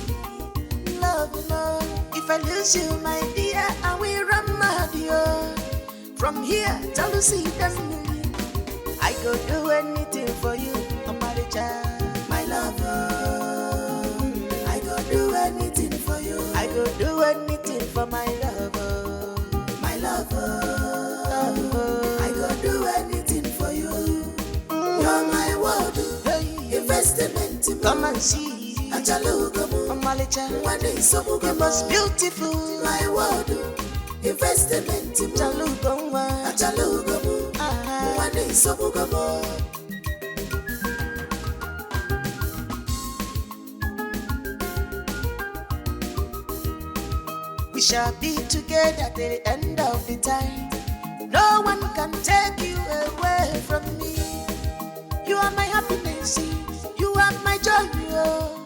love you more. If I lose you, my dear, I will run mad, yo. From here, till you see them. I go do anything for you, Omaricha, my lover. I go do anything for you. I go do anything for my lover, my lover. I go do anything for you. You're my world, investment. Come and see, Omaricha, the most beautiful, my world. Investment, we shall be together at the end of the time. No one can take you away from me. You are my happiness, you are my joy.